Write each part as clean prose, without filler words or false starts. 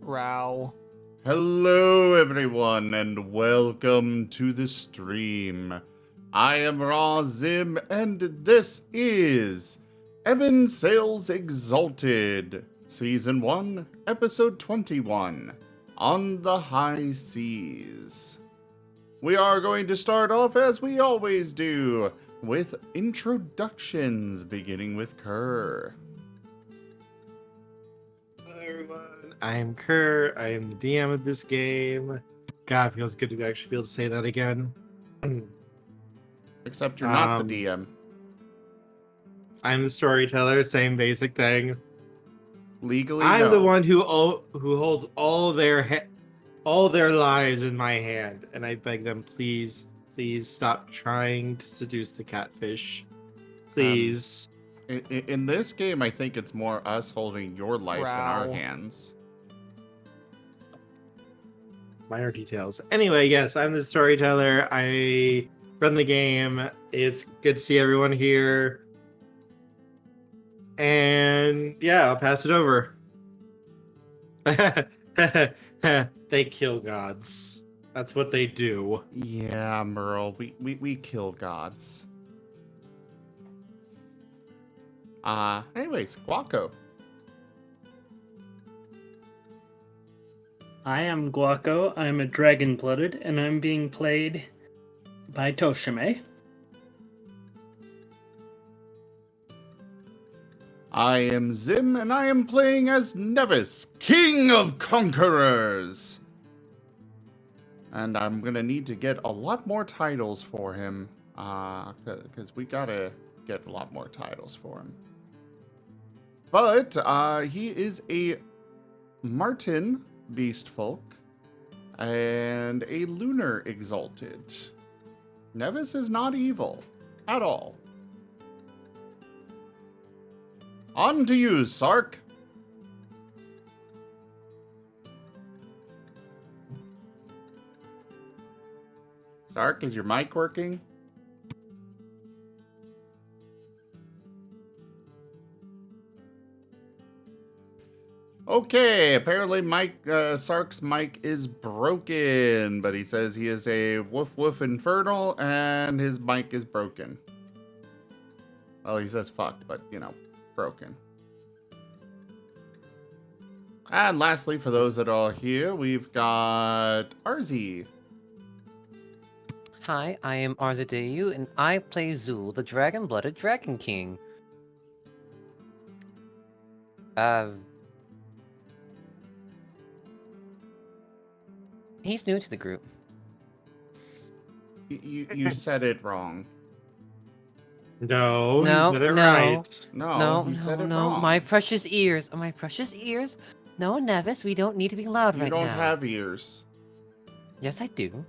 Row. Hello everyone and welcome to the stream. I am Raw Zim and this is Ebon Sails Exalted, Season 1, Episode 21, On the High Seas. We are going to start off as we always do, with introductions, beginning with Kerr. Hello everyone, I'm Kerr, I am the DM of this game. God, it feels good to actually be able to say that again. Except you're not the DM. I'm the storyteller, same basic thing. Legally, I'm no. the one who holds all their lives in my hand, and I beg them, please stop trying to seduce the catfish. Please. In this game, I think it's more us holding your life in our Row. hands. Minor details. Anyway, yes, I'm the storyteller. I run the game. It's good to see everyone here. And yeah, I'll pass it over. They kill gods. That's what they do. Yeah, Merle, we kill gods. Anyways, Guaco. I am Guaco, I'm a dragon-blooded, and I'm being played by Toshime. I am Zim, and I am playing as Nevis, King of Conquerors. And I'm gonna need to get a lot more titles for him, because we gotta get a lot more titles for him. But he is a Marten beast folk and a lunar exalted. Nevis is not evil at all. On to you, Sark. Sark, is your mic working? Okay, apparently Sark's mic is broken, but he says he is a woof woof infernal and his mic is broken. Well, he says fucked, but you know, broken. And lastly, for those that are here, we've got Arzi. Hi, I am Arzadeyu, and I play Zul, the dragon-blooded Dragon King. He's new to the group. You said it wrong. No, No, you said it no. right. No, he said it wrong. My precious ears. My precious ears. No, Nevis, we don't need to be loud You right now. don't have ears. Yes, I do.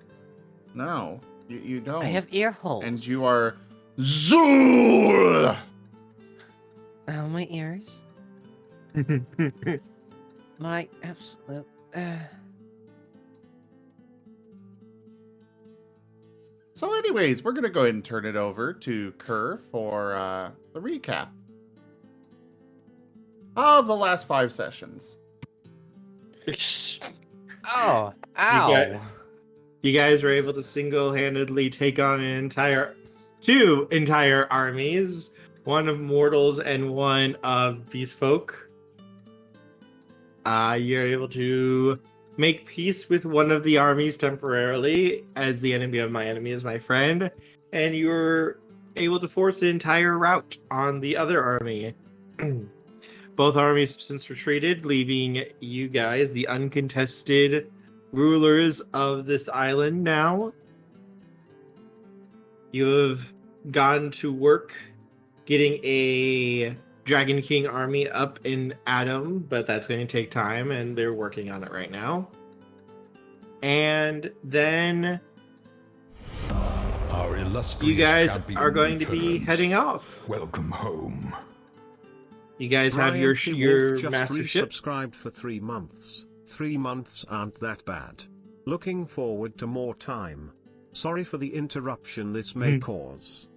No, you don't. I have ear holes. And you are Zul! Oh, my ears. My absolute... So anyways, we're going to go ahead and turn it over to Kerr for the recap of the last 5 sessions. Oh, ow. You guys were able to single-handedly take on two entire armies, one of mortals and one of beast folk. You're able to make peace with one of the armies temporarily, as the enemy of my enemy is my friend, and you're able to force the entire rout on the other army. Both armies have since retreated, leaving you guys, the uncontested rulers of this island now. You have gone to work getting a Dragon King army up in Adam, but that's going to take time, and they're working on it right now. And then Our illustrious you guys champion are going to be returns. heading off. Welcome home. You guys have your just master ship. resubscribed for 3 months. 3 months aren't that bad. Looking forward to more time. Sorry for the interruption this may cause.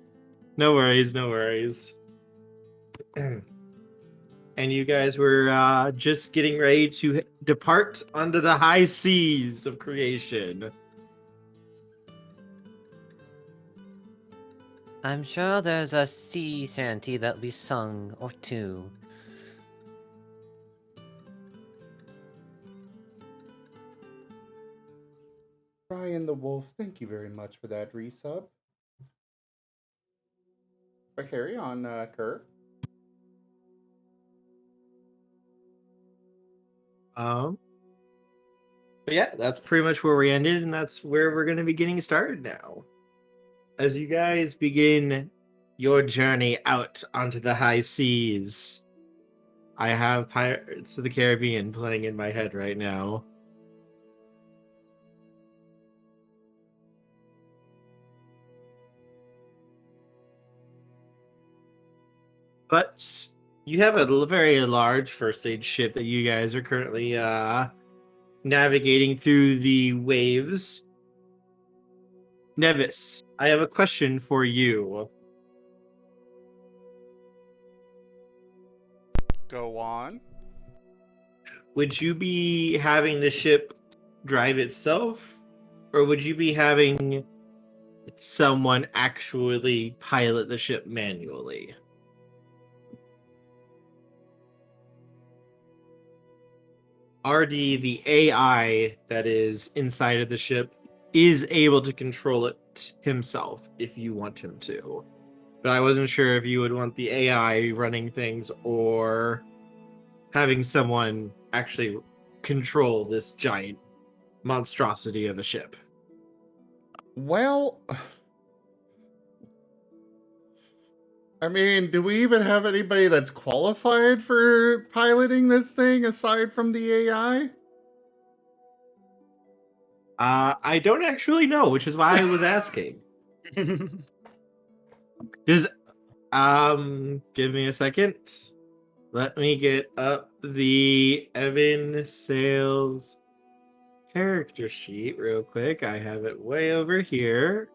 No worries, no worries. and you guys were just getting ready to depart onto the high seas of creation. I'm sure there's a sea shanty that'll be sung or two. Brian the Wolf, thank you very much for that resub. But carry on, Kurt. But yeah, that's pretty much where we ended, and that's where we're going to be getting started now. As you guys begin your journey out onto the high seas, I have Pirates of the Caribbean playing in my head right now. But you have a very large first aid ship that you guys are currently navigating through the waves. Nevis, I have a question for you. Go on. Would you be having the ship drive itself, or would you be having someone actually pilot the ship manually? RD, the AI that is inside of the ship, is able to control it himself if you want him to. But I wasn't sure if you would want the AI running things or having someone actually control this giant monstrosity of a ship. Well, I mean, do we even have anybody that's qualified for piloting this thing aside from the AI? I don't actually know, which is why I was asking. Just give me a second. Let me get up the Evan Sales character sheet real quick. I have it way over here.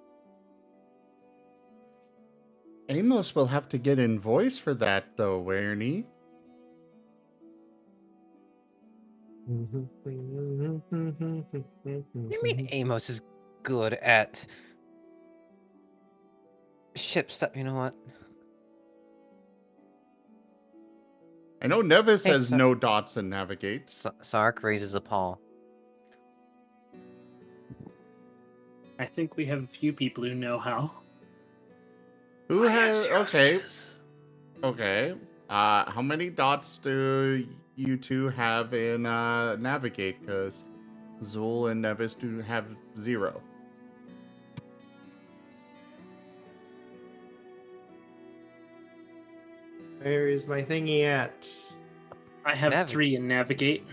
Amos will have to get in voice for that, though, Wernie. You mean Amos is good at ship stuff? You know what? I know Nevis Hey, has no dots in navigate. Sark raises a paw. I think we have a few people who know how. Who has... Okay. skills. Okay. How many dots do you two have in navigate? Because Zul and Nevis do have 0. Where is my thingy at? I have 3 in navigate.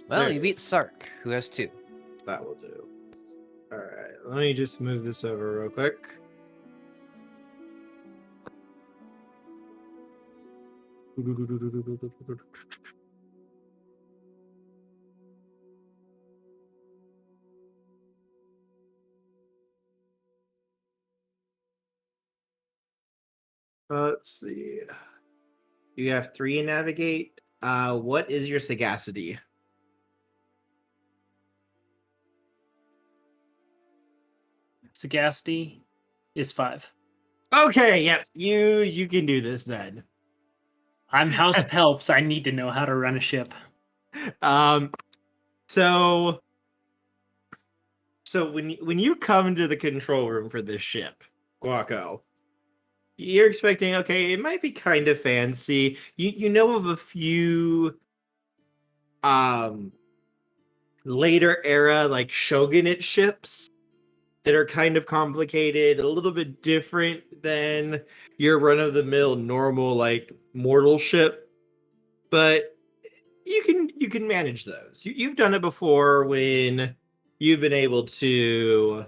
Well, There you it beat is. Sark, who has 2. That will do. Alright, let me just move this over real quick. Let's see. You have 3 in navigate. What is your sagacity? Sagacity is 5. Okay, yep. You can do this then. I'm House of Helps. I need to know how to run a ship. So when you come to the control room for this ship, Guaco, you're expecting, okay, it might be kind of fancy. You know of a few later era like shogunate ships that are kind of complicated, a little bit different than your run-of-the-mill normal like mortal ship, but you can manage those. You've done it before when you've been able to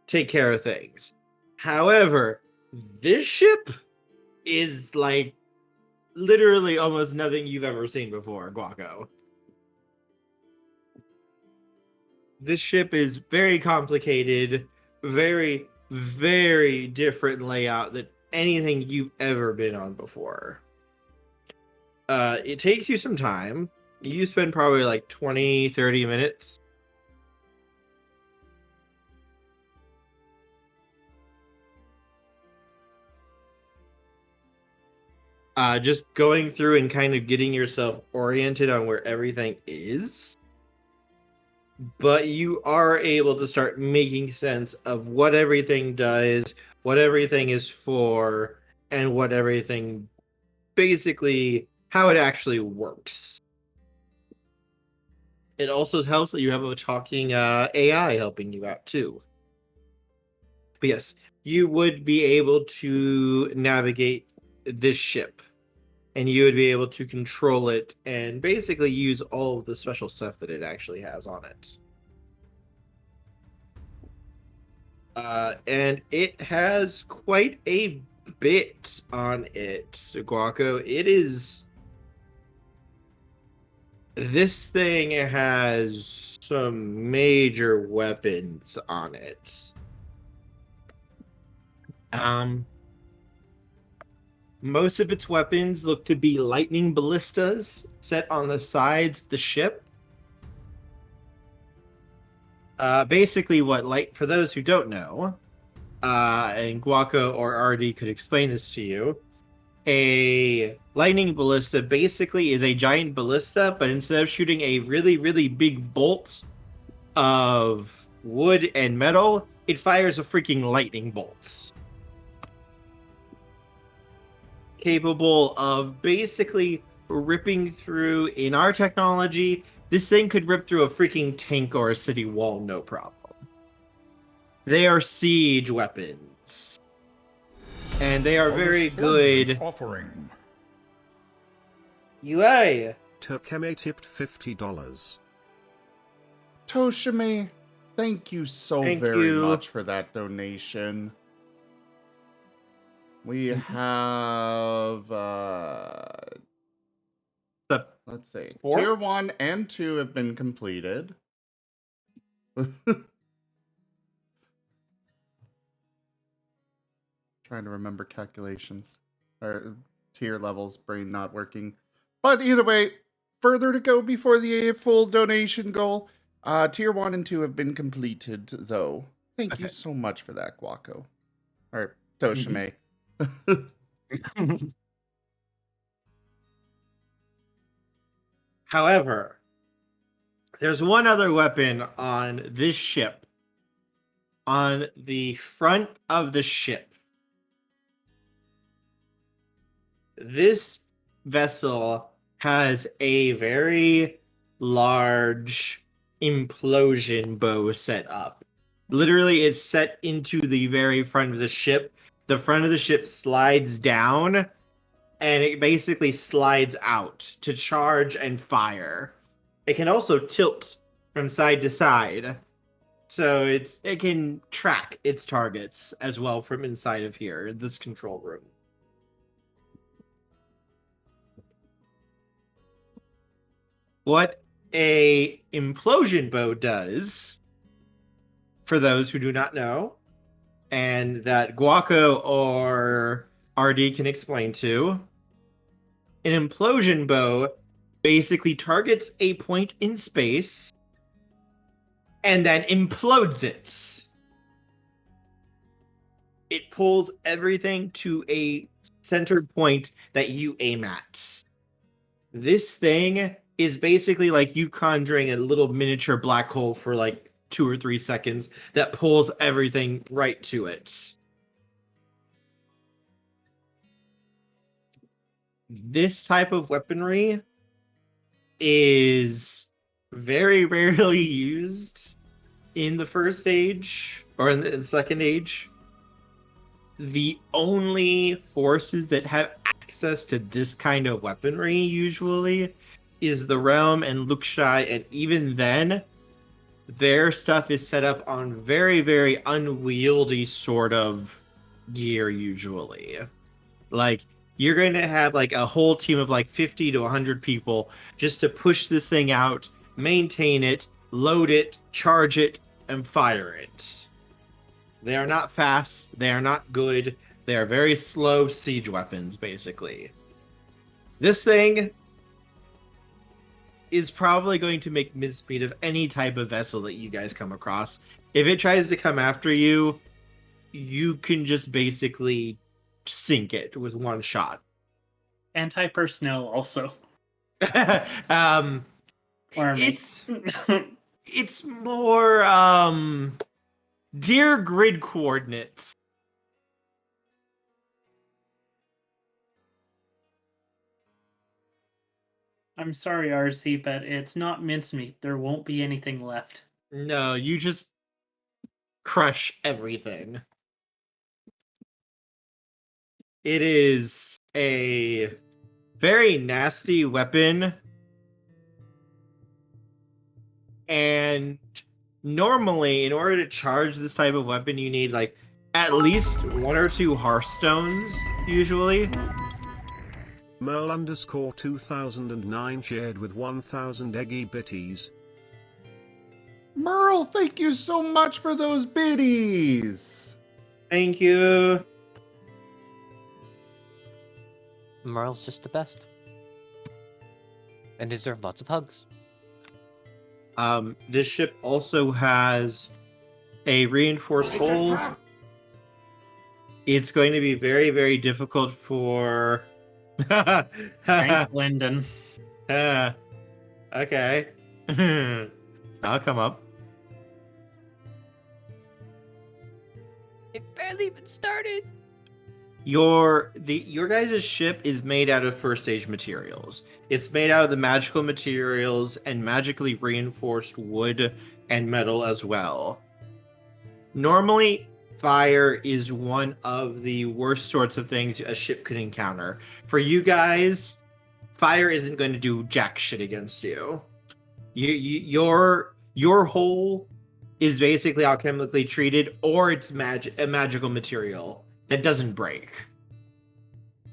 take care of things. However, this ship is like literally almost nothing you've ever seen before, Guaco. This ship is very complicated, very, very different layout than anything you've ever been on before. It takes you some time. You spend probably like 20, 30 minutes. Just going through and kind of getting yourself oriented on where everything is. But you are able to start making sense of what everything does, what everything is for, and what everything basically how it actually works. It also helps that you have a talking AI helping you out too. But yes, you would be able to navigate this ship, and you would be able to control it and basically use all of the special stuff that it actually has on it. And it has quite a bit on it, Guaco. This thing has some major weapons on it. Most of its weapons look to be lightning ballistas set on the sides of the ship. Basically, for those who don't know, and Guaco or RD could explain this to you, a lightning ballista basically is a giant ballista, but instead of shooting a really, really big bolt of wood and metal, it fires a freaking lightning bolts. Capable of basically ripping through, in our technology, this thing could rip through a freaking tank or a city wall, no problem. They are siege weapons. And they are very good. Offering. UA! Turkeme tipped $50. Toshime, thank you so Thank very you. much for that donation. We have let's see. 4? Tier 1 and 2 have been completed. Trying to remember calculations. Or tier levels, brain not working. But either way, further to go before the full donation goal. Tier 1 and 2 have been completed, though. Thank you so much for that, Guaco. Or Toshime. However, there's one other weapon on this ship. On the front of the ship. This vessel has a very large implosion bow set up. Literally, it's set into the very front of the ship. The front of the ship slides down, and it basically slides out to charge and fire. It can also tilt from side to side, so it can track its targets as well from inside of here, this control room. What a implosion bow does, for those who do not know, and that Guaco or RD can explain to, an implosion bow basically targets a point in space and then implodes it. It pulls everything to a centered point that you aim at. This thing is basically like you conjuring a little miniature black hole for like 2 or 3 seconds that pulls everything right to it. This type of weaponry is very rarely used in the first age or in the second age. The only forces that have access to this kind of weaponry usually is the Realm and Luxai, and even then, their stuff is set up on very, very unwieldy sort of gear usually. Like, you're going to have like a whole team of like 50 to 100 people just to push this thing out, maintain it, load it, charge it, and fire it. They are not fast. They are not good. They are very slow siege weapons, basically. This thing is probably going to make mincemeat of any type of vessel that you guys come across. If it tries to come after you, you can just basically sink it with one shot. Anti-personnel also. um, Army. it's more dear grid coordinates. I'm sorry, RC, but it's not mincemeat. There won't be anything left. No, you just crush everything. It is a very nasty weapon. And normally, in order to charge this type of weapon, you need like at least 1 or 2 hearthstones, usually. Merl underscore 2009 shared with 1000 eggy bitties. Merle, thank you so much for those biddies. Thank you. Merle's just the best. And deserve lots of hugs. This ship also has a reinforced hull. It's going to be very, very difficult for... Thanks, Lyndon. Okay. I'll come up. It barely even started. Your guys' ship is made out of first stage materials. It's made out of the magical materials and magically reinforced wood and metal as well. Normally, fire is one of the worst sorts of things a ship could encounter. For you guys, fire isn't going to do jack shit against you. Your hull is basically alchemically treated, or it's a magical material that doesn't break.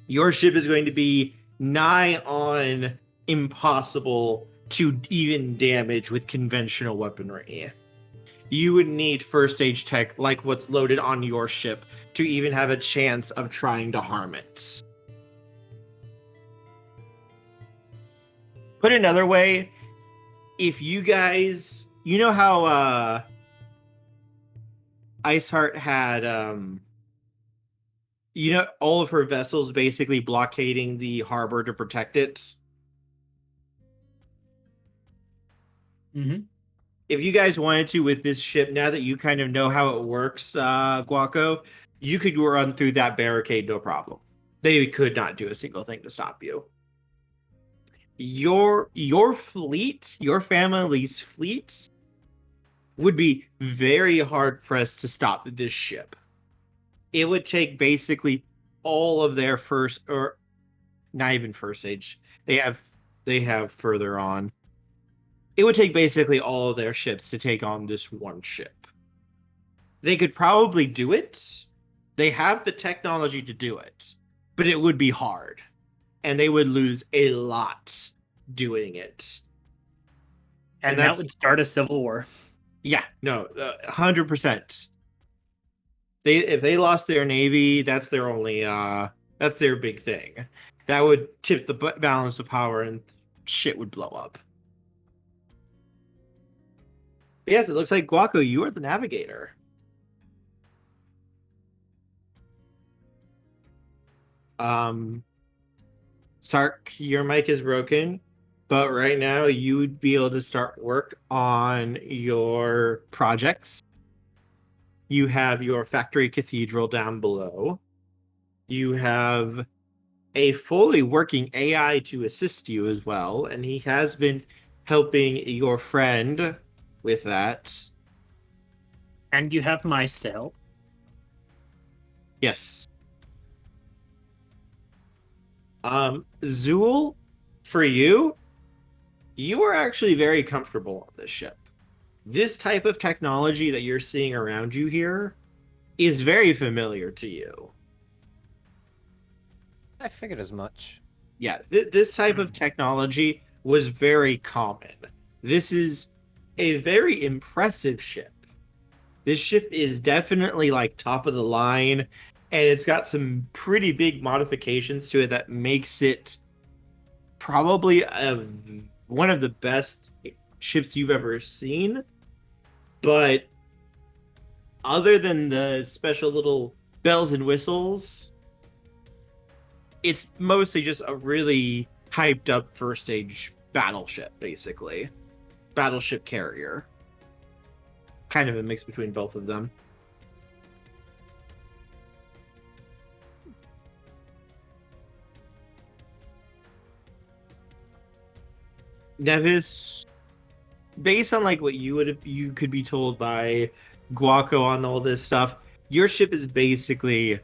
Your ship is going to be nigh on impossible to even damage with conventional weaponry. You would need first stage tech like what's loaded on your ship to even have a chance of trying to harm it. Put another way, if you guys, you know how Iceheart had all of her vessels basically blockading the harbor to protect it? Mm-hmm. If you guys wanted to with this ship, now that you kind of know how it works, Guaco, you could run through that barricade no problem. They could not do a single thing to stop you. Your fleet, your family's fleet, would be very hard pressed to stop this ship. It would take basically all of their first, or not even first stage. They have further on. It would take basically all of their ships to take on this one ship. They could probably do it. They have the technology to do it, but it would be hard. And they would lose a lot doing it. And that would start a civil war. Yeah, no, 100%. If they lost their navy, that's their only that's their big thing. That would tip the balance of power and shit would blow up. But yes, it looks like Guaco, you are the navigator. Sark, your mic is broken, but right now you would be able to start work on your projects. You have your factory cathedral down below. You have a fully working AI to assist you as well, and he has been helping your friend with that. And you have my still. Yes. Zool, for you are actually very comfortable on this ship. This type of technology that you're seeing around you here is very familiar to you. I figured as much. Yeah, this type of technology was very common. This is a very impressive ship. This ship is definitely like top of the line, and it's got some pretty big modifications to it that makes it probably one of the best ships you've ever seen. But other than the special little bells and whistles, it's mostly just a really hyped up first stage battleship, basically. Battleship carrier. Kind of a mix between both of them. Nevis, based on like what you could be told by Guaco on all this stuff, your ship is basically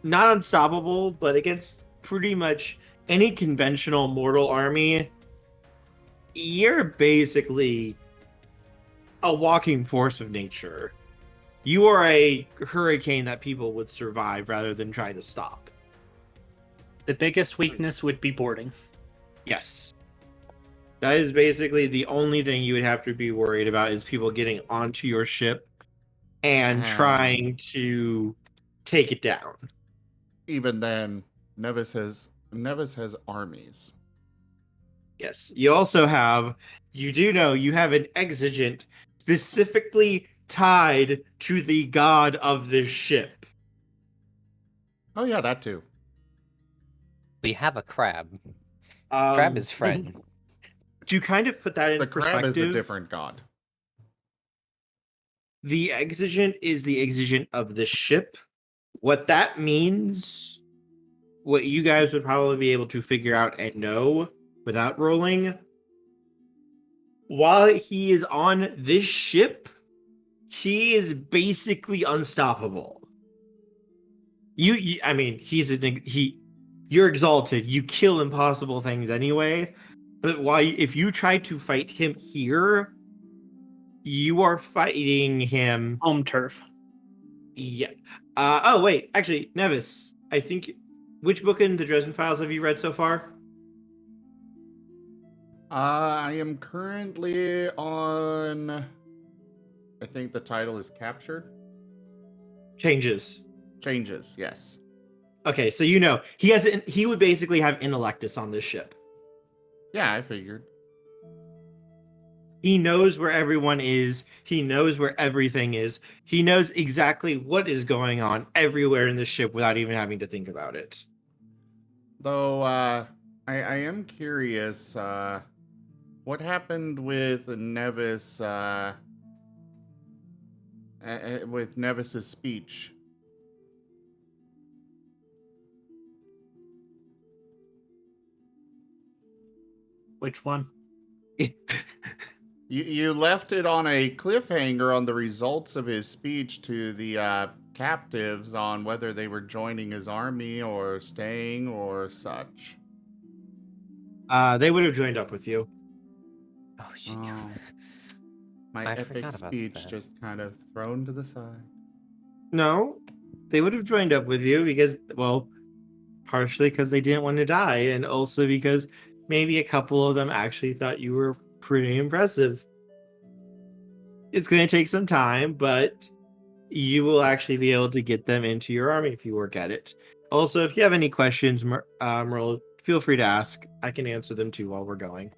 not unstoppable, but against pretty much any conventional mortal army, you're basically a walking force of nature. You are a hurricane that people would survive rather than try to stop. The biggest weakness would be boarding. Yes. That is basically the only thing you would have to be worried about is people getting onto your ship and trying to take it down. Even then, Nevis has armies. Yes. You also have, you do know you have an exigent specifically tied to the god of this ship. Oh yeah, that too. We have a crab. Crab is Fred. To kind of put that in The crab perspective, is a different god. the exigent is the exigent of the ship. What that means, what you guys would probably be able to figure out and know without rolling, while he is on this ship, he is basically unstoppable. I mean, you're exalted. You kill impossible things anyway. But if you try to fight him here, you are fighting him. Home turf. Yeah. Oh wait, actually, Nevis. I think. Which book in the Dresden Files have you read so far? I am currently on. I think the title is Captured. Changes. Changes, yes. Okay, so he would basically have Intellectus on this ship. Yeah, I figured. He knows where everyone is. He knows where everything is. He knows exactly what is going on everywhere in the ship without even having to think about it. Though, I am curious, what happened with Nevis, with Nevis's speech? Which one? You left it on a cliffhanger on the results of his speech to the captives on whether they were joining his army or staying or such. They would have joined up with you. Oh, shit. Oh. My I epic forgot about speech that. just kind of thrown to the side. No, they would have joined up with you because, well, partially because they didn't want to die, and also because maybe a couple of them actually thought you were pretty impressive. It's going to take some time, but you will actually be able to get them into your army if you work at it. Also, if you have any questions, Merle, feel free to ask. I can answer them too while we're going.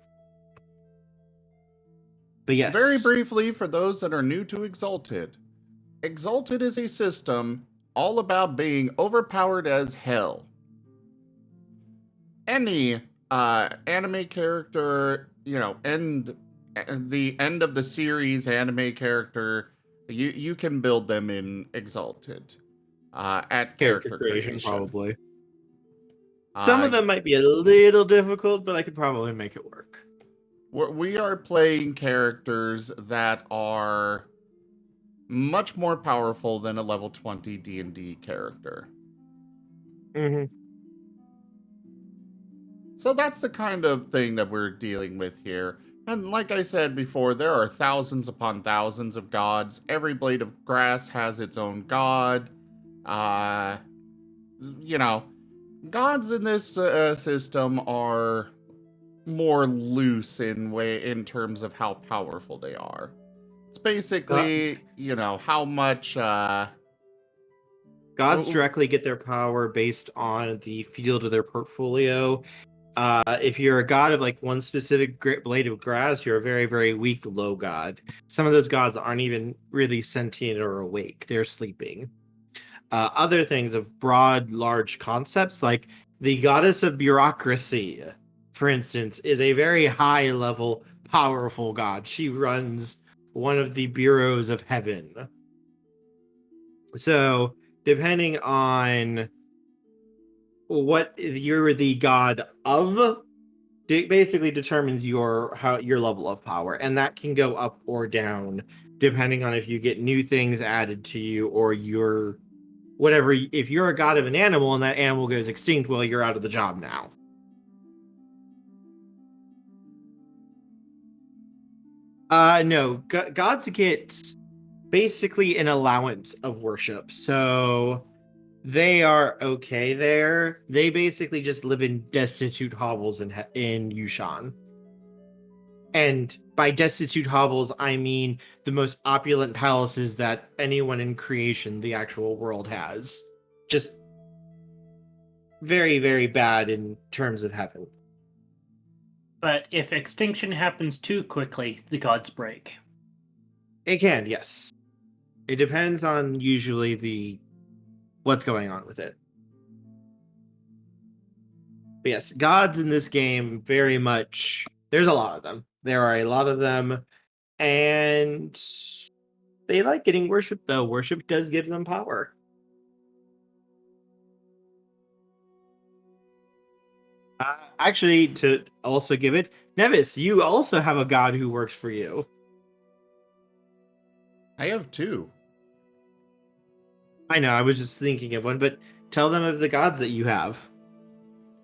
But yes. Very briefly, for those that are new to Exalted, Exalted is a system all about being overpowered as hell. Any anime character, the end of the series anime character, you can build them in Exalted at character creation. Probably. Some of them might be a little difficult, but I could probably make it work. We are playing characters that are much more powerful than a level 20 D&D character. Mm-hmm. So that's the kind of thing that we're dealing with here. And like I said before, there are thousands upon thousands of gods. Every blade of grass has its own god. Gods in this system are more loose in terms of how powerful they are. It's basically, how much. Gods Oh, directly get their power based on the field of their portfolio. If you're a god of like one specific blade of grass, you're a very, very weak low god. Some of those gods aren't even really sentient or awake, they're sleeping. Other things of broad, large concepts, like the goddess of bureaucracy, for instance, is a very high level, powerful god. She runs one of the bureaus of heaven. So, depending on what you're the god of, it basically determines your level of power, and that can go up or down depending on if you get new things added to you or your whatever. If you're a god of an animal and that animal goes extinct, well, you're out of the job now. No, gods get basically an allowance of worship, so they are okay there. They basically just live in destitute hovels in Yushan. And by destitute hovels, I mean the most opulent palaces that anyone in creation, the actual world, has. Just very, very bad in terms of heaven. But if extinction happens too quickly, the gods break. It can, yes. It depends on usually what's going on with it. But yes, gods in this game very much. There's a lot of them. There are a lot of them, and they like getting worshipped, though. Worship does give them power. Actually, to also give it, Nevis, you also have a god who works for you. I have 2. I know, I was just thinking of one, but tell them of the gods that you have.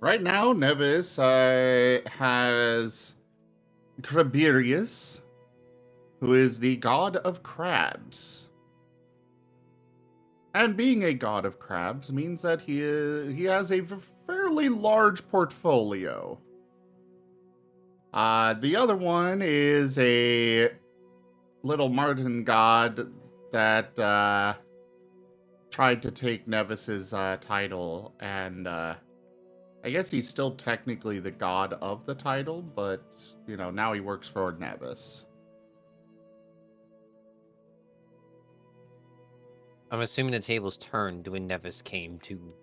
Right now, Nevis has Crabirius, who is the god of crabs. And being a god of crabs means that he has a fairly large portfolio. The other one is a little Marten god that tried to take Nevis's title, and I guess he's still technically the god of the title, but now he works for Nevis. I'm assuming the tables turned when Nevis came to.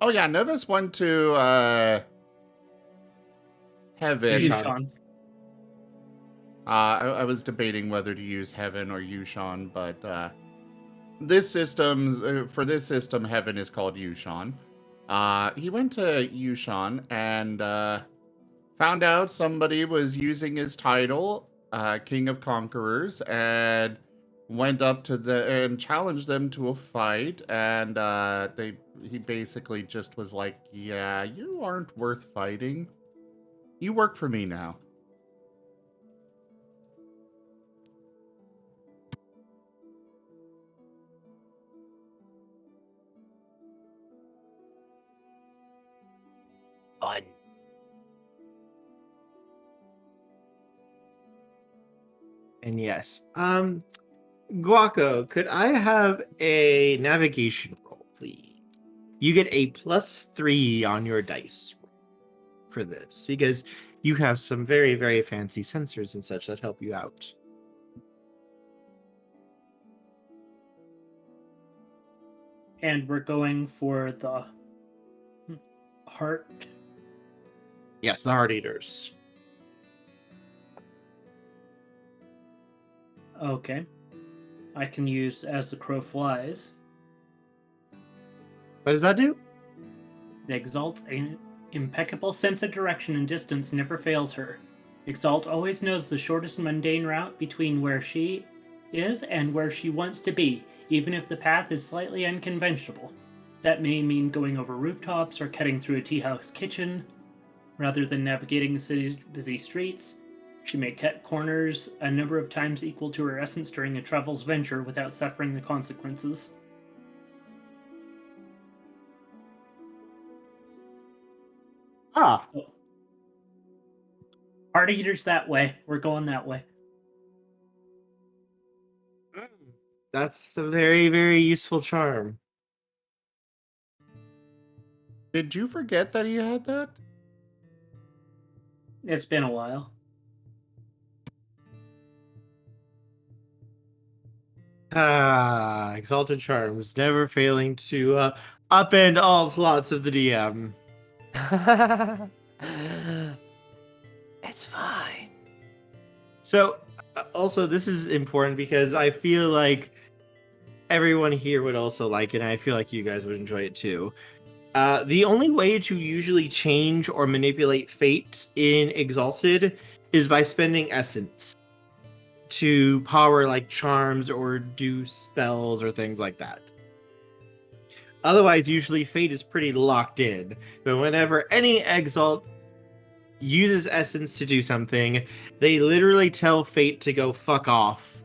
Oh yeah, Nevis went to Heaven. Yushan. I was debating whether to use Heaven or Yushan, but for this system, Heaven is called Yushan. He went to Yushan and found out somebody was using his title, King of Conquerors, and went up to and challenged them to a fight, and he basically just was like, "Yeah, you aren't worth fighting. You work for me now." Fun. And yes, Guaco, could I have a navigation roll, please? You get a +3 on your dice for this because you have some very, very fancy sensors and such that help you out. And we're going for the heart. Yes, the Heart Eaters. Okay. I can use As the Crow Flies. What does that do? Exalt, an impeccable sense of direction and distance never fails her. Exalt always knows the shortest mundane route between where she is and where she wants to be, even if the path is slightly unconventional. That may mean going over rooftops or cutting through a tea house kitchen. Rather than navigating the city's busy streets, she may cut corners a number of times equal to her essence during a travel's venture without suffering the consequences. Ah, Heart Eaters that way. We're going that way. That's a very, very useful charm. Did you forget that he had that? It's been a while. Ah, Exalted Charms, never failing to upend all plots of the DM. It's fine. So, also, this is important because I feel like everyone here would also like it, and I feel like you guys would enjoy it too. The only way to usually change or manipulate fate in Exalted is by spending essence to power like charms or do spells or things like that. Otherwise, usually fate is pretty locked in. But whenever any Exalt uses essence to do something, they literally tell fate to go fuck off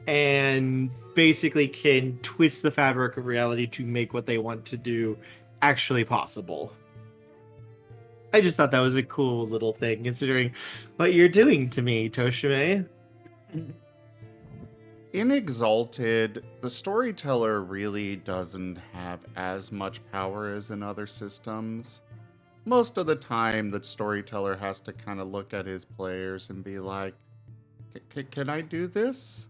and basically can twist the fabric of reality to make what they want to do actually possible. I just thought that was a cool little thing, considering what you're doing to me, Toshime. In Exalted, the storyteller really doesn't have as much power as in other systems. Most of the time, the storyteller has to kind of look at his players and be like, can I do this?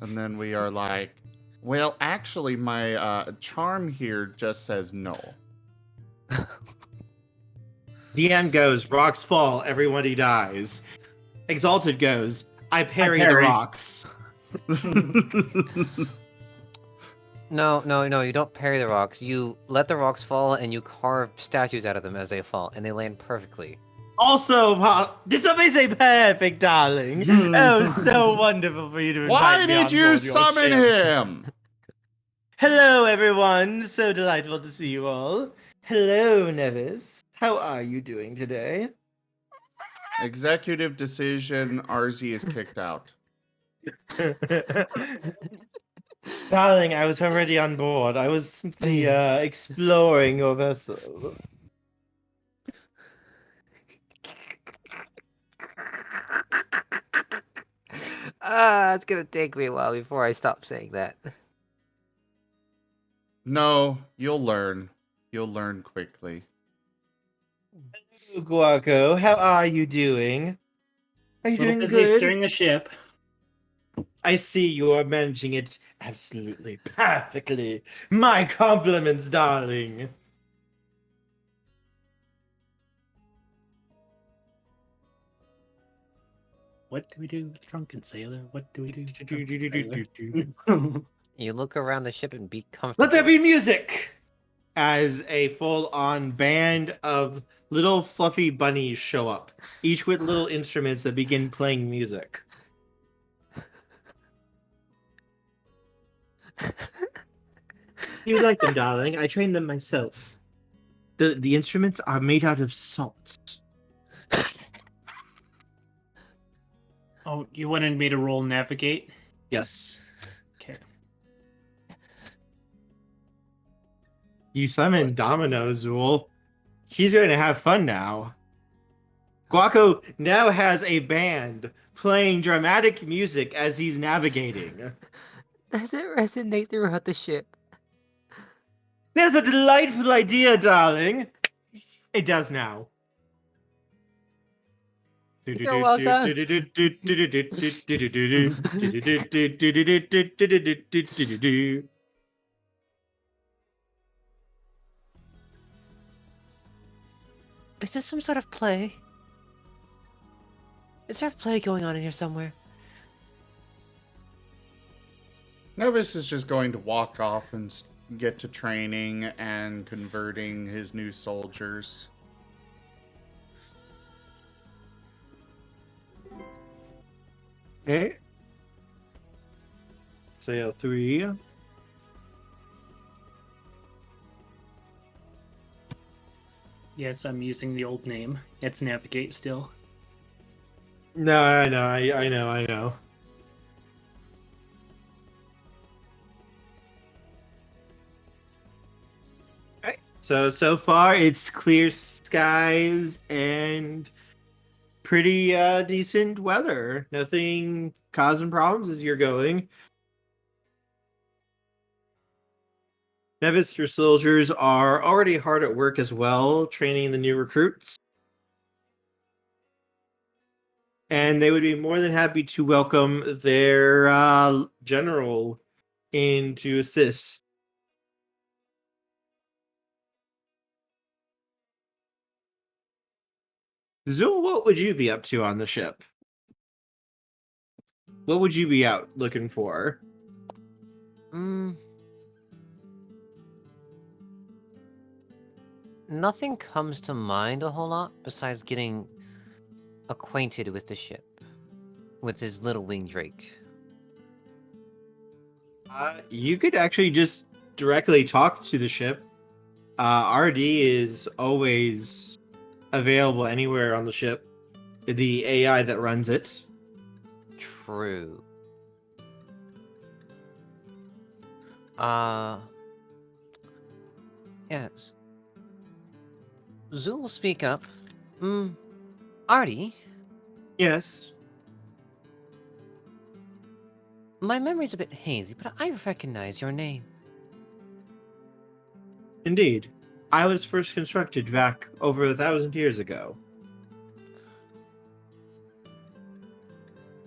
And then we are like, well, actually, my charm here just says no. DM goes, rocks fall, everybody dies. Exalted goes, I parry the parry. rocks. No, you don't parry the rocks. You let the rocks fall and you carve statues out of them as they fall, and they land perfectly. Also, this is a perfect, darling. Oh, so wonderful for you to invite Why me did on you board your summon ship. him? Hello, everyone. So delightful to see you all. Hello, Nevis. How are you doing today? Executive decision, RZ is kicked out. Darling, I was already on board. I was simply exploring your vessel. It's gonna take me a while before I stop saying that. No, you'll learn. You'll learn quickly. Hello, Guaco. How are you doing? Are you A little doing busy good? steering the ship. I see you are managing it absolutely perfectly. My compliments, darling. What do we do, drunken sailor? What do we do, drunken sailor? You look around the ship and be comfortable. Let there be music! As a full-on band of little fluffy bunnies show up, each with little instruments that begin playing music. You like them, darling. I trained them myself. The instruments are made out of salt. Oh, you wanted me to roll navigate? Yes. Okay. You summon Domino, Zool. He's going to have fun now. Guaco now has a band playing dramatic music as he's navigating. Does it resonate throughout the ship? There's a delightful idea, darling. It does now. You're well done. Is this some sort of play? Is there a play going on in here somewhere? Nevis is just going to walk off and get to training and converting his new soldiers. Okay. Sail 3. Yes, I'm using the old name. It's navigate still. No, I know. Alright, so far it's clear skies and pretty decent weather. Nothing causing problems as you're going. Nevis, your soldiers are already hard at work as well, training the new recruits. And they would be more than happy to welcome their general in to assist. Zul, what would you be up to on the ship? What would you be out looking for? Nothing comes to mind a whole lot besides getting acquainted with the ship, with his little winged drake. You could actually just directly talk to the ship. RD is always available anywhere on the ship. The AI that runs it. True. Yes. Zul will speak up. Artie, Yes. my memory's a bit hazy, but I recognize your name. Indeed. I was first constructed back over 1,000 years ago.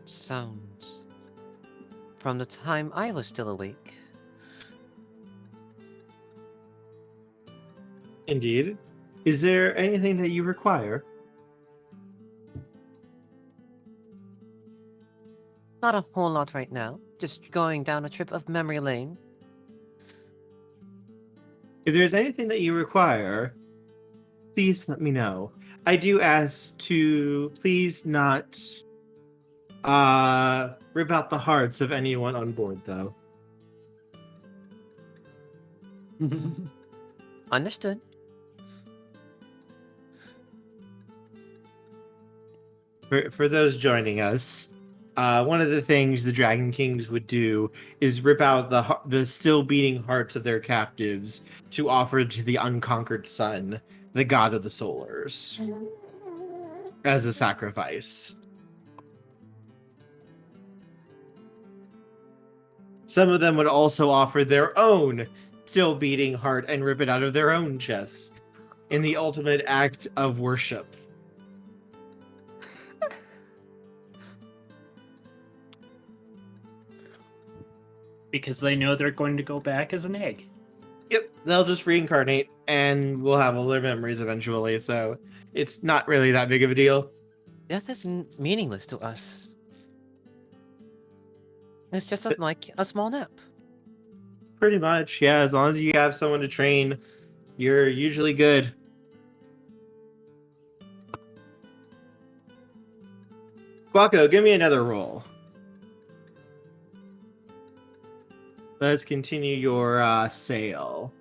Sounds from the time I was still awake. Indeed. Is there anything that you require? Not a whole lot right now, just going down a trip of memory lane. If there's anything that you require, please let me know. I do ask to please not rip out the hearts of anyone on board, though. Understood. For those joining us, one of the things the Dragon Kings would do is rip out the still beating hearts of their captives to offer to the unconquered sun, the god of the solars, as a sacrifice. Some of them would also offer their own still beating heart and rip it out of their own chests in the ultimate act of worship. Because they know they're going to go back as an egg. Yep, they'll just reincarnate and we'll have all their memories eventually, so it's not really that big of a deal. Death is meaningless to us. It's just like a small nap. Pretty much, yeah, as long as you have someone to train, you're usually good. Guaco, give me another roll. Let's continue your sail.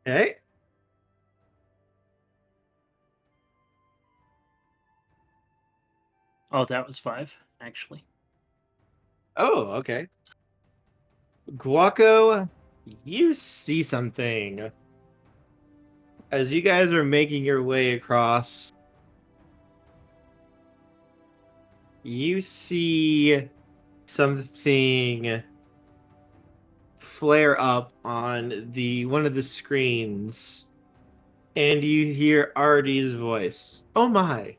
Okay. Oh, that was 5, actually. Oh, okay. Guaco, you see something. As you guys are making your way across, you see something flare up on one of the screens, and you hear Artie's voice. Oh my!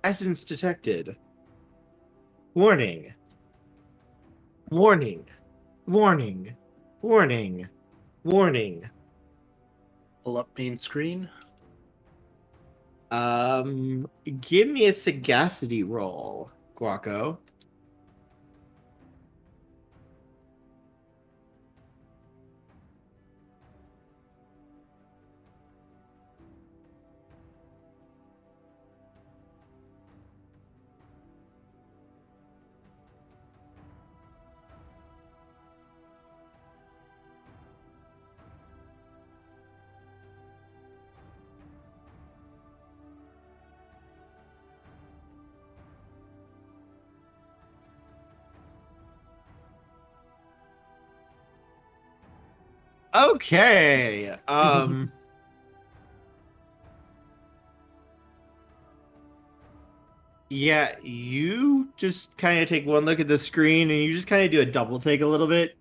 Essence detected. Warning. Warning. Warning. Warning. Warning. Pull up main screen. Give me a sagacity roll, Guaco. Okay. Yeah, you just kind of take one look at the screen and you just kind of do a double take a little bit.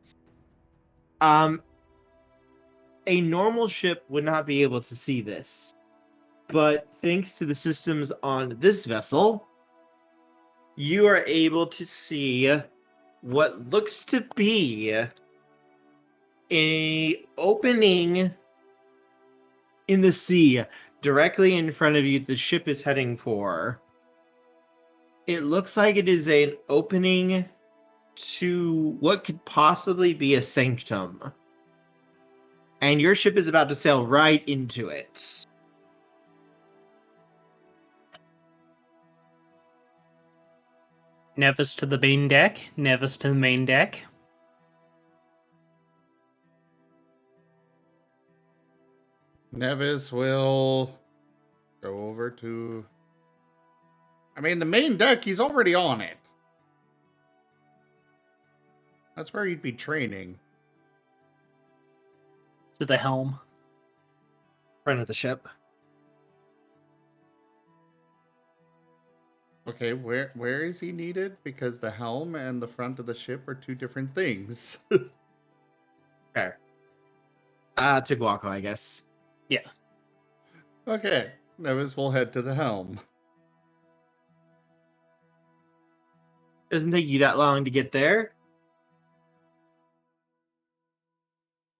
A normal ship would not be able to see this, but thanks to the systems on this vessel, you are able to see what looks to be a opening in the sea directly in front of you. The ship is heading for. It looks like it is an opening to what could possibly be a sanctum. And your ship is about to sail right into it. Nevis to the main deck. Nevis to the main deck. Nevis will go over to... I mean, the main deck, he's already on it. That's where he'd be training. To the helm. Front of the ship. Okay, where is he needed? Because the helm and the front of the ship are two different things. Fair. To Guaco, I guess. Yeah. Okay, Nevis will head to the helm. Doesn't take you that long to get there.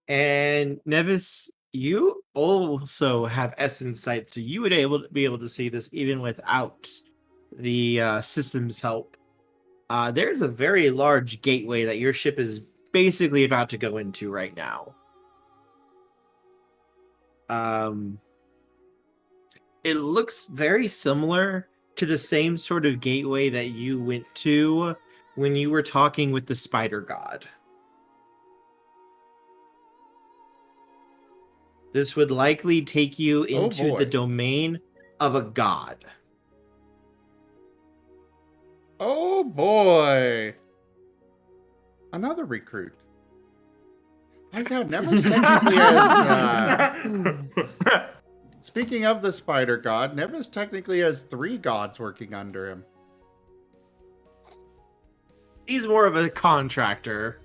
And Nevis, you also have essence sight, so you would be able to see this even without the system's help. There's a very large gateway that your ship is basically about to go into right now. It looks very similar to the same sort of gateway that you went to when you were talking with the spider god. This would likely take you into the domain of a god. Oh boy! Another recruit. My god, Nevis technically has... Speaking of the spider god, Nevis technically has 3 gods working under him. He's more of a contractor.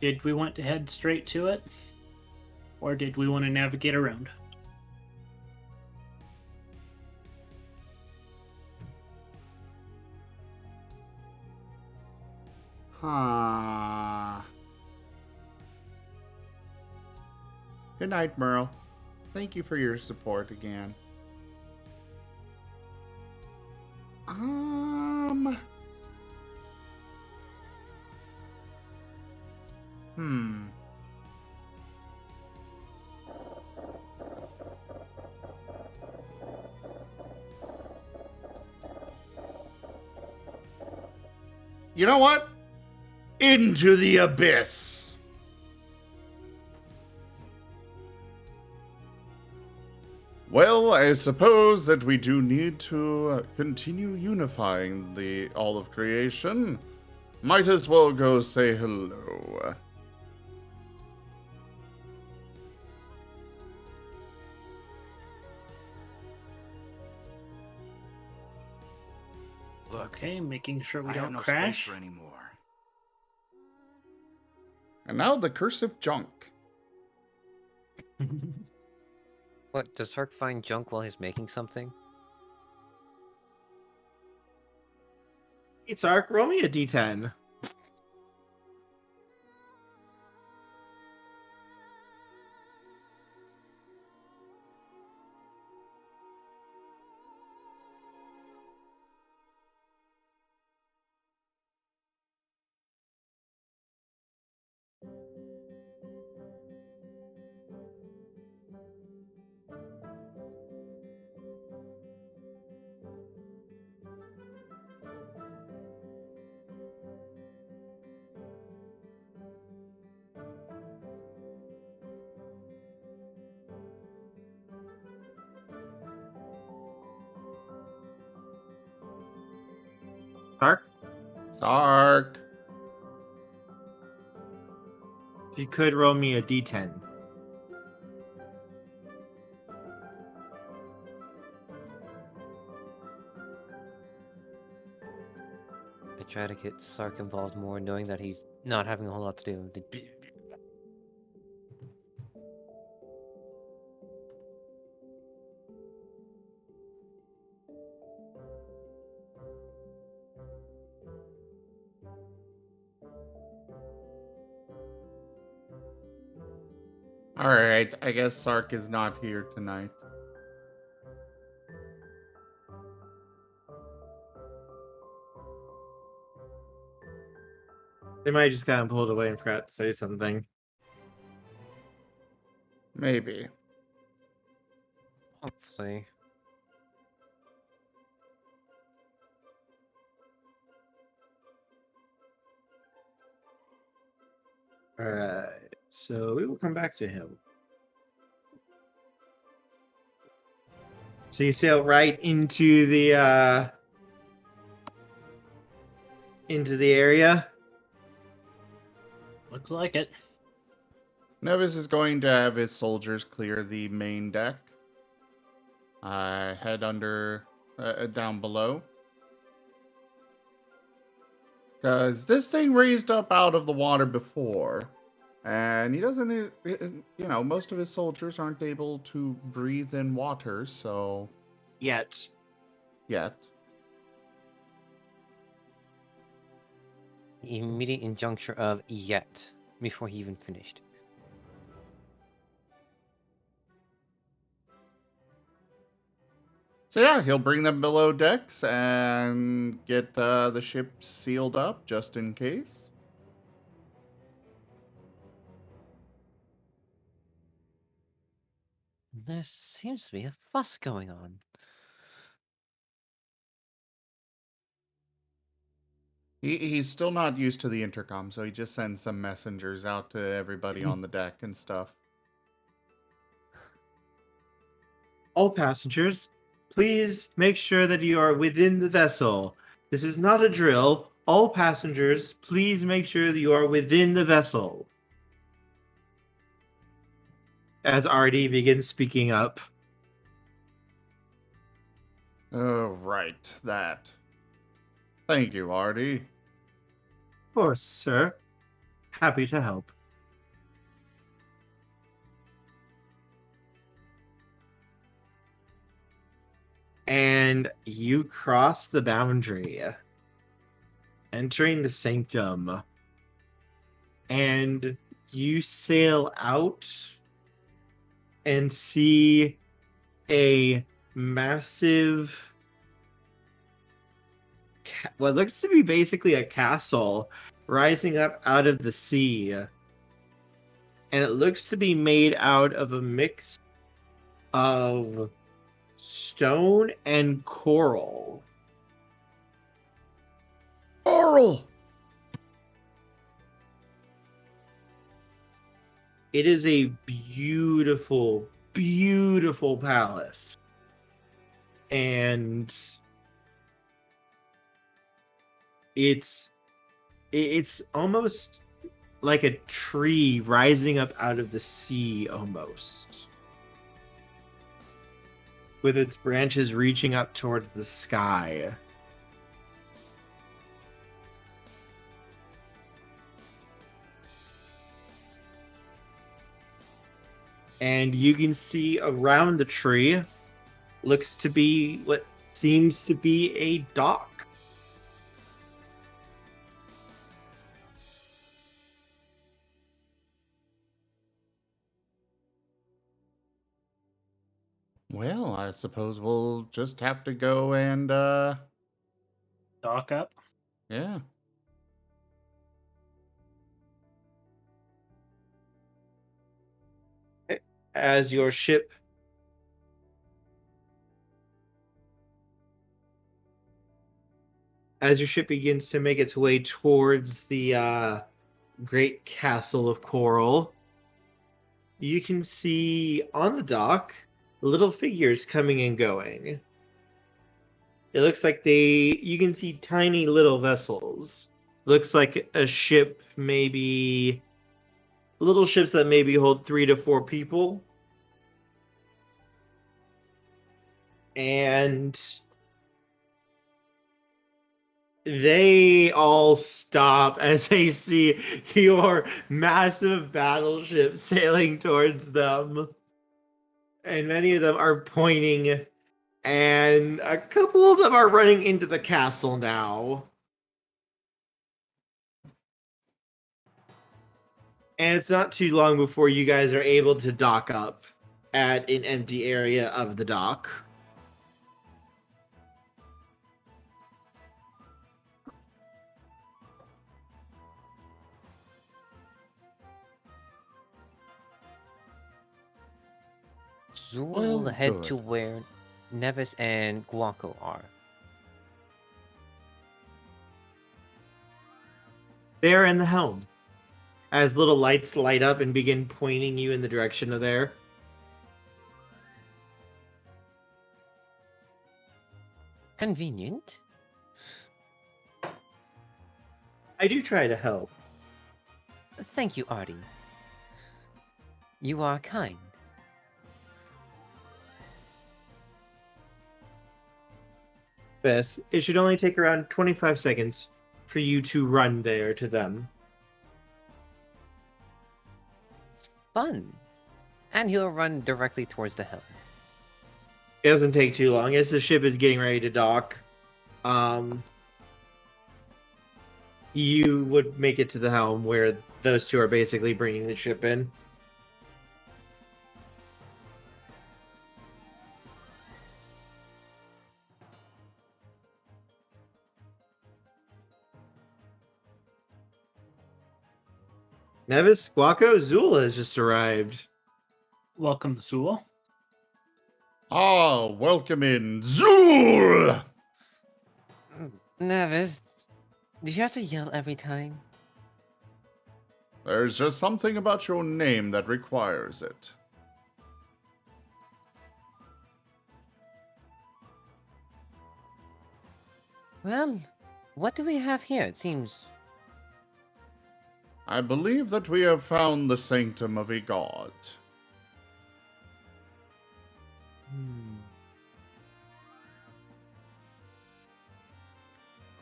Did we want to head straight to it? Or did we want to navigate around? Huh. Good night, Merle. Thank you for your support again. You know what? Into the abyss. Well, I suppose that we do need to continue unifying all of creation. Might as well go say hello. Look, Okay, making sure we I have don't no crash. space for any more. And now the cursive junk. What, does Hark find junk while he's making something? Hey, Sark, roll me a d10. Sark, Sark. if you could roll me a d10. I try to get Sark involved more, knowing that he's not having a whole lot to do. Alright, I guess Sark is not here tonight. They might just got pulled away and forgot to say something. Maybe. Hopefully. Alright, so we will come back to him. So you sail right into the area. Looks like it. Nevis is going to have his soldiers clear the main deck. Head under, down below. Because this thing raised up out of the water before. And he doesn't, you know, most of his soldiers aren't able to breathe in water, so... Yet. Immediate injuncture of yet before he even finished. So yeah, he'll bring them below decks and get the ship sealed up just in case. There seems to be a fuss going on. He's still not used to the intercom, so he just sends some messengers out to everybody on the deck and stuff. All passengers, please make sure that you are within the vessel. This is not a drill. All passengers, please make sure that you are within the vessel. As RD begins speaking up. Oh, right, that. Thank you, Artie. Of course, sir. Happy to help. And you cross the boundary, entering the sanctum. And you sail out and see a massive, what looks to be basically a castle rising up out of the sea. And it looks to be made out of a mix of stone and coral. Coral! It is a beautiful, beautiful palace. And it's almost like a tree rising up out of the sea almost. With its branches reaching up towards the sky. And you can see around the tree looks to be what seems to be a dock. Well, I suppose we'll just have to go and, Dock up. yeah. As your ship begins to make its way towards the great castle of coral, you can see on the dock little figures coming and going. It looks like you can see tiny little vessels. Looks like a ship, maybe little ships that maybe hold 3 to 4 people. And they all stop as they see your massive battleship sailing towards them. And many of them are pointing, and a couple of them are running into the castle now. And it's not too long before you guys are able to dock up at an empty area of the dock. Zool Well, will head to good. where Nevis and Guaco are. They're in the helm. As little lights light up and begin pointing you in the direction of there. Convenient. I do try to help. Thank you, Artie. You are kind. Bess, it should only take around 25 seconds for you to run there to them. Fun. And he'll run directly towards the helm. It doesn't take too long as the ship is getting ready to dock. You would make it to the helm where those two are basically bringing the ship in. Nevis, Guaco, Zula has just arrived. Welcome, Zool. Ah, welcome in, Zool! Nevis, do you have to yell every time? There's just something about your name that requires it. Well, what do we have here? It seems... I believe that we have found the sanctum of a god.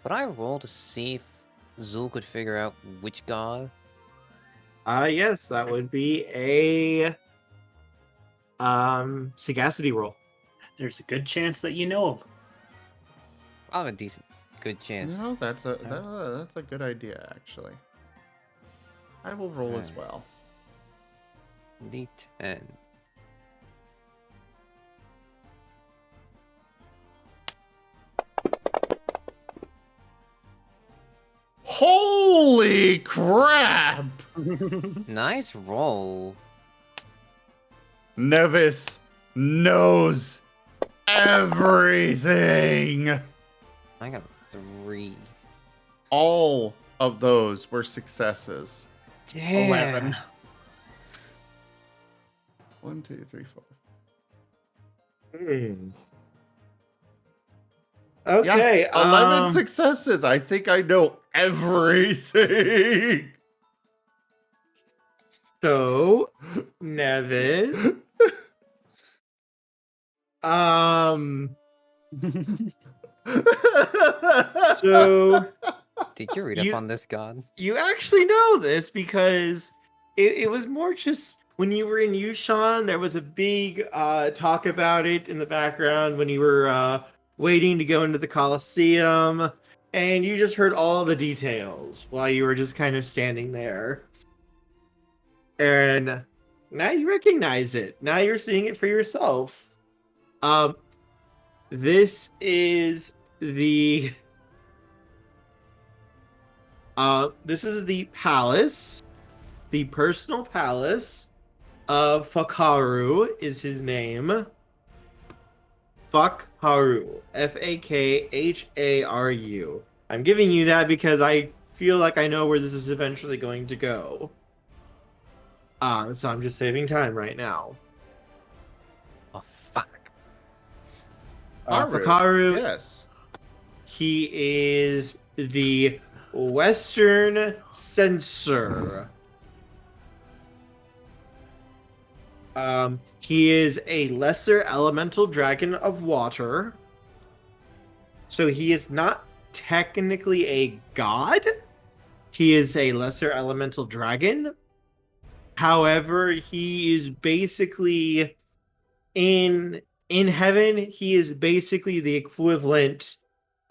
Could I roll to see if Zool could figure out which god? Yes, that would be a sagacity roll. There's a good chance that you know him. I have a decent, good chance. You know, that's a good idea, actually. I will roll as Alright. well. D10. Holy crap! Nice roll. Nevis knows everything! I got a 3. All of those were successes. Damn. 11. 1, 2, 3, 4. Okay, Yeah, 11 successes. I think I know everything. So, Nevis. So Did you read up on this god? you actually know this because it was more just when you were in Yushan, there was a big talk about it in the background when you were waiting to go into the Colosseum, and you just heard all the details while you were just kind of standing there. And now you recognize it. Now you're seeing it for yourself. This is the palace, the personal palace of Fakaru is his name. Fakharu, Fakharu. I'm giving you that because I feel like I know where this is eventually going to go. So I'm just saving time right now. Oh, fuck. Haru, Fakaru, yes. he is the Western Censor. He is a lesser elemental dragon of water. So he is not technically a god. He is a lesser elemental dragon. However, he is basically in heaven, he is basically the equivalent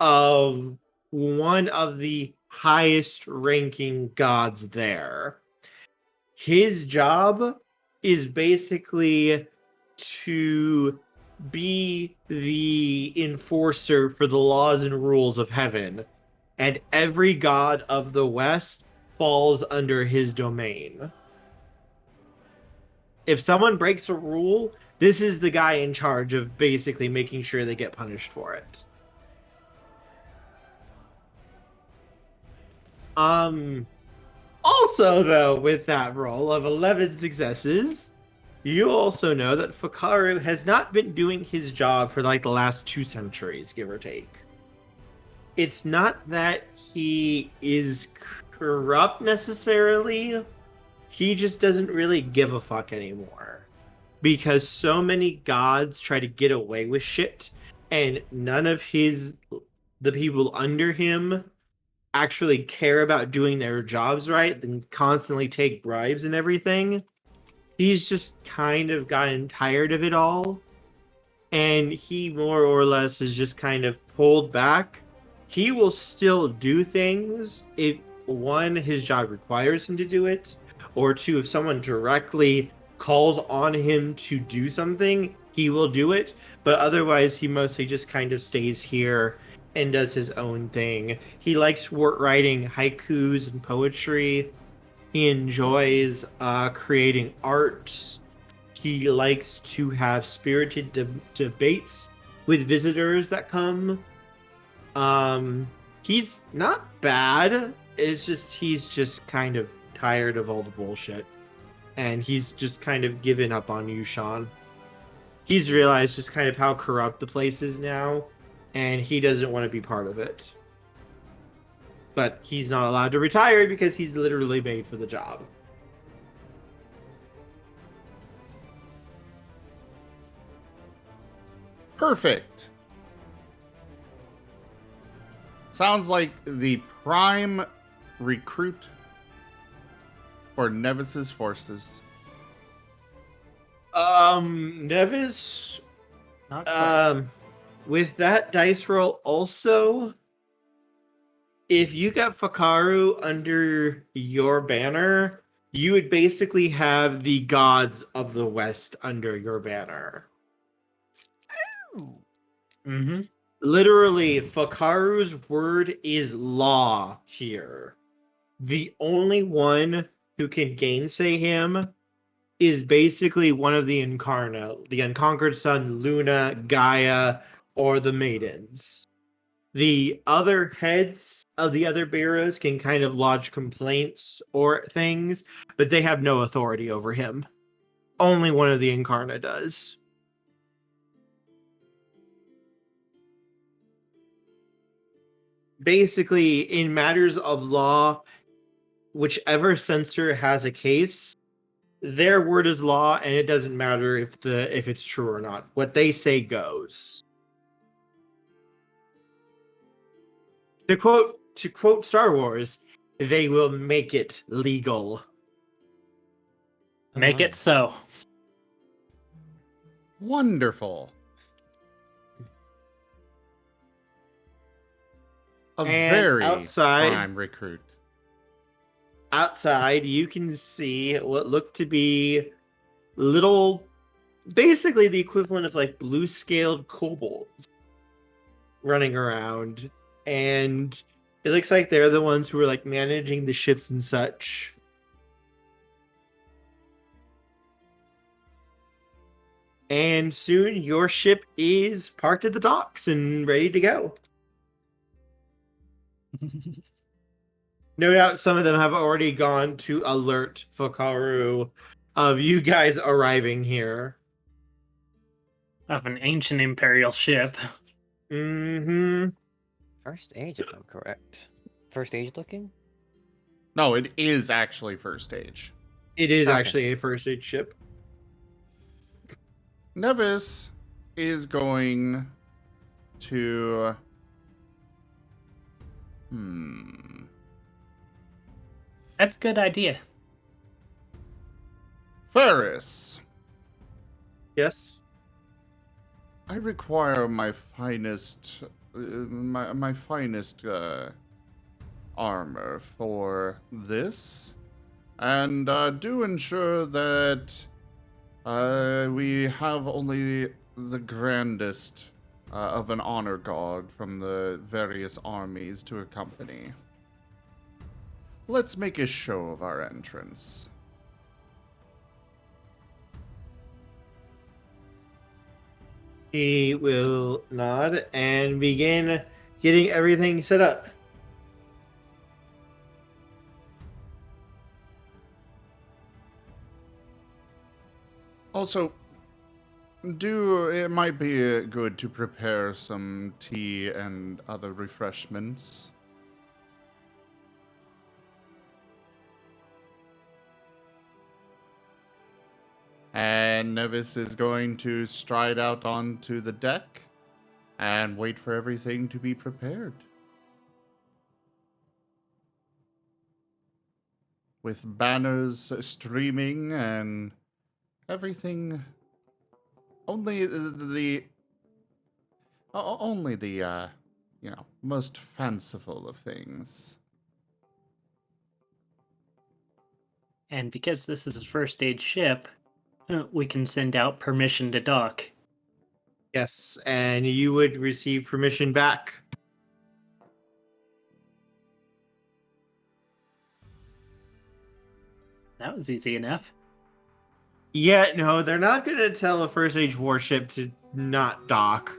of one of the highest ranking gods there. His job is basically to be the enforcer for the laws and rules of heaven, and every god of the West falls under his domain. If someone breaks a rule, this is the guy in charge of basically making sure they get punished for it. Also, though, with that roll of 11 successes, you also know that Fukaru has not been doing his job for like the last 2 centuries, give or take. It's not that he is corrupt necessarily, he just doesn't really give a fuck anymore. Because so many gods try to get away with shit, and none of the people under him actually care about doing their jobs right, then constantly take bribes and everything. He's just kind of gotten tired of it all, and he more or less is just kind of pulled back. He will still do things if, one, his job requires him to do it, or two, if someone directly calls on him to do something, he will do it, but otherwise he mostly just kind of stays here and does his own thing. He likes writing haikus and poetry. He enjoys creating art. He likes to have spirited debates with visitors that come. He's not bad. It's just he's just kind of tired of all the bullshit. And he's just kind of given up on you, Sean. He's realized just kind of how corrupt the place is now, and he doesn't want to be part of it. But he's not allowed to retire because he's literally made for the job. Perfect. Sounds like the prime recruit for Nevis's forces. Nevis, Not quite. with that dice roll also, if you got Fukaru under your banner, you would basically have the gods of the West under your banner. Mm-hmm. Literally, Fukaru's word is law here. The only one who can gainsay him is basically one of the Incarna, the Unconquered Sun, Luna, Gaia, or the Maidens. The other heads of the other bureaus can kind of lodge complaints or things, but they have no authority over him. Only one of the Incarna does. Basically, in matters of law, whichever censor has a case, their word is law, and it doesn't matter if it's true or not. What they say goes. To quote Star Wars, they will make it legal. Make it so. Wonderful. A And very outside- prime recruit. Outside, you can see what look to be little, basically the equivalent of like blue-scaled kobolds running around. And it looks like they're the ones who are like managing the ships and such. And soon your ship is parked at the docks and ready to go. No doubt some of them have already gone to alert Fukaru of you guys arriving here. Of an ancient imperial ship. Mm-hmm. First age, if I'm correct. First age looking? No, it is actually first stage. It is Okay. actually a first aid ship. Nevis is going to... That's a good idea. Ferris, Yes. I require my finest, my finest armor for this, and do ensure that we have only the grandest of an honor guard from the various armies to accompany. Let's make a show of our entrance. He will nod and begin getting everything set up. Also, it might be good to prepare some tea and other refreshments. And Nevis is going to stride out onto the deck and wait for everything to be prepared. With banners streaming and everything, only the most fanciful of things. And because this is a first stage ship, we can send out permission to dock. Yes, and you would receive permission back. That was easy enough. Yeah, no, they're not going to tell a first age warship to not dock.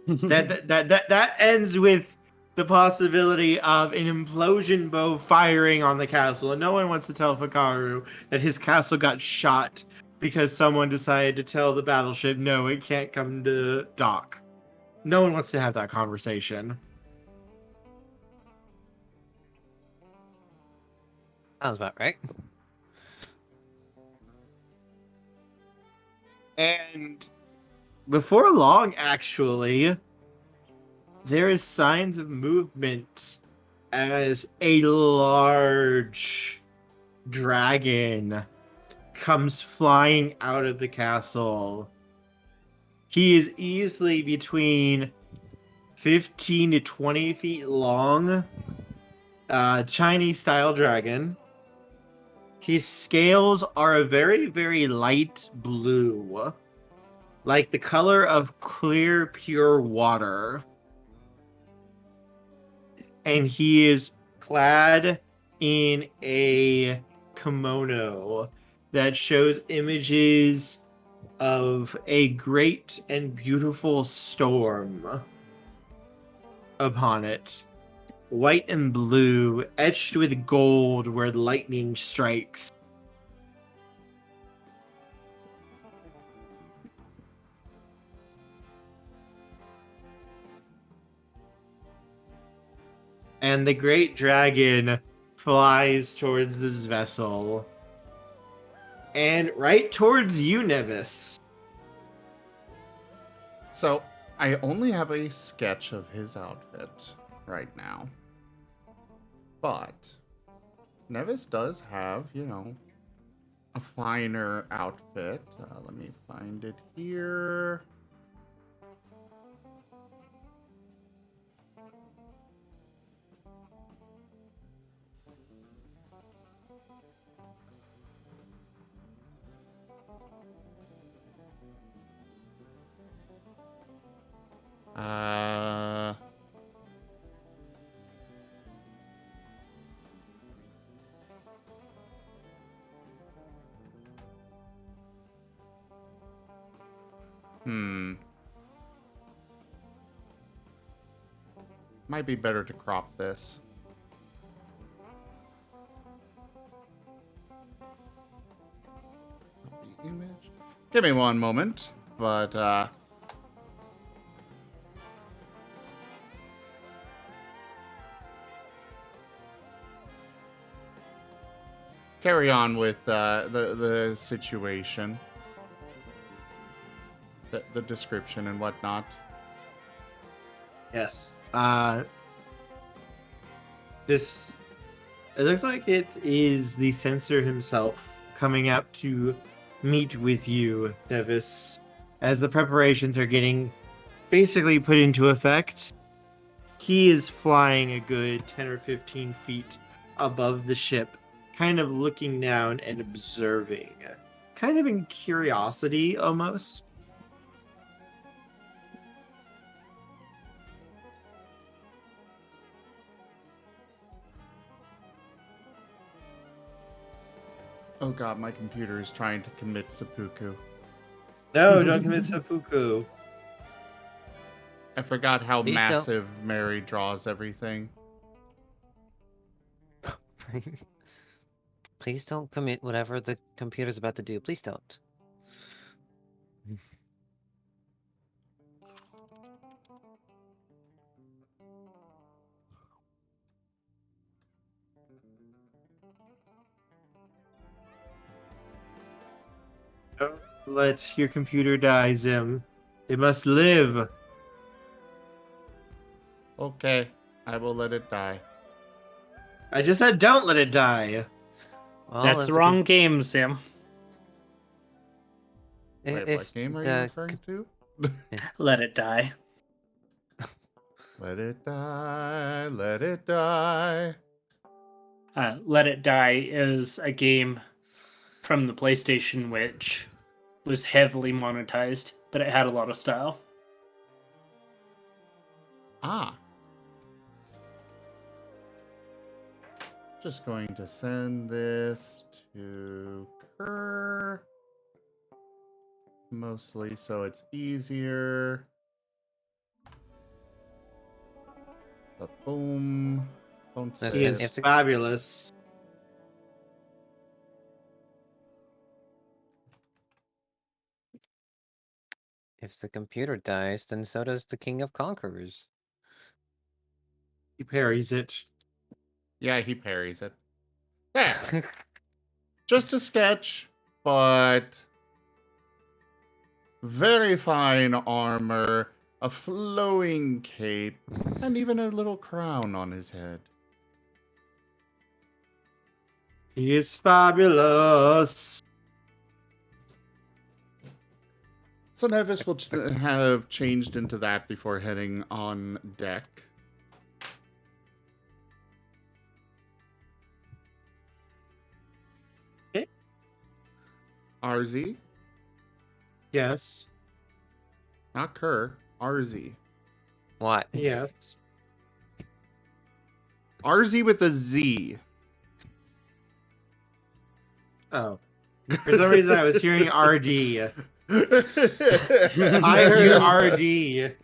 That ends with the possibility of an implosion bow firing on the castle, and no one wants to tell Fakaru that his castle got shot because someone decided to tell the battleship, no, it can't come to dock. No one wants to have that conversation. Sounds about right. And before long, actually, there is signs of movement as a large dragon comes flying out of the castle. He is easily between 15 to 20 feet long, Chinese style dragon. His scales are a very, very light blue, like the color of clear, pure water. And he is clad in a kimono that shows images of a great and beautiful storm upon it. White and blue, etched with gold where lightning strikes. And the great dragon flies towards this vessel. And right towards you, Nevis. So, I only have a sketch of his outfit right now. But, Nevis does have, a finer outfit. Let me find it here. Might be better to crop this. Copy image. Give me one moment, but carry on with the situation, the description and whatnot. Yes. This it looks like it is the censor himself coming out to meet with you, Nevis, as the preparations are getting basically put into effect. He is flying a good 10 or 15 feet above the ship, kind of looking down and observing, kind of in curiosity almost. Oh god, my computer is trying to commit seppuku. No, don't commit seppuku. I forgot how Please don't. massive Mary draws everything. Please don't commit whatever the computer's about to do. Please don't. Don't let your computer die, Zim. It must live. Okay, I will let it die. I just said don't let it die. Well, That's as the a wrong game, Sam. Wait, if what game are you the referring to? Let it die. Let it die, let it die. Let It Die is a game from the PlayStation which was heavily monetized, but it had a lot of style. Ah. Just going to send this to Kerr. Mostly so it's easier. Boom. Don't That's He it. is It's a- fabulous. If the computer dies, then so does the King of Conquerors. He parries it. Yeah, he parries it. There. Just a sketch, but very fine armor, a flowing cape, and even a little crown on his head. He is fabulous. So Nevis will have changed into that before heading on deck. Okay. RZ, Yes. not Kerr, RZ. What? Yes. RZ with a Z. Oh. For some reason, I was hearing RD. I heard RD.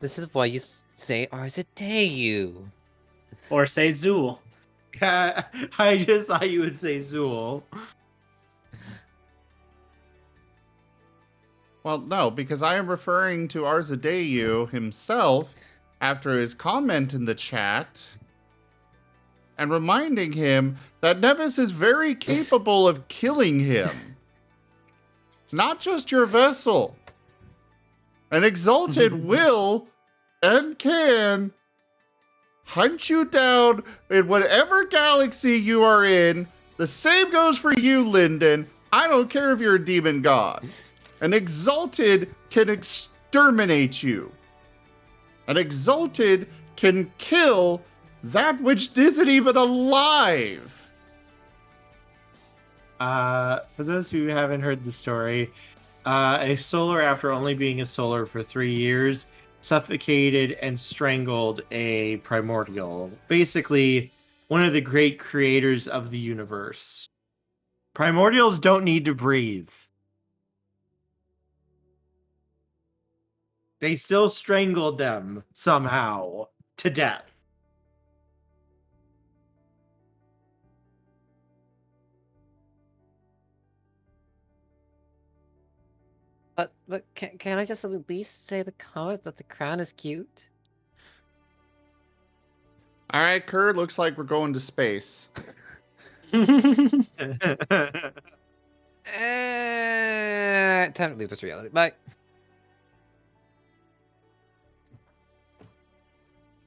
This is why you say Arzadeu. Or say Zool. I just thought you would say Zool. Well, no, because I am referring to Arzadeu himself after his comment in the chat and reminding him that Nevis is very capable of killing him. Not just your vessel. An Exalted will and can hunt you down in whatever galaxy you are in. The same goes for you, Lyndon. I don't care if you're a demon god. An Exalted can exterminate you. An Exalted can kill that which isn't even alive. For those who haven't heard the story, a solar, after only being a solar for 3 years, suffocated and strangled a primordial. Basically, one of the great creators of the universe. Primordials don't need to breathe. They still strangled them somehow to death. But can I just at least say the comment that the crown is cute? All right, Kerr, looks like we're going to space. Time to leave this reality. Bye.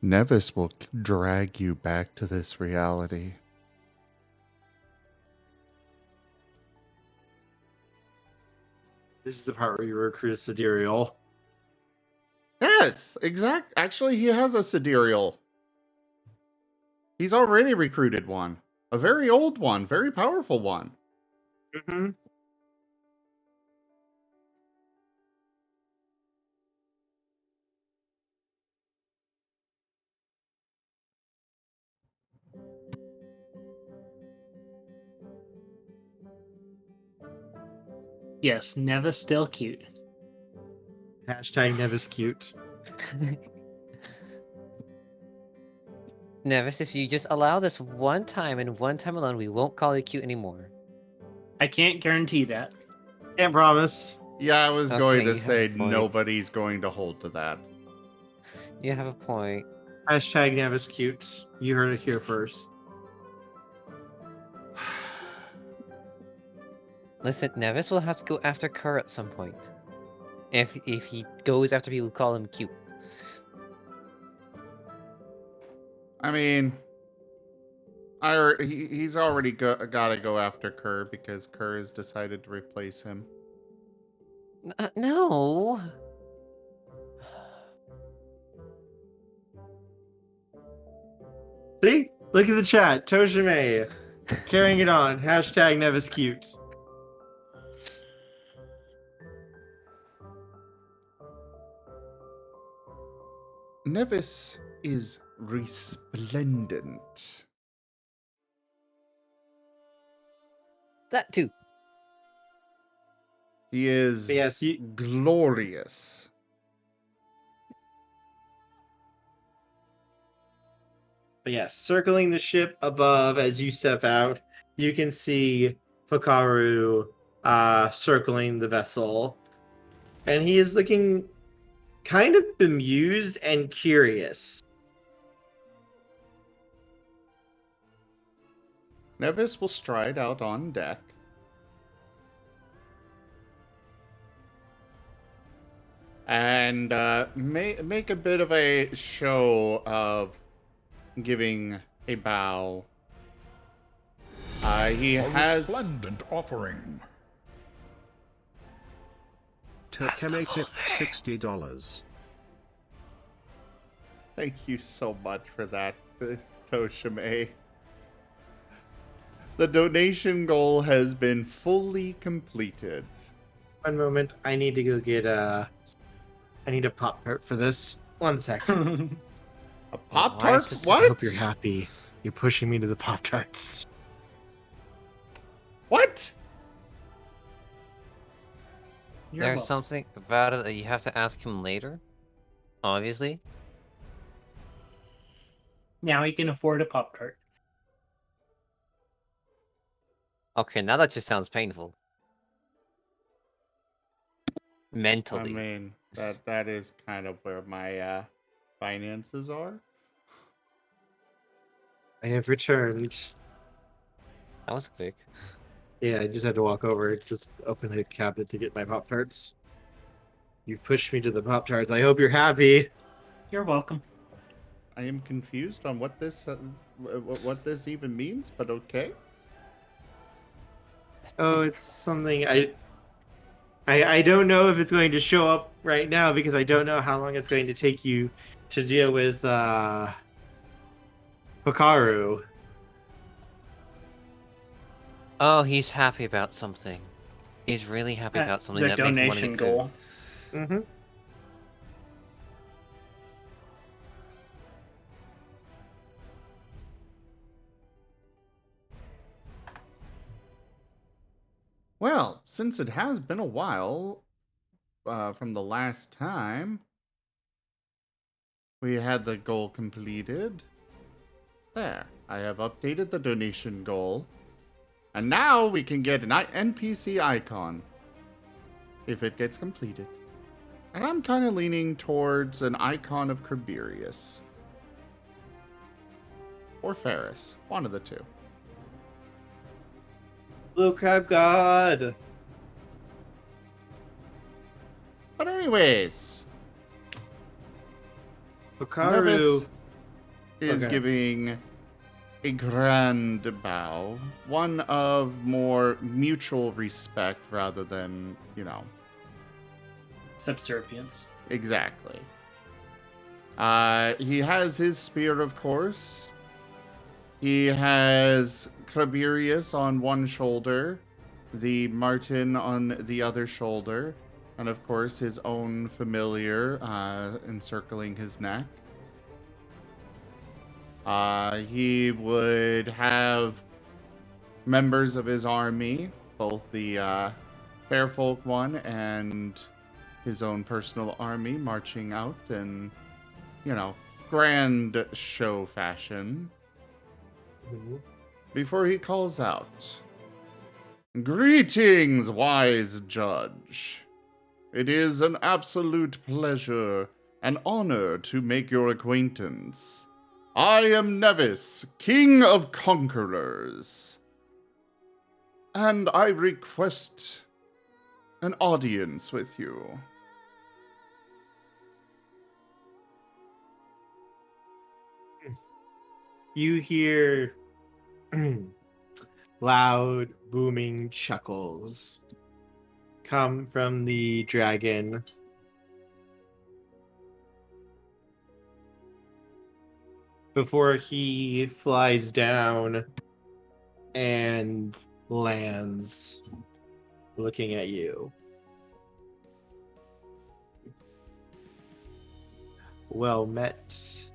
Nevis will drag you back to this reality. This is the part where you recruit a sidereal. Yes, exact. Actually, he has a sidereal. He's already recruited one. A very old one, very powerful one. Mm-hmm. Yes, Neva's still cute. Hashtag Nevis cute. Nevis, if you just allow this one time and one time alone, we won't call you cute anymore. I can't guarantee that. Can't promise. Yeah, I was going Okay, to you have say a point. nobody's going to hold to that. You have a point. Hashtag Nevis cute. You heard it here first. Listen, Nevis will have to go after Kerr at some point. If he goes after people who call him cute. I mean, he's already got to go after Kerr because Kerr has decided to replace him. No. See? Look at the chat. Toshime. Carrying it on. Hashtag Nevis cute. Nevis is resplendent. That too. He is But yes, glorious. But yes, circling the ship above as you step out, you can see Fakaru circling the vessel. And he is looking kind of bemused and curious. Nevis will stride out on deck. And make a bit of a show of giving a bow. He A has resplendent offering. Turkeme tip $60. Thank you so much for that, Toshime. The donation goal has been fully completed. One moment, I need to go get I need a Pop-Tart for this. 1 second. A Pop-Tart? specific- I hope What? you're happy. You're pushing me to the Pop-Tarts. What? You're There's welcome. something about it that you have to ask him later. Obviously. Now he can afford a Pop-Tart. Okay, now that just sounds painful. I Mentally. mean, that is kind of where my finances are. I have returned. That was quick. Yeah, I just had to walk over, just open the cabinet to get my Pop-Tarts. You pushed me to the Pop-Tarts. I hope you're happy. You're welcome. I am confused on what this even means, but okay. Oh, it's something I don't know if it's going to show up right now because I don't know how long it's going to take you to deal with Hikaru. Oh, he's happy about something. He's really happy about something The that makes him want to donation get goal. Mm-hmm. Well, since it has been a while from the last time we had the goal completed. There, I have updated the donation goal. And now we can get an NPC icon if it gets completed. And I'm kind of leaning towards an icon of Criberius. Or Ferris, one of the two. Little crab god. But anyways, Hikaru. Nevis is Okay. giving a grand bow, one of more mutual respect rather than, Subservience. exactly. He has his spear, of course. He has Krabirius on one shoulder, the Marten on the other shoulder, and of course his own familiar encircling his neck. He would have members of his army, both the fair folk one and his own personal army, marching out in, grand show fashion. Before he calls out, "Greetings, wise judge. It is an absolute pleasure and honor to make your acquaintance. I am Nevis, King of Conquerors, and I request an audience with you." You hear loud, booming chuckles come from the dragon. Before he flies down and lands, looking at you. Well met,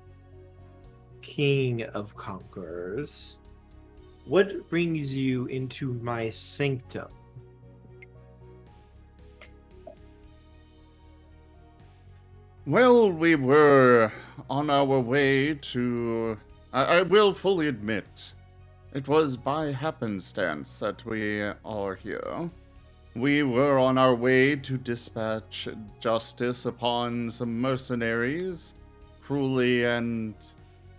King of Conquerors. What brings you into my sanctum? Well, we were on our way to... I will fully admit, it was by happenstance that we are here. We were on our way to dispatch justice upon some mercenaries, cruelly and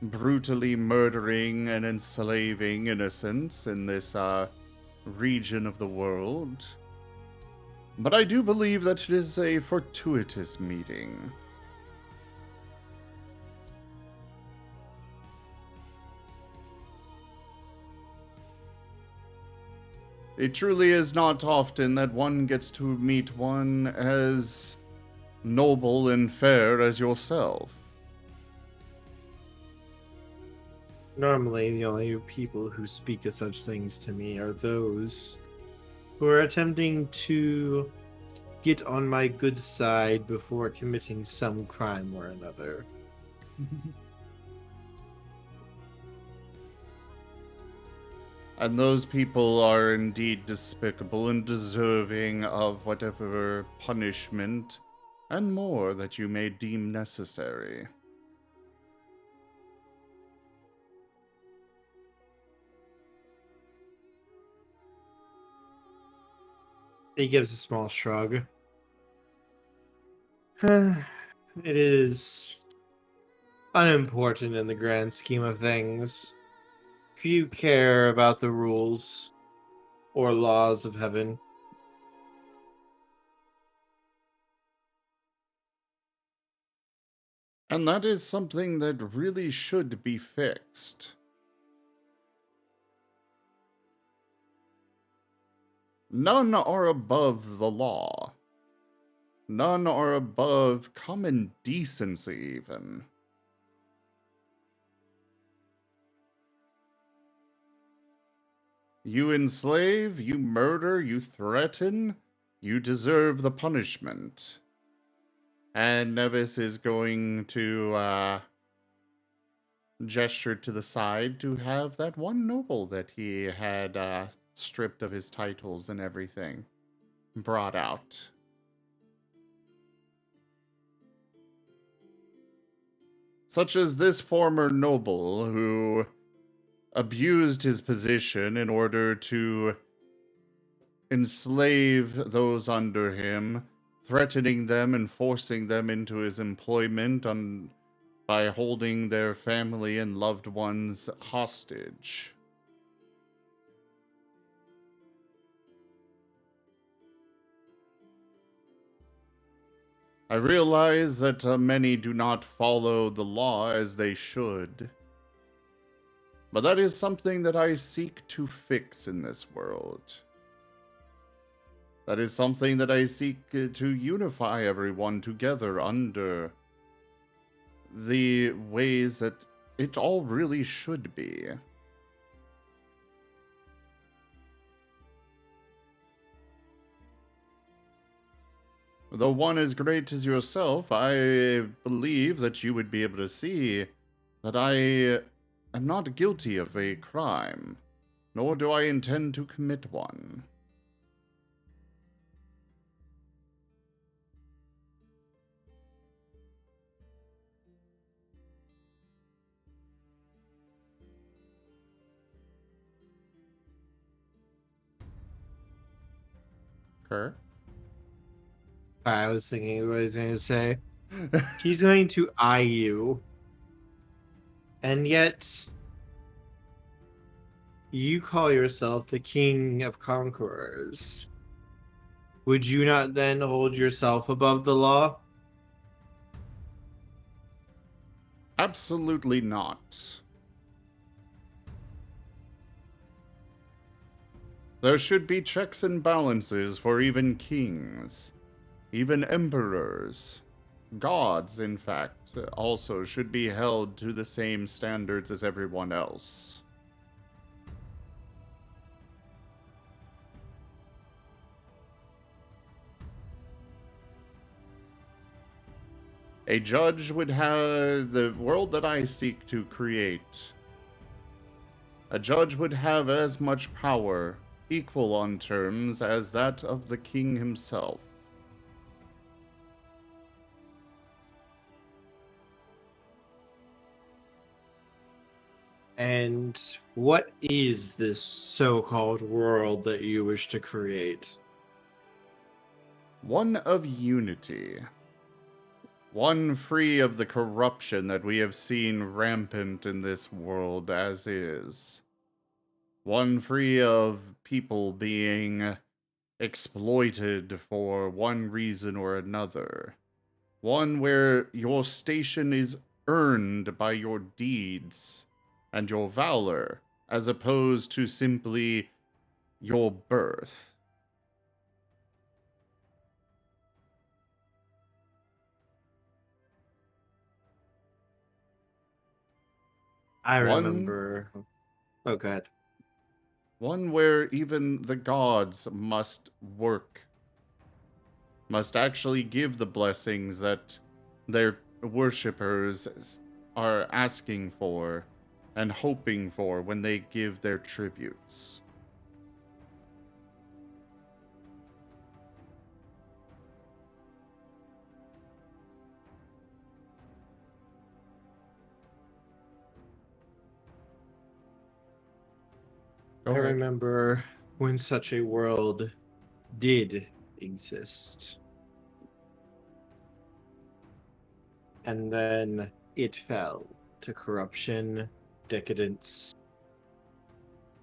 brutally murdering and enslaving innocents in this region of the world. But I do believe that it is a fortuitous meeting. It truly is not often that one gets to meet one as noble and fair as yourself. Normally, the only people who speak of such things to me are those who are attempting to get on my good side before committing some crime or another. And those people are indeed despicable and deserving of whatever punishment and more that you may deem necessary. He gives a small shrug. It is unimportant in the grand scheme of things. Few care about the rules or laws of heaven. And that is something that really should be fixed. None are above the law. None are above common decency, even. You enslave, you murder, you threaten, you deserve the punishment. And Nevis is going to gesture to the side to have that one noble that he had stripped of his titles and everything brought out. Such as this former noble who abused his position in order to enslave those under him, threatening them and forcing them into his employment by holding their family and loved ones hostage. I realize that many do not follow the law as they should. But that is something that I seek to fix in this world. That is something that I seek to unify everyone together under the ways that it all really should be. Though one as great as yourself, I believe that you would be able to see that I am not guilty of a crime, nor do I intend to commit one. Kirk? I was thinking what he was going to say. He's going to eye you. And yet, you call yourself the king of conquerors. Would you not then hold yourself above the law? Absolutely not. There should be checks and balances for even kings, even emperors. Gods, in fact, also should be held to the same standards as everyone else. A judge would have the world that I seek to create. A judge would have as much power, equal on terms, as that of the king himself. And what is this so-called world that you wish to create? One of unity. One free of the corruption that we have seen rampant in this world as is. One free of people being exploited for one reason or another. One where your station is earned by your deeds and your valor, as opposed to simply your birth. I One remember... Oh, God. One where even the gods must work, must actually give the blessings that their worshippers are asking for and hoping for when they give their tributes. Go I ahead. remember when such a world did exist. And then it fell to corruption, decadence,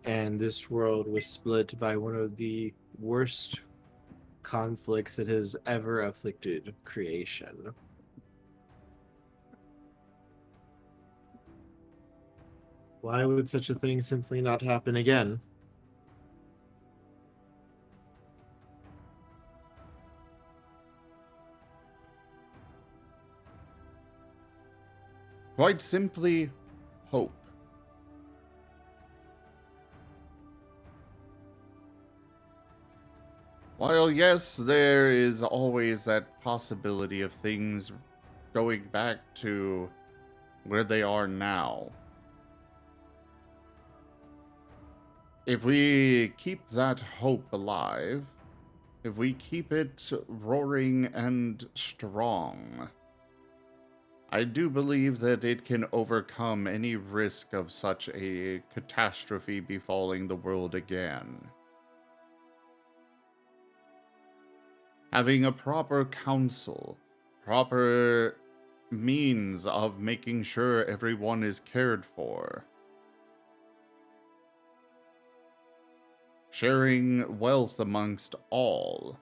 and this world was split by one of the worst conflicts that has ever afflicted creation. Why would such a thing simply not happen again? Quite simply, hope. While yes, there is always that possibility of things going back to where they are now. If we keep that hope alive, if we keep it roaring and strong, I do believe that it can overcome any risk of such a catastrophe befalling the world again. Having a proper council, proper means of making sure everyone is cared for, sharing wealth amongst all,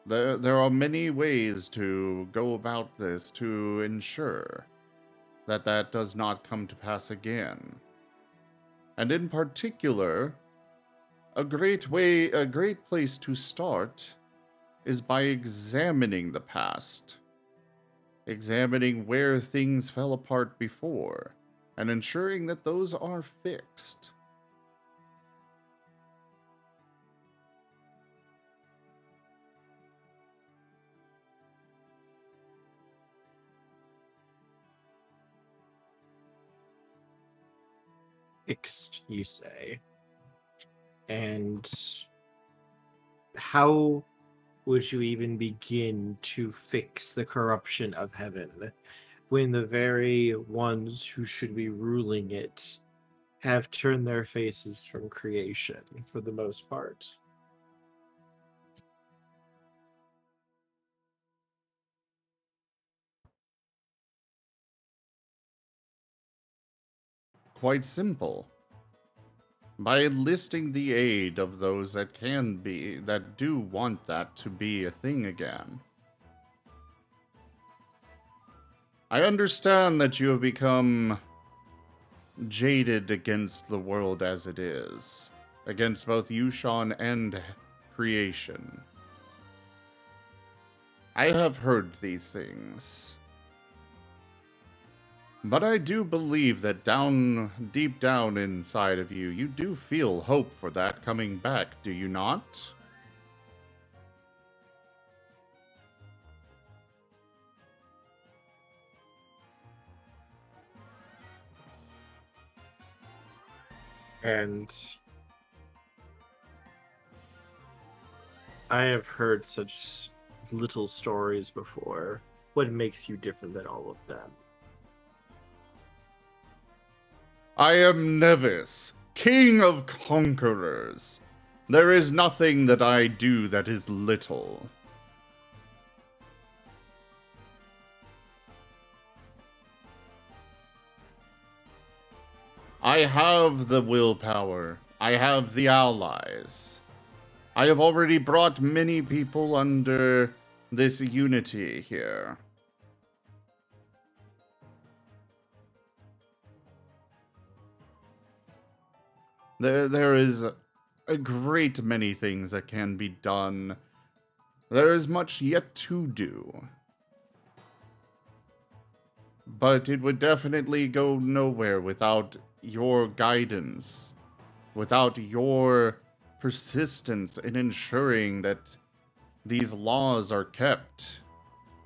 There are many ways to go about this to ensure that that does not come to pass again. And in particular, a great place to start is by examining the past, examining where things fell apart before, and ensuring that those are fixed. Fixed, you say. And how would you even begin to fix the corruption of heaven when the very ones who should be ruling it have turned their faces from creation for the most part? Quite simple. By enlisting the aid of those that do want that to be a thing again. I understand that you have become jaded against the world as it is, against both Yushan and creation. I have heard these things. But I do believe that deep down inside of you, you do feel hope for that coming back, do you not? And I have heard such little stories before. What makes you different than all of them? I am Nevis, King of Conquerors. There is nothing that I do that is little. I have the willpower. I have the allies. I have already brought many people under this unity here. There is a great many things that can be done. There is much yet to do. But it would definitely go nowhere without your guidance, without your persistence in ensuring that these laws are kept,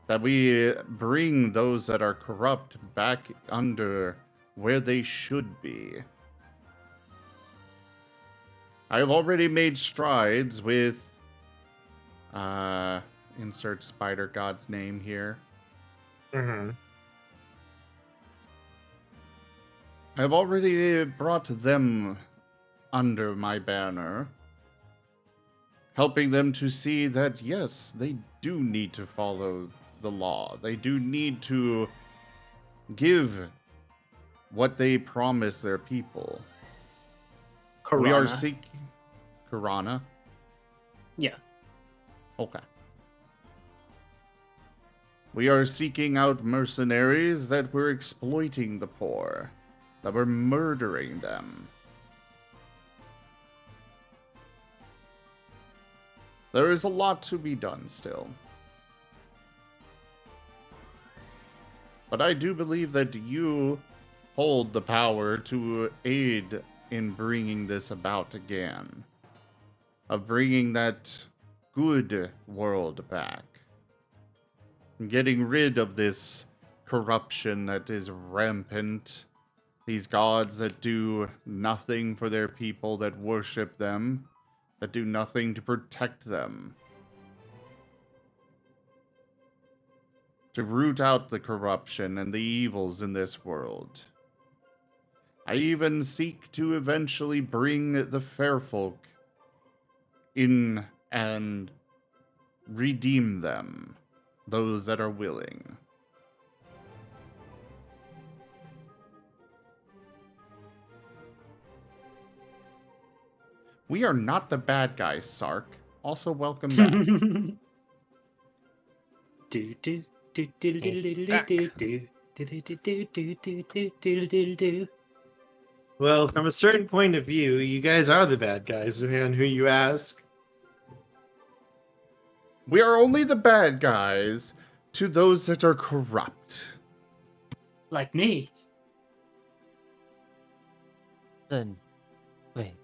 that we bring those that are corrupt back under where they should be. I have already made strides with, insert spider god's name here. Mm-hmm. I've already brought them under my banner, helping them to see that, yes, they do need to follow the law. They do need to give what they promise their people. Karana. We are seeking... Karana? Yeah. Okay. We are seeking out mercenaries that were exploiting the poor, that were murdering them. There is a lot to be done still. But I do believe that you hold the power to aid in bringing this about again. Of bringing that good world back. Getting rid of this corruption that is rampant. These gods that do nothing for their people, that worship them, that do nothing to protect them. To root out the corruption and the evils in this world. I even seek to eventually bring the fair folk in and redeem them, those that are willing. We are not the bad guys, Sark. Also, welcome back. Do do do do do do do back. do do do do do do do do do do do. Well, from a certain point of view, you guys are the bad guys, depending on who you ask. We are only the bad guys to those that are corrupt. Like me. Then, wait,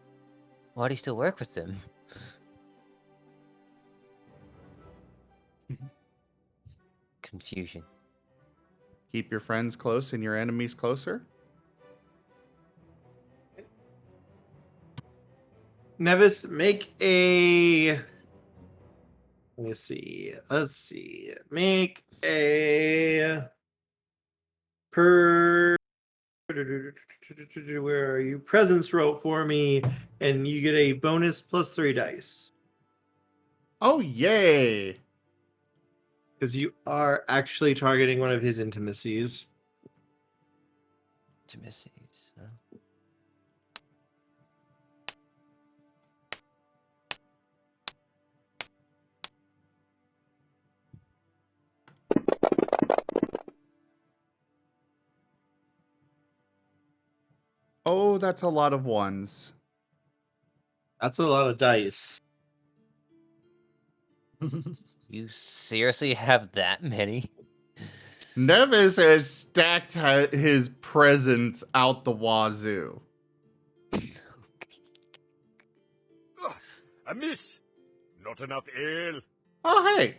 why do you still work with them? Confusion. Keep your friends close and your enemies closer. Nevis, make a. Let me see. Let's see. Make a. Where are you? Presence roll for me, and you get a bonus plus 3 dice. Oh, yay! Because you are actually targeting one of his intimacies. Intimacies. Huh? Oh, that's a lot of ones. That's a lot of dice. You seriously have that many? Nevis has stacked his presents out the wazoo. A miss. Not enough ale. Oh, hey!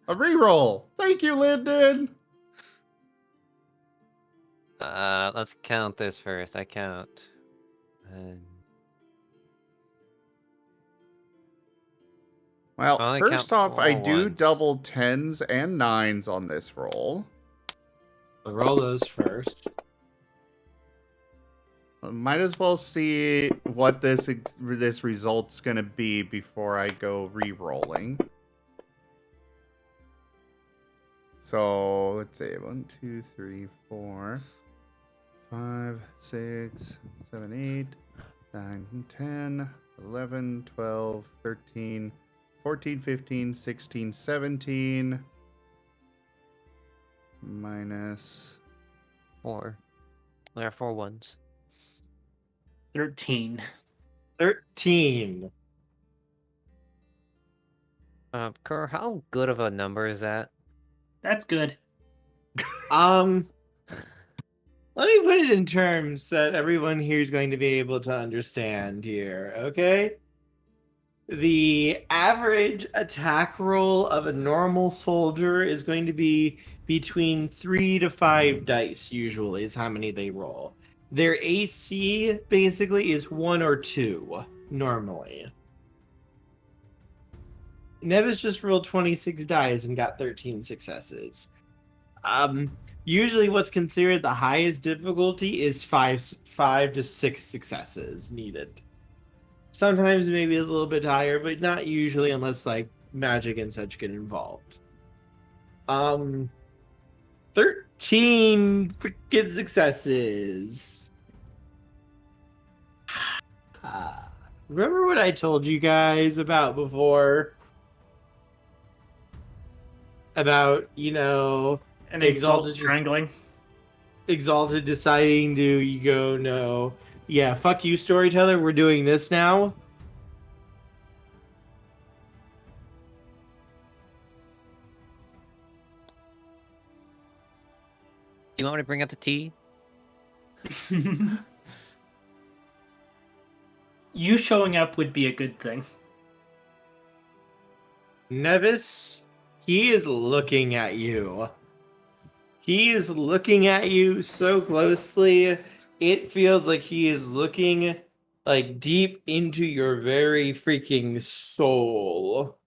A reroll. Thank you, Lyndon. Let's count this first. I count. Well, I only first count off, I all do ones. double 10s and 9s on this roll. I'll roll those first. Might as well see what this result's gonna be before I go re-rolling. So let's see, 1, 2, 3, 4, 5, 6, 7, 8, 9, 10, 11, 12, 13, 14, 15, 16, 17. Minus 4. There are 4 ones. 13. 13. Kerr, how good of a number is that? That's good. Let me put it in terms that everyone here is going to be able to understand here, okay? The average attack roll of a normal soldier is going to be between 3 to 5 dice, usually, is how many they roll. Their AC basically is 1 or 2, normally. Nevis just rolled 26 dice and got 13 successes. Usually what's considered the highest difficulty is 5 to 6 successes needed. Sometimes maybe a little bit higher, but not usually unless like magic and such get involved. 13 freaking successes. Remember what I told you guys about before? About, And Exalted Exalt strangling. Exalted deciding to go, no. Yeah, fuck you, storyteller. We're doing this now. Do you want me to bring out the tea? You showing up would be a good thing. Nevis, he is looking at you. He is looking at you so closely. It feels like he is looking like deep into your very freaking soul.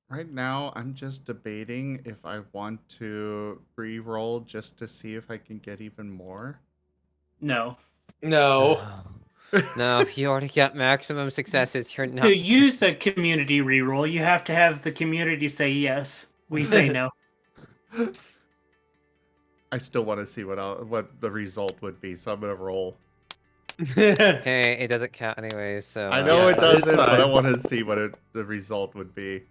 right now, I'm just debating if I want to re-roll just to see if I can get even more. No. No. No, you already got maximum successes. You're not. To use a community reroll, you have to have the community say yes. We say no. I still want to see what the result would be, so I'm gonna roll. Okay, it doesn't count anyways, so... I know yeah, it it's doesn't, but I fine. want to see what the result would be.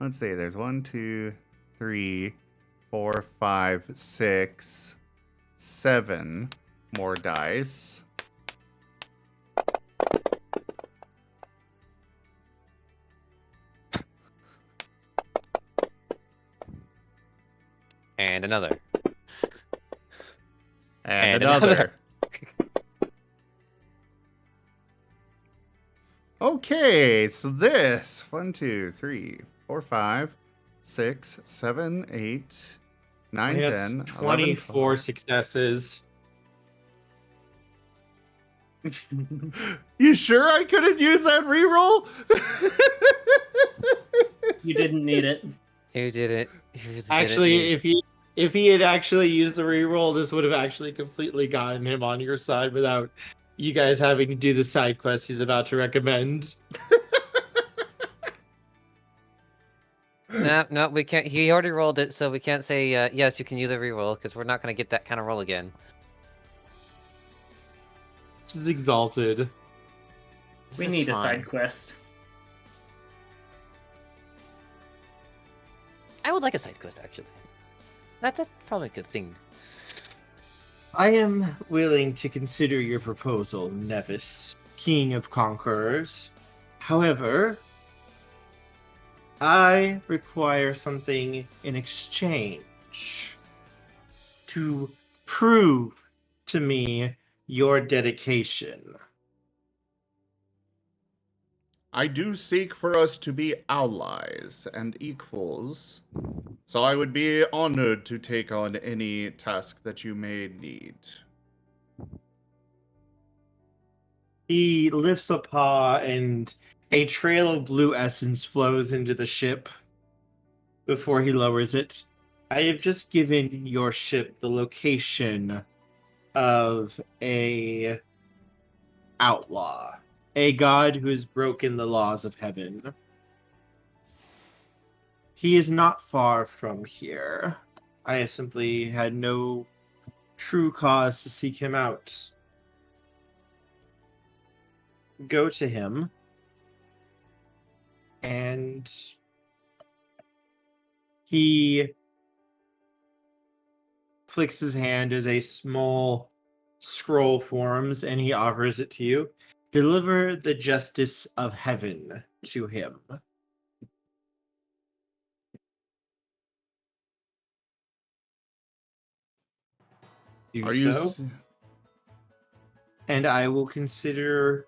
Let's see. There's 1, 2, 3, 4, 5, 6, 7 more dice. And another. And And another. another. Okay, so this 1, 2, 3, 4, 5, 6, 7, 8, 9, That's 10, 11, 24 12. successes. You sure I couldn't use that reroll? You didn't need it. Who did it? Actually, if he had actually used the reroll, this would have actually completely gotten him on your side without you guys having to do the side quest he's about to recommend. No, we can't. He already rolled it, so we can't say yes. You can use a reroll because we're not gonna get that kind of roll again. This is Exalted. This We is need a fine. side quest. I would like a side quest actually. That's probably a good thing. I am willing to consider your proposal, Nevis, King of Conquerors. However, I require something in exchange to prove to me your dedication. I do seek for us to be allies and equals, so I would be honored to take on any task that you may need. He lifts a paw and a trail of blue essence flows into the ship before he lowers it. I have just given your ship the location of a outlaw, a god who has broken the laws of heaven. He is not far from here. I have simply had no true cause to seek him out. Go to him and he flicks his hand as a small scroll forms and he offers it to you. Deliver the justice of heaven to him. Do Are you? so, and I will consider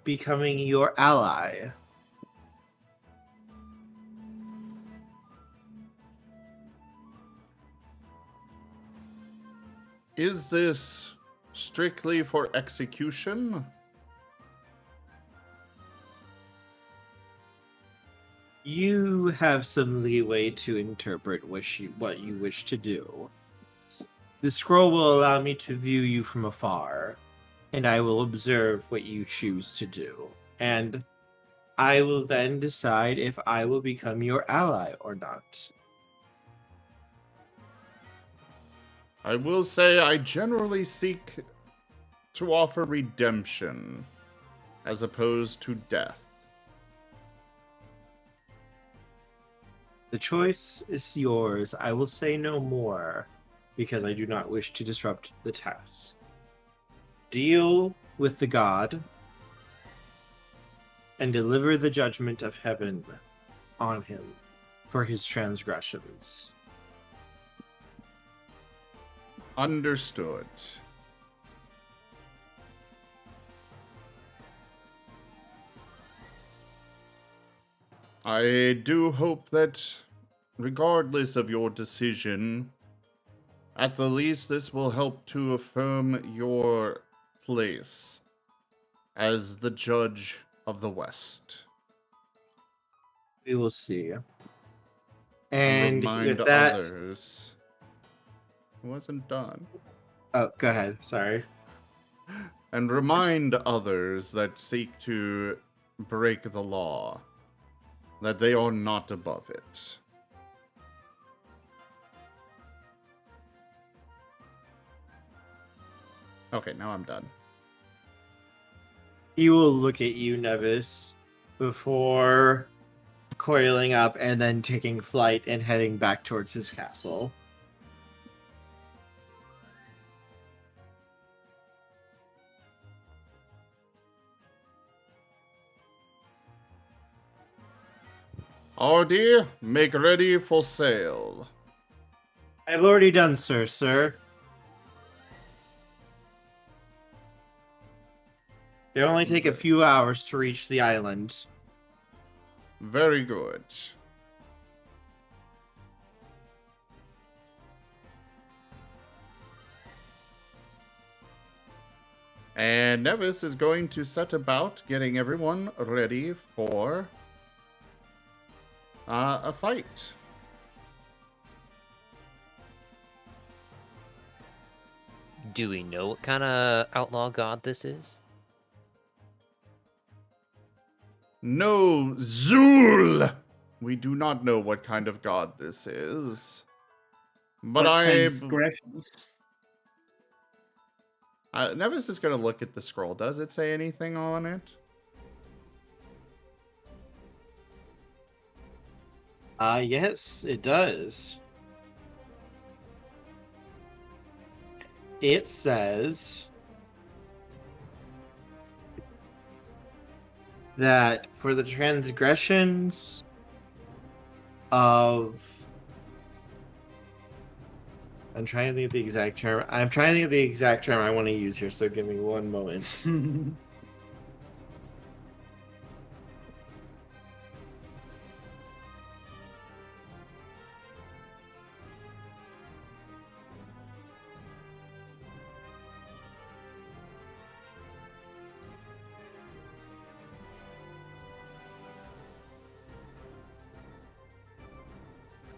becoming your ally. Is this strictly for execution? You have some leeway to interpret what you wish to do. The scroll will allow me to view you from afar, and I will observe what you choose to do. And I will then decide if I will become your ally or not. I will say I generally seek to offer redemption as opposed to death. The choice is yours. I will say no more because I do not wish to disrupt the task. Deal with the god and deliver the judgment of heaven on him for his transgressions. Understood. I do hope that, regardless of your decision, at the least this will help to affirm your place as the judge of the West. We will see. And And remind with that, others. It wasn't done. oh, go ahead. Sorry. And remind others that seek to break the law that they are not above it. Okay, now I'm done. He will look at you, Nevis, before coiling up and then taking flight and heading back towards his castle. Ardy, make ready for sail. I've already done, sir. They only take a few hours to reach the island. Very good. And Nevis is going to set about getting everyone ready for a fight. Do we know what kind of outlaw god this is? No, Zul! We do not know what kind of god this is. But What transgressions? Nevis is going to look at the scroll. Does it say anything on it? Yes, it does. It says that for the transgressions of... I'm trying to think of the exact term. I'm trying to think of the exact term I want to use here, so give me one moment.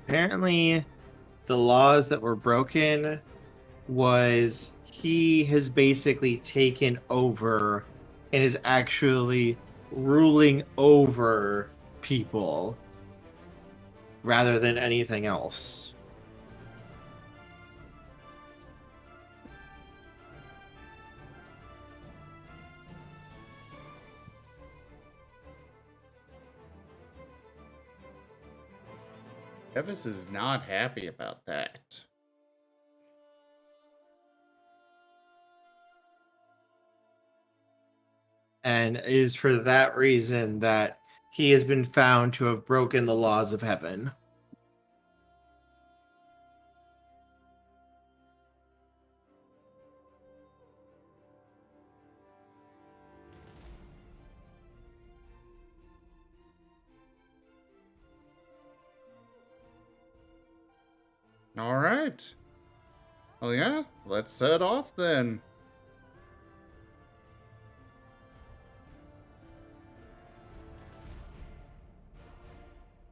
Apparently, the laws that were broken was he has basically taken over and is actually ruling over people rather than anything else. Nevis is not happy about that. And it is for that reason that he has been found to have broken the laws of heaven. All right. Well, yeah, let's set off then.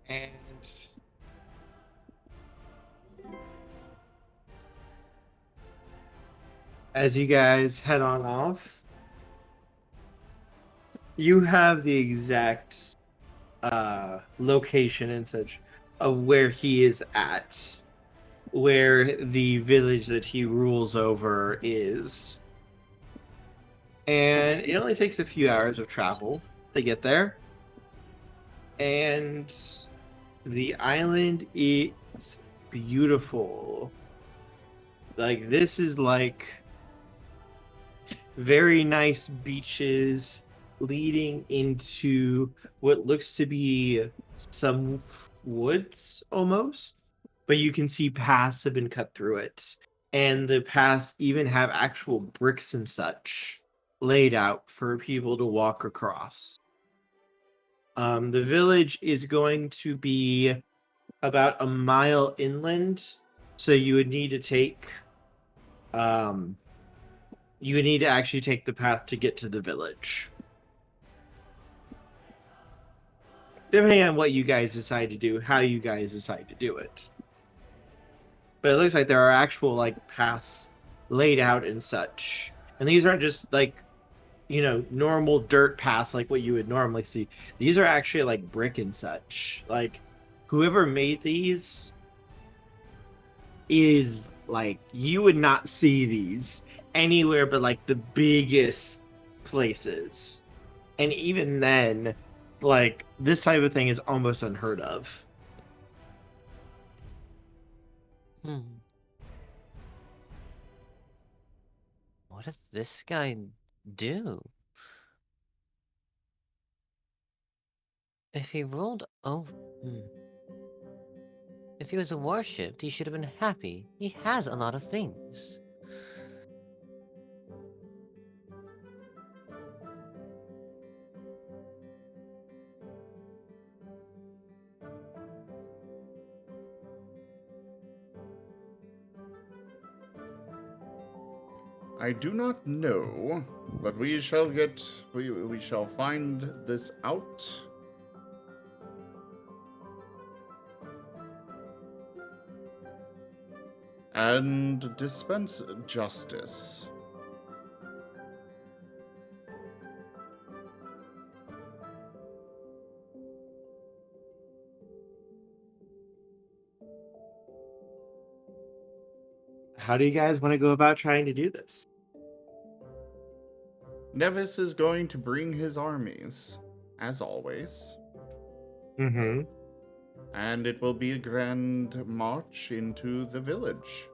And as you guys head on off, you have the exact location and such of where he is at, where the village that he rules over is. And it only takes a few hours of travel to get there. And the island is beautiful. Like, this is like very nice beaches leading into what looks to be some woods almost, but you can see paths have been cut through it, and the paths even have actual bricks and such laid out for people to walk across. The village is going to be about a mile inland, so you would need to take you would need to actually take the path to get to the village. Depending on what you guys decide to do, how you guys decide to do it. But it looks like there are actual like paths laid out and such. And these aren't just like, you know, normal dirt paths like what you would normally see. These are actually like brick and such. Like, whoever made these is like, you would not see these anywhere but like the biggest places. And even then, Like, this type of thing is almost unheard of. Hmm. What does this guy do? If he ruled over... If he was worshipped, he should have been happy. He has a lot of things. I do not know, but we shall find this out. And dispense justice. How do you guys want to go about trying to do this? Nevis is going to bring his armies, as always. Mm-hmm. And it will be a grand march into the village.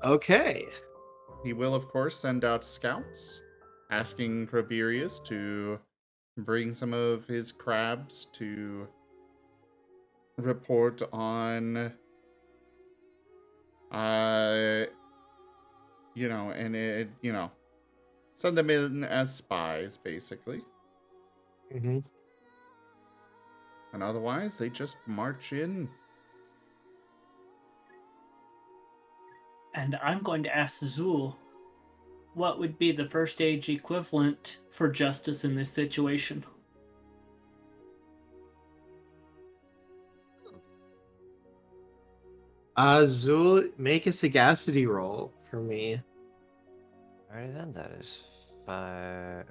Okay. He will, of course, send out scouts, asking Craberius to bring some of his crabs to report on, send them in as spies, basically. Mm-hmm. And otherwise, they just march in. And I'm going to ask Zul, what would be the first age equivalent for justice in this situation? Zul, make a sagacity roll for me. Alright then, that is 5...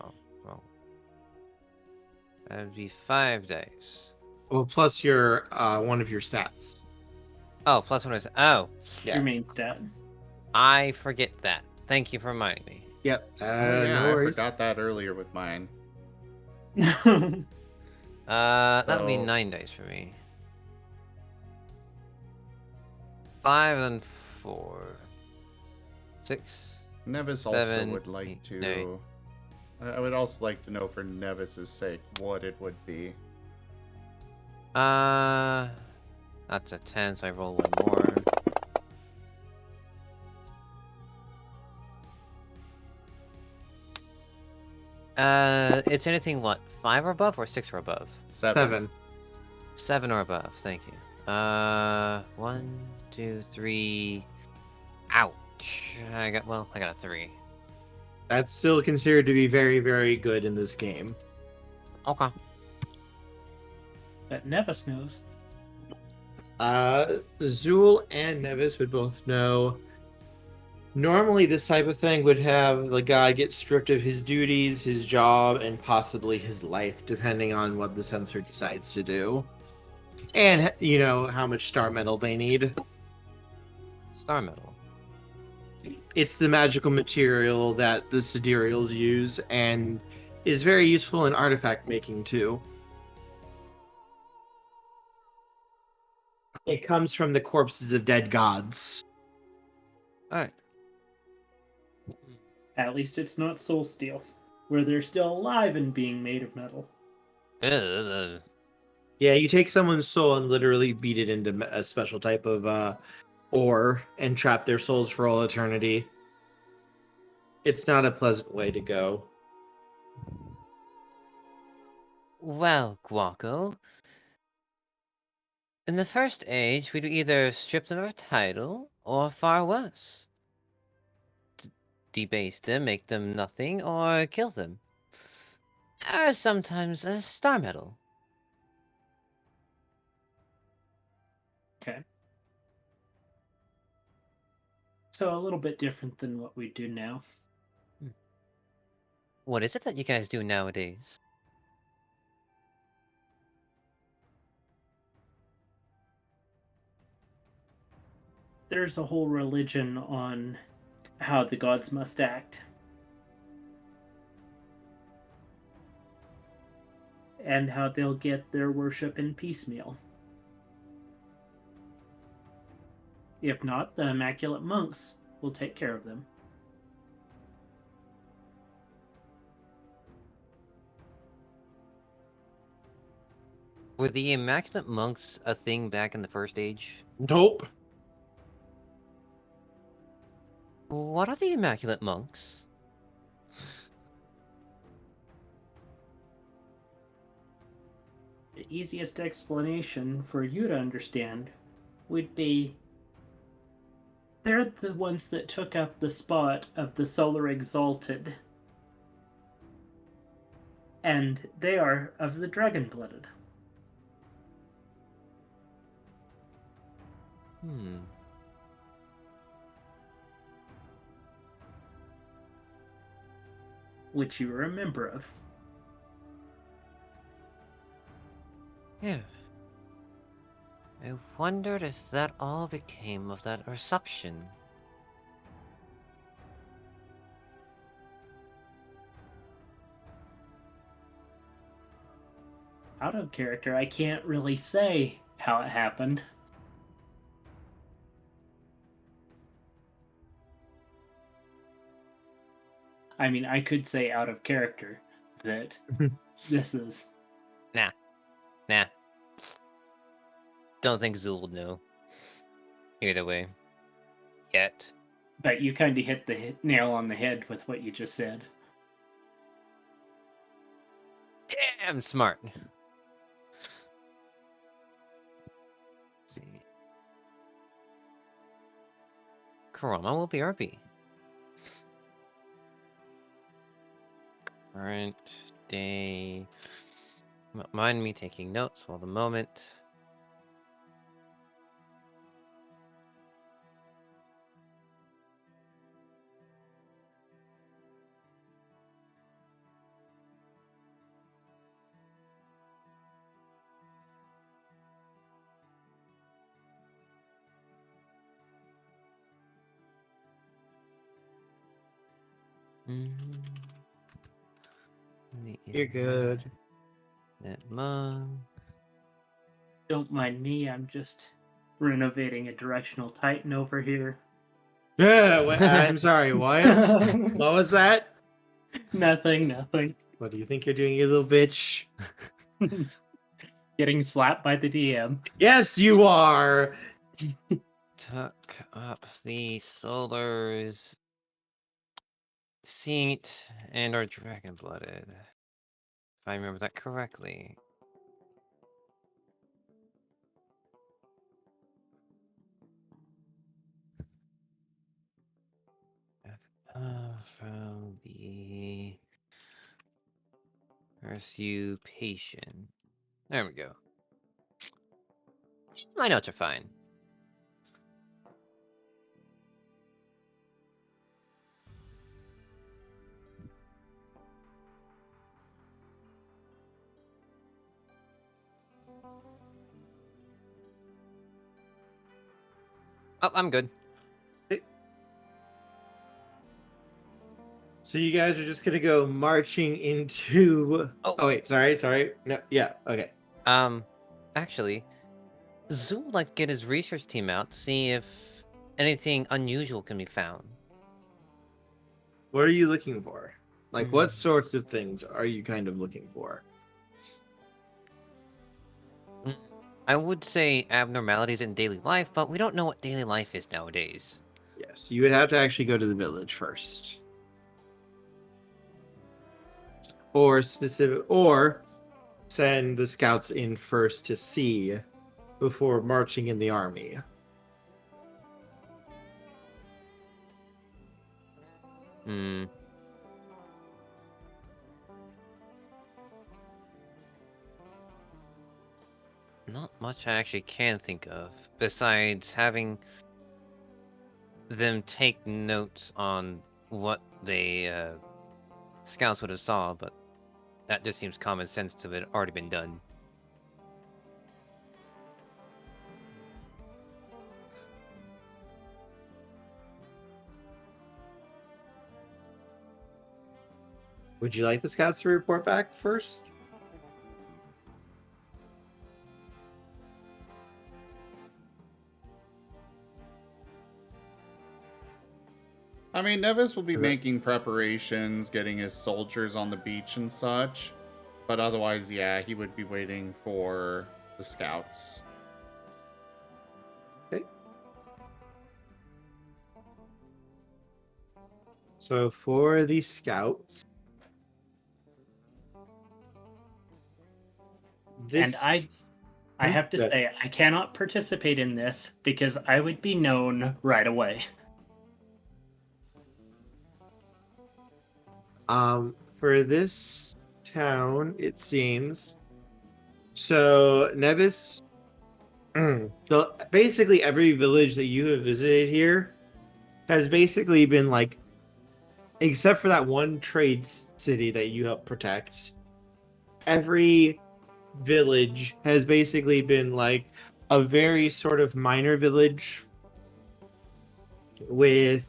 Oh, well. That would be 5 days. Well, plus your one of your stats. Oh, plus one is... Oh! Your main stat. I forget that. Thank you for reminding me. Yep. Oh yeah, No I worries. forgot that earlier with mine. That would be So- 9 days for me. 5 and 4. 6. Nevis also 7, would like 8, to... 9. I would also like to know for Nevis's sake what it would be. That's a 10, so I roll one more. It's anything what? 5 or above or 6 or above? 7. 7 or above, thank you. 1, 2, 3. Ouch. I got a 3. That's still considered to be very, very good in this game. Okay. That Nevis knows. Zul and Nevis would both know. Normally, this type of thing would have the guy get stripped of his duties, his job, and possibly his life, depending on what the censor decides to do. And, you know, how much star metal they need. Star metal. It's the magical material that the sidereals use, and is very useful in artifact making, too. It comes from the corpses of dead gods. Alright. At least it's not soul steel, where they're still alive and being made of metal. Yeah, you take someone's soul and literally beat it into a special type of ore and trap their souls for all eternity. It's not a pleasant way to go. Well, Guaco. In the first age, we'd either strip them of a title, or far worse. Debase them, make them nothing, or kill them. Or sometimes a star metal. Okay. So a little bit different than what we do now. What is it that you guys do nowadays? There's a whole religion on how the gods must act. and how they'll get their worship in piecemeal. If not, the Immaculate Monks will take care of them. Were the Immaculate Monks a thing back in the First Age? Nope. What are the Immaculate Monks? The easiest explanation for you to understand would be they're the ones that took up the spot of the Solar Exalted. And they are of the Dragon-blooded. Which you are a member of. Yeah. I wondered if that all became of that reception. Out of character, I can't really say how it happened. I mean, I could say out of character that this is... Nah. Don't think Zool would know. Either way. Yet. But you kind of hit the nail on the head with what you just said. Damn smart. Let's see. Kurama will be RP. Current day. Mind me taking notes for the moment. You're good. That monk. Don't mind me, I'm just renovating a directional titan over here. Yeah, I'm sorry, what? What was that? Nothing. What do you think you're doing, you little bitch? Getting slapped by the DM. Yes, you are! Took up the Solar's seat and are dragon blooded. If I remember that correctly. From the usurpation. There we go. My notes are fine. Oh, I'm good. So you guys are just gonna go marching into... Oh wait, sorry. No, yeah, okay. Actually, Zool would like to get his research team out, see if anything unusual can be found. What are you looking for? Like, what sorts of things are you kind of looking for? I would say abnormalities in daily life, but we don't know what daily life is nowadays. Yes, you would have to actually go to the village first. Or send the scouts in first to see before marching in the army. Not much I actually can think of, besides having them take notes on what they scouts would have saw, but that just seems common sense to it already been done. Would you like the scouts to report back first? I mean, Nevis will be Is it- making preparations, getting his soldiers on the beach and such. But otherwise, yeah, he would be waiting for the scouts. Okay. So for the scouts, And this I have to Good. say, I cannot participate in this because I would be known right away. For this town, it seems. So Nevis, basically every village that you have visited here has basically been like, except for that one trade city that you help protect, every village has basically been like a very sort of minor village with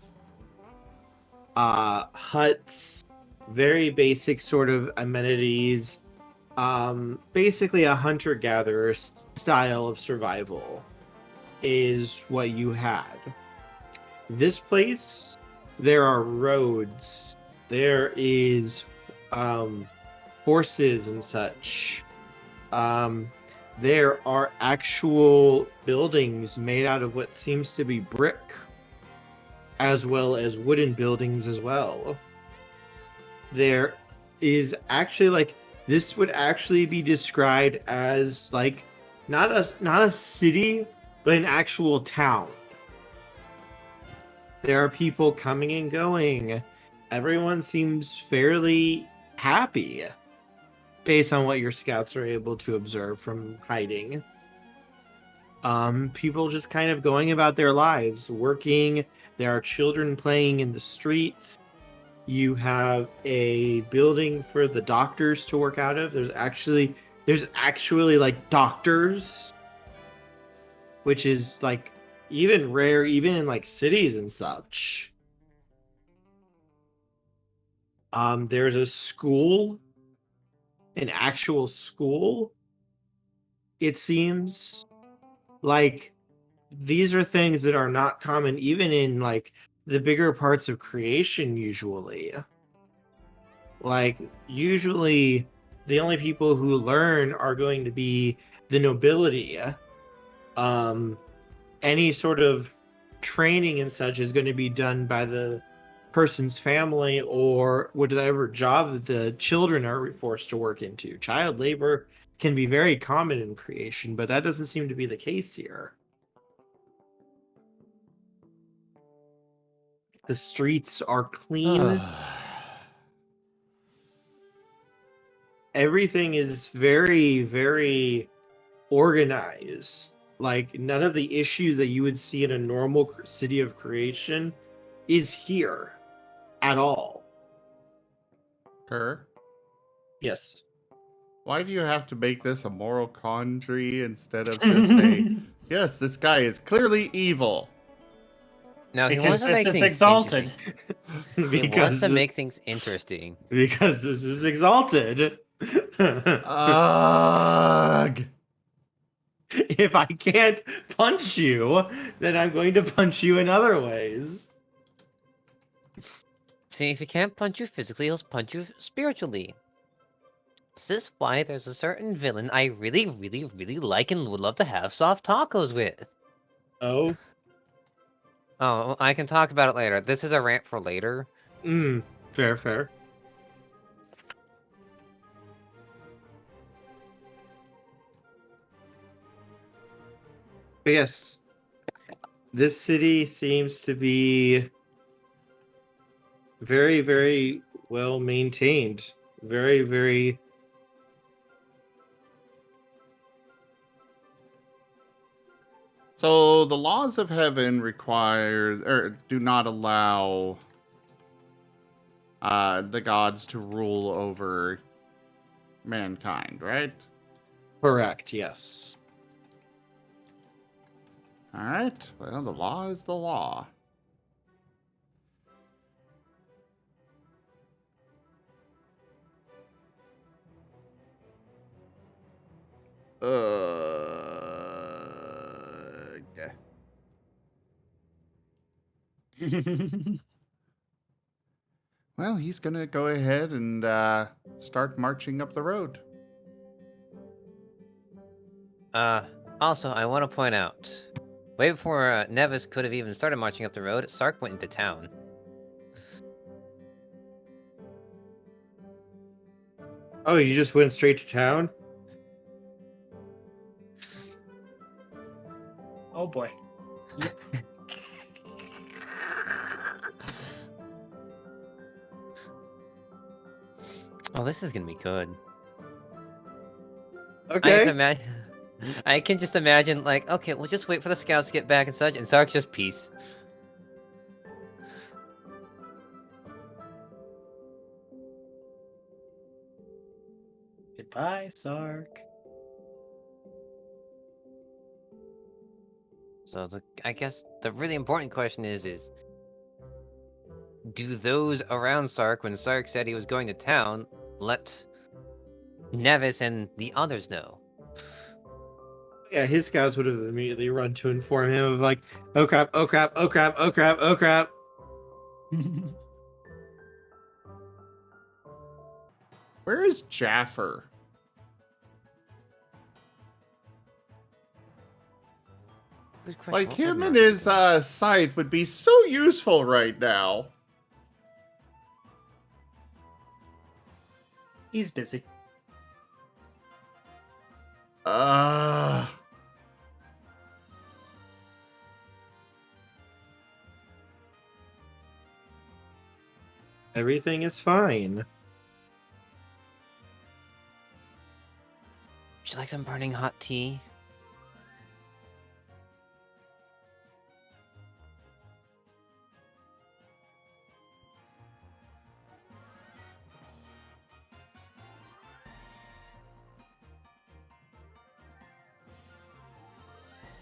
huts, very basic sort of amenities, basically a hunter-gatherer style of survival is what you had. This place, there are roads, there is horses and such. There are actual buildings made out of what seems to be brick, as well as wooden buildings as well. There is actually like, this would actually be described as like not a city, but an actual town. There are people coming and going. Everyone seems fairly happy based on what your scouts are able to observe from hiding. People just kind of going about their lives, working. There are children playing in the streets. You have a building for the doctors to work out of. There's actually like doctors, which is like even rare, even in like cities and such. There's a school, an actual school. It seems like these are things that are not common even in like the bigger parts of creation usually. Like usually the only people who learn are going to be the nobility. Any sort of training and such is going to be done by the person's family or whatever job the children are forced to work into. Child labor can be very common in creation, but that doesn't seem to be the case here. The streets are clean. Everything is very, very organized. Like none of the issues that you would see in a normal city of creation is here at all. Kerr, Yes. why do you have to make this a moral quandary instead of just a, yes, this guy is clearly evil? No, he Because wants to this make is things exalted. interesting. He wants to make things interesting. Because this is exalted. Ugh. If I can't punch you, then I'm going to punch you in other ways. See, if he can't punch you physically, he'll punch you spiritually. This is why there's a certain villain I really, really, really like and would love to have soft tacos with. Oh? Oh, I can talk about it later. This is a rant for later. Fair, fair. But yes, this city seems to be very, very well maintained. Very, very... So the laws of heaven require, or do not allow the gods to rule over mankind, right? Correct, yes. All right. Well, the law is the law. Okay. Well, he's gonna go ahead and start marching up the road. Also, I want to point out, way before Nevis could have even started marching up the road, Sark went into town. Oh, you just went straight to town? Oh boy. Oh, this is gonna be good. Okay. I can just imagine, like, okay, we'll just wait for the scouts to get back and such, and Sark's just peace. Goodbye, Sark. So I guess the really important question is do those around Sark, when Sark said he was going to town, let Nevis and the others know? Yeah, his scouts would have immediately run to inform him of like, oh crap, oh crap, oh crap, oh crap, oh crap. Where is Jaffer? Good question. Like, What would him and Marten his do? scythe would be so useful right now. He's busy. Everything is fine. Would you like some burning hot tea?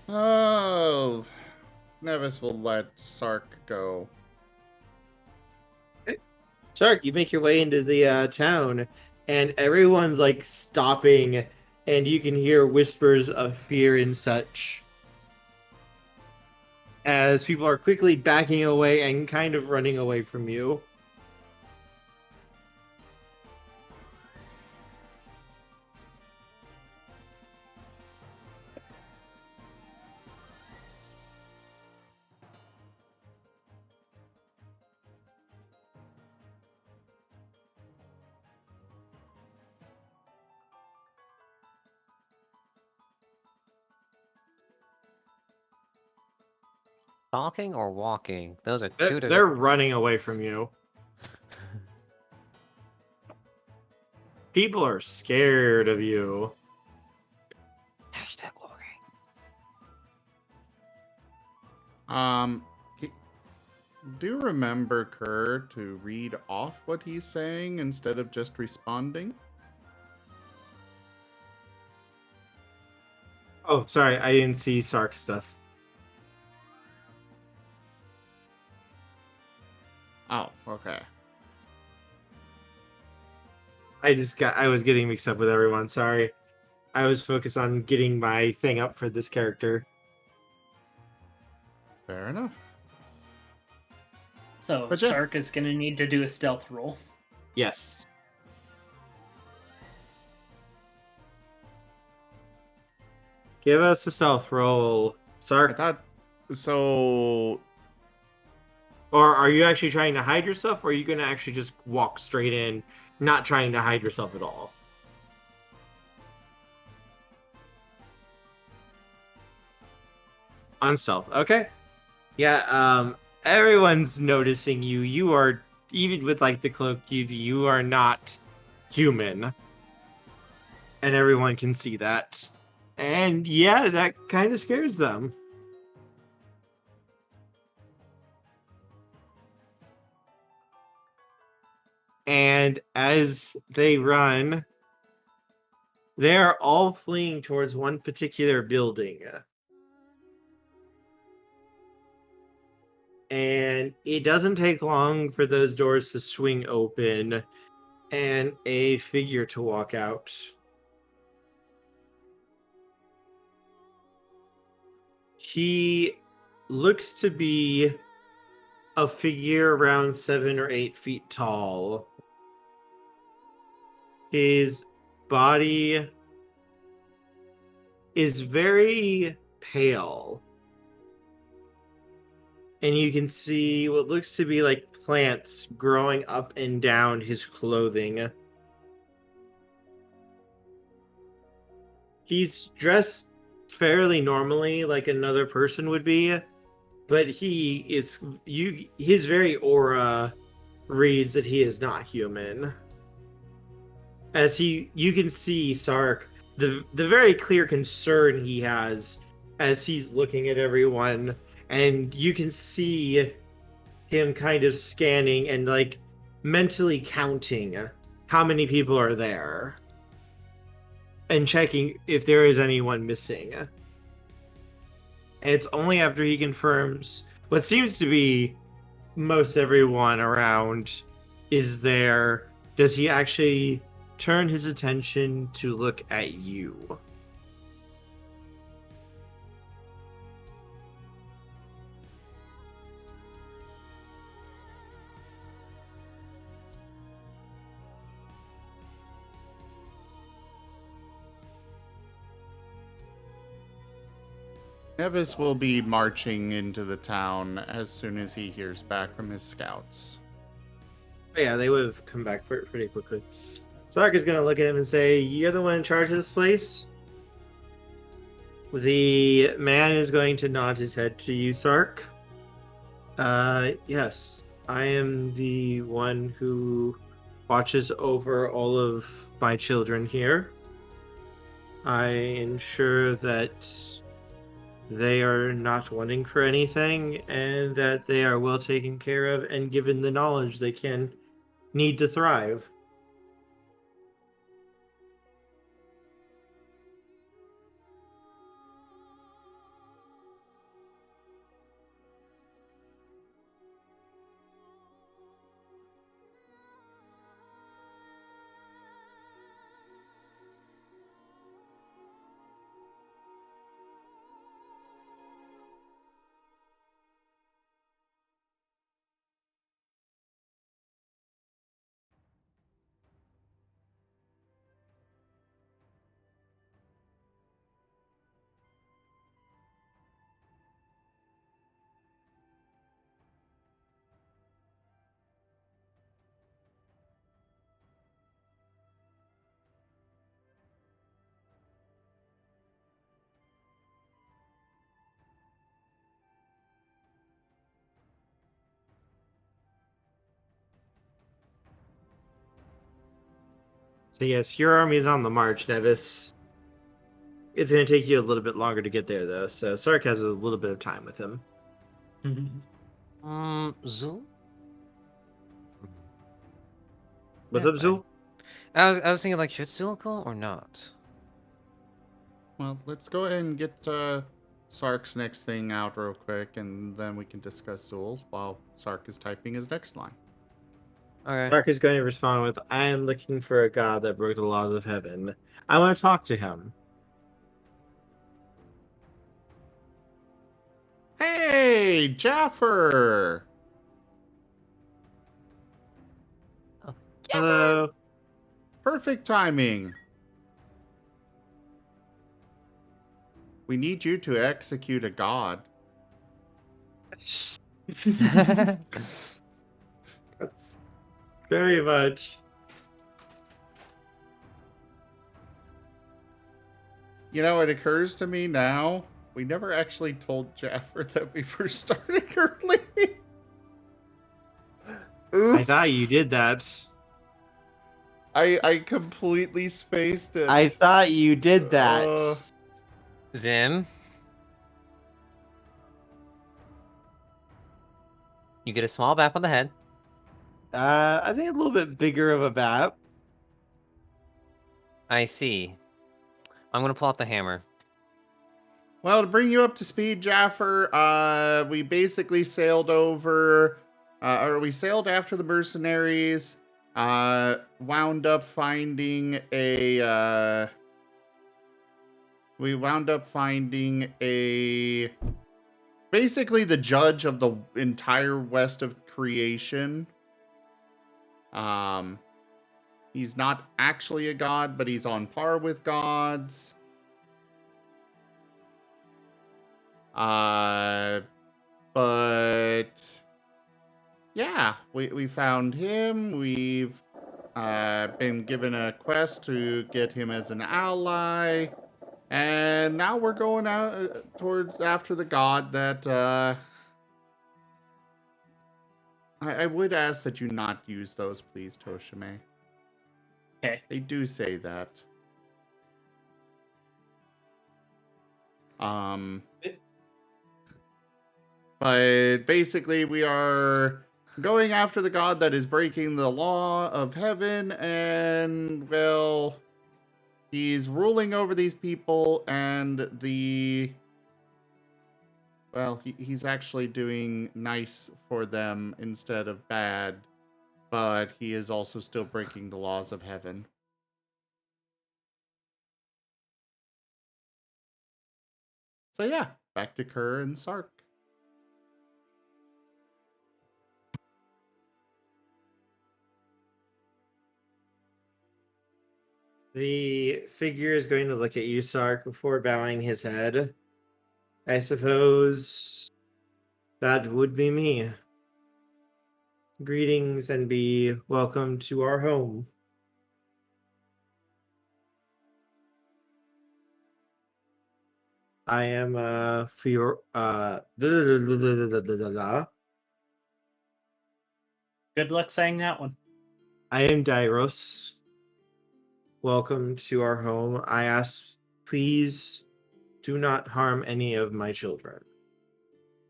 Oh, Nevis will let Sark go. Sark, you make your way into the town, and everyone's like stopping, and you can hear whispers of fear and such. As people are quickly backing away and kind of running away from you. Talking or walking? Those are They're, two they're different. running away from you. People are scared of you. Hashtag walking. Do remember, Kerr, to read off what he's saying instead of just responding? Oh, sorry, I didn't see Sark's stuff. Oh, okay. I was getting mixed up with everyone, sorry. I was focused on getting my thing up for this character. Fair enough. So But yeah. Sark is gonna need to do a stealth roll. Yes. Give us a stealth roll, I Sark. thought so. Or are you actually trying to hide yourself, or are you going to actually just walk straight in, not trying to hide yourself at all? On stealth. Okay. Yeah, everyone's noticing you. You are, even with like the cloak, you are not human. And everyone can see that. And yeah, that kind of scares them. And as they run, they're all fleeing towards one particular building. And it doesn't take long for those doors to swing open and a figure to walk out. He looks to be a figure around 7 or 8 feet tall. His body is very pale. And you can see what looks to be like plants growing up and down his clothing. He's dressed fairly normally, like another person would be, but his very aura reads that he is not human. As you can see Sark, the very clear concern he has as he's looking at everyone, and you can see him kind of scanning and like mentally counting how many people are there and checking if there is anyone missing. And it's only after he confirms what seems to be most everyone around is there does he actually turn his attention to look at you. Nevis will be marching into the town as soon as he hears back from his scouts. But yeah, they would have come back pretty quickly. Sark is going to look at him and say, "You're the one in charge of this place?" The man is going to nod his head to you, Sark. Yes. I am the one who watches over all of my children here. I ensure that they are not wanting for anything and that they are well taken care of and given the knowledge they can need to thrive. So yes, your army is on the march, Nevis. It's going to take you a little bit longer to get there, though, so Sark has a little bit of time with him. Zul? What's Yeah, up, Zul? I was thinking, like, should Zul go or not? Well, let's go ahead and get Sark's next thing out real quick, and then we can discuss Zool while Sark is typing his next line. Okay. Sark is going to respond with, "I am looking for a god that broke the laws of heaven. I want to talk to him." Hey, Jaffer! Hello. Perfect timing. We need you to execute a god. That's very much. You know, it occurs to me now, we never actually told Jaffer that we were starting early. Oops. I thought you did that. I completely spaced it. I thought you did that. Zim? You get a small bap on the head. I think a little bit bigger of a bat. I see. I'm gonna pull out the hammer. Well, to bring you up to speed, Jaffer, we basically sailed over, or we sailed after the mercenaries, wound up finding a, basically the judge of the entire west of creation. He's not actually a god, but he's on par with gods. But yeah, we found him. We've been given a quest to get him as an ally, and now we're going out towards after the god that I would ask that you not use those, please, Toshime. Okay. They do say that. But basically, we are going after the god that is breaking the law of heaven, and, well, he's ruling over these people, and he's actually doing nice for them instead of bad, but he is also still breaking the laws of heaven. So yeah, back to Kerr and Sark. The figure is going to look at you, Sark, before bowing his head. I suppose that would be me. Greetings and be welcome to our home. I am Good luck saying that one. I am Dairos. Welcome to our home. I ask, please do not harm any of my children.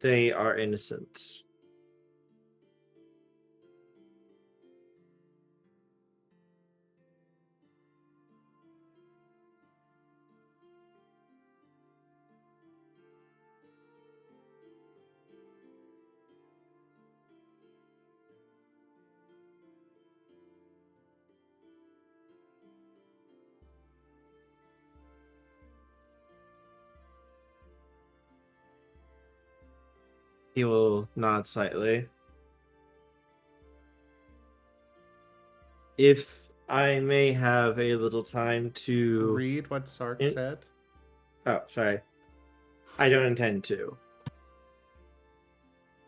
They are innocent. He will nod slightly. If I may have a little time to Read what Sark said. Oh, sorry. I don't intend to.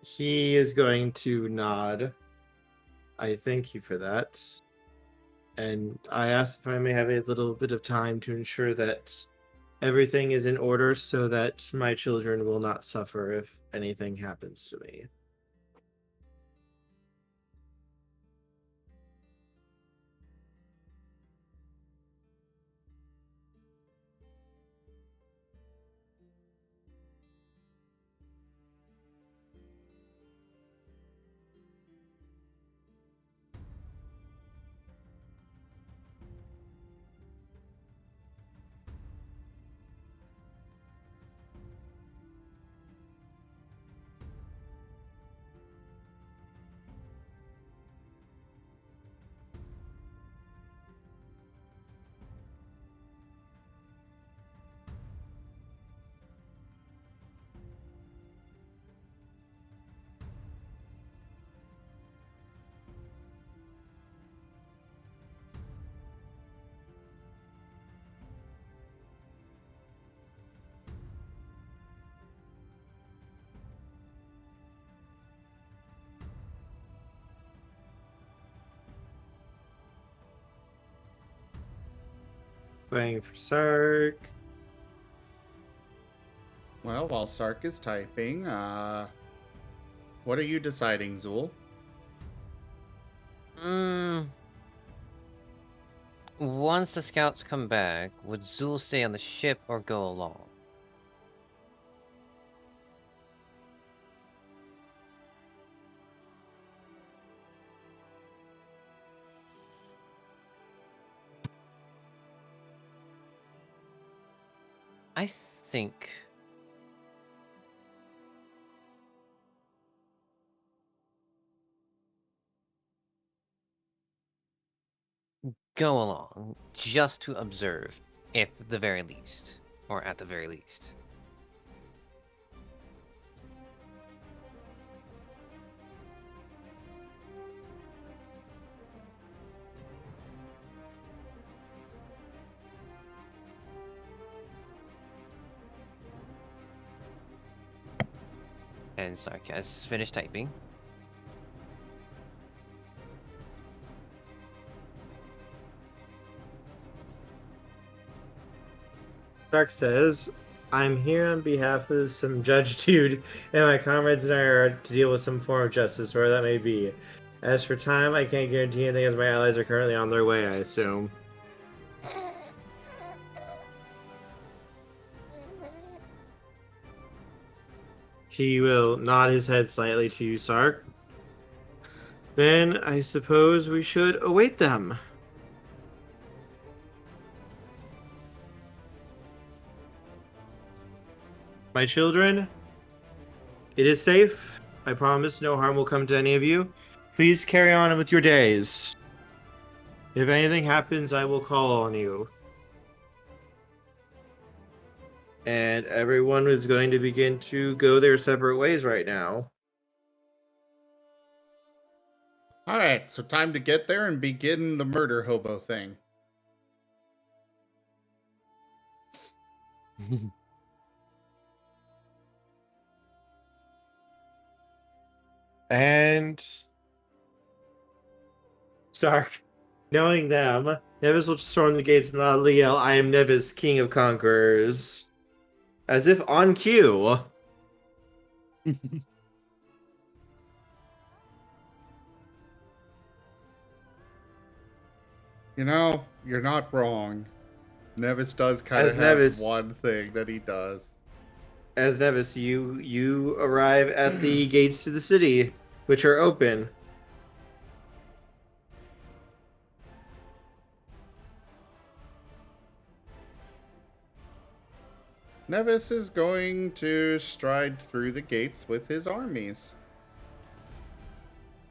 He is going to nod. I thank you for that. And I ask if I may have a little bit of time to ensure that everything is in order so that my children will not suffer if anything happens to me. Waiting for Sark. Well, while Sark is typing, what are you deciding, Zool? Once the scouts come back, would Zool stay on the ship or go along? I think go along, just to observe, if the very least, or at the very least. And Sarkaz finished typing. Stark says, I'm here on behalf of some Judge Dude, and my comrades and I are to deal with some form of justice, where that may be. As for time, I can't guarantee anything as my allies are currently on their way, I assume. He will nod his head slightly to you, Sark. Then I suppose we should await them. My children, it is safe. I promise no harm will come to any of you. Please carry on with your days. If anything happens, I will call on you. And everyone is going to begin to go their separate ways right now. Alright, so time to get there and begin the murder hobo thing. And Sark, knowing them, Nevis will storm the gates and loudly yell, I am Nevis, King of Conquerors. As if on cue. You know, you're not wrong. Nevis does kind of As have Nevis- one thing that he does. As Nevis, you arrive at the gates to the city, which are open. Nevis is going to stride through the gates with his armies.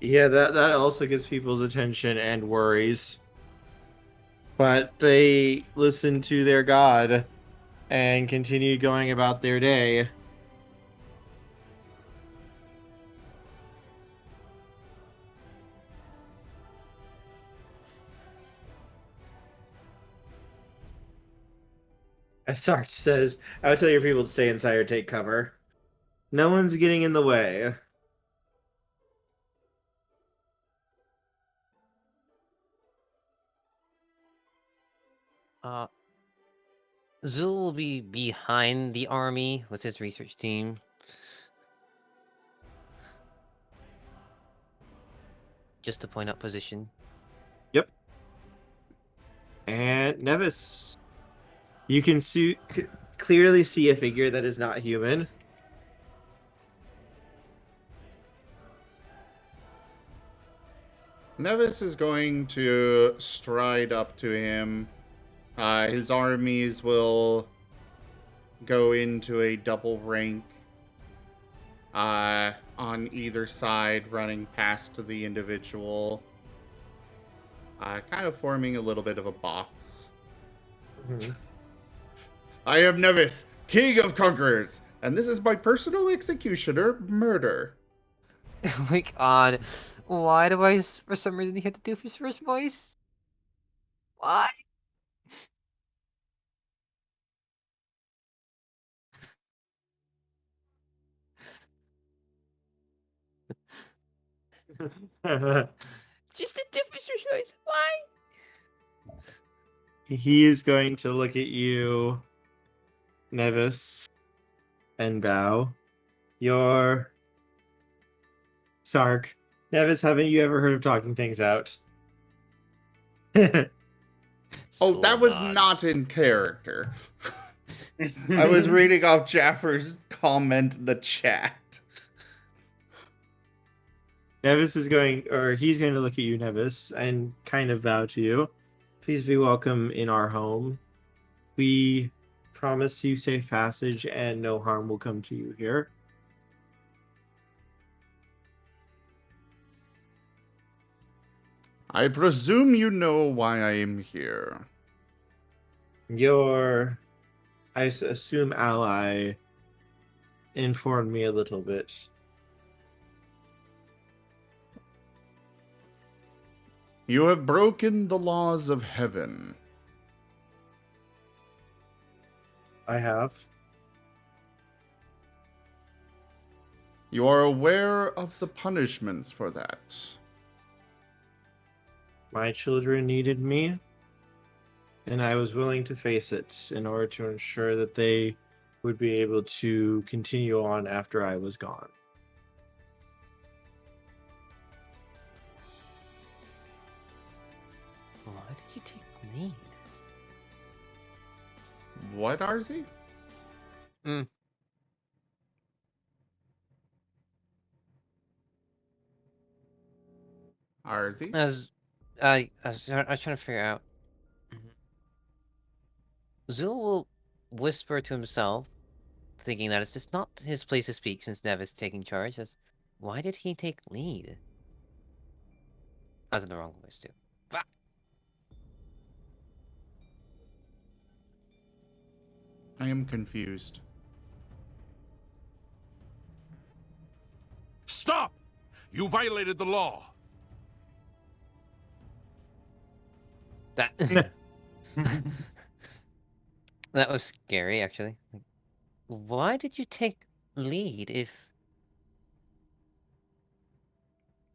Yeah, that also gets people's attention and worries. But they listen to their god and continue going about their day. As Sark says, I would tell your people to stay inside or take cover. No one's getting in the way. Zul will be behind the army with his research team. Just to point out position. Yep. And Nevis, you can clearly see a figure that is not human. Nevis is going to stride up to him. His armies will go into a double rank on either side, running past the individual, kind of forming a little bit of a box. Mm-hmm. I am Nevis, King of Conquerors, and this is my personal executioner, Murder. Oh my god. Why do I, for some reason, he had to do his first voice? Why? Just a different choice. Why? He is going to look at you, Nevis, and bow. Your Sark. Nevis, haven't you ever heard of talking things out? Oh, that was Nods. not in character. I was reading off Jaffer's comment in the chat. Nevis is going, or he's going to look at you, Nevis, and kind of bow to you. Please be welcome in our home. We promise you safe passage and no harm will come to you here. I presume you know why I am here. Your, I assume, ally informed me a little bit. You have broken the laws of heaven. I have. You are aware of the punishments for that. My children needed me, and I was willing to face it in order to ensure that they would be able to continue on after I was gone. Why did you take lead? What, RZ? Mm. RZ? I was trying to figure out. Zul will whisper to himself, thinking that it's just not his place to speak since Nev is taking charge. As why did he take lead? That's in the wrong voice too. Ah! I am confused. Stop! You violated the law. That that was scary, actually. Like, why did you take lead if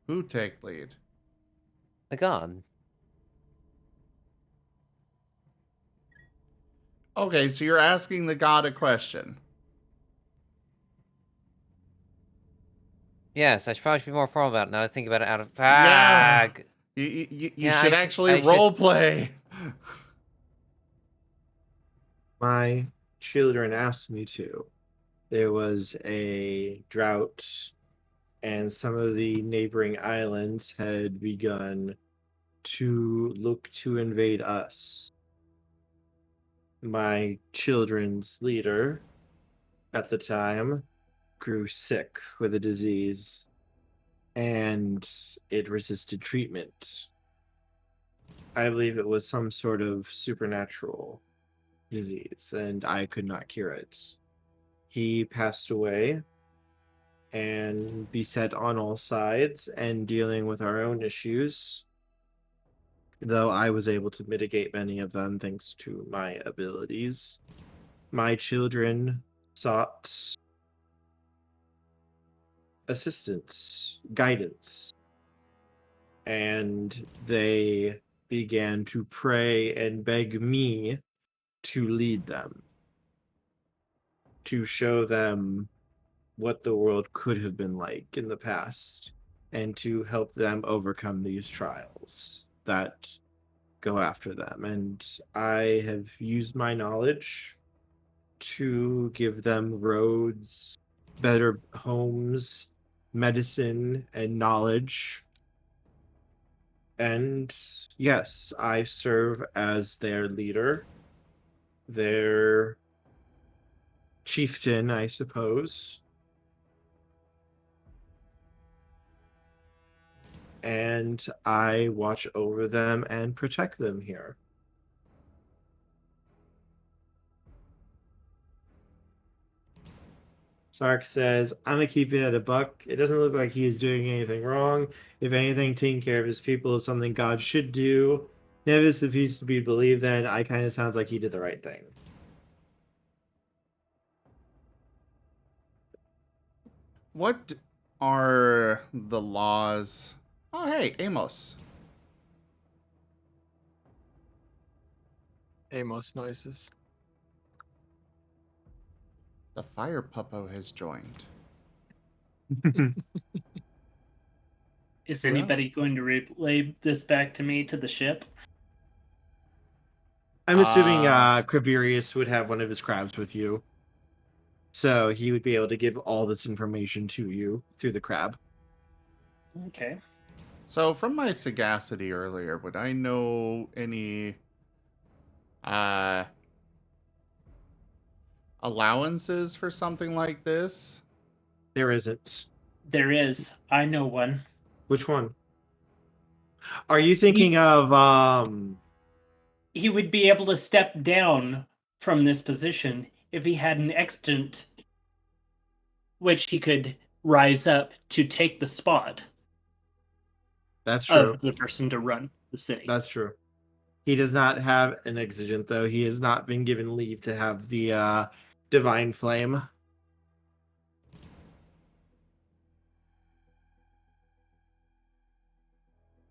Who take lead? the god? Okay, so you're asking the god a question. Yes, I should probably be more formal about it now. I think about it out of Yeah. fag. You Yeah, should actually role play. My children asked me to. There was a drought, and some of the neighboring islands had begun to look to invade us. My children's leader at the time grew sick with a disease, and it resisted treatment. I believe it was some sort of supernatural disease, and I could not cure it. He passed away, and beset on all sides and dealing with our own issues, though I was able to mitigate many of them thanks to my abilities. My children sought assistance, guidance, and they began to pray and beg me to lead them, to show them what the world could have been like in the past, and to help them overcome these trials that go after them. And I have used my knowledge to give them roads, better homes, medicine, and knowledge. And yes, I serve as their leader, their chieftain, I suppose. And I watch over them and protect them here. Sark says, I'm gonna keep it at a buck. It doesn't look like he is doing anything wrong. If anything, taking care of his people is something God should do. Nevis, if he's to be believed, then I kind of sounds like he did the right thing. What are the laws? Oh, hey, Amos. Amos noises. The fire puppo has joined. Is anybody going to relay this back to me to the ship? I'm assuming Quiberius would have one of his crabs with you. So he would be able to give all this information to you through the crab. Okay. So, from my sagacity earlier, would I know any allowances for something like this? There isn't. There is. I know one. Which one? Are you thinking of He would be able to step down from this position if he had an extant, which he could rise up to take the spot That's true. of the person to run the city. That's true. He does not have an exigent, though. He has not been given leave to have the divine flame.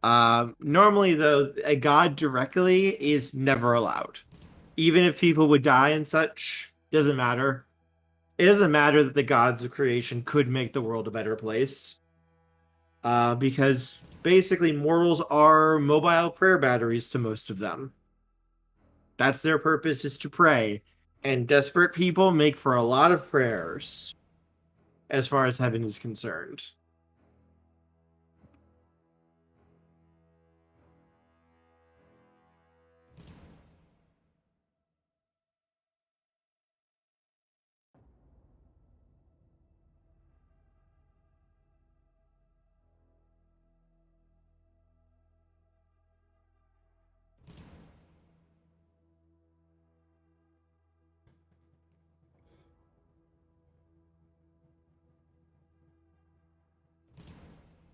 Normally, though, a god directly is never allowed. Even if people would die and such, doesn't matter. It doesn't matter that the gods of creation could make the world a better place. Because basically mortals are mobile prayer batteries to most of them. That's their purpose, is to pray. And desperate people make for a lot of prayers, as far as heaven is concerned.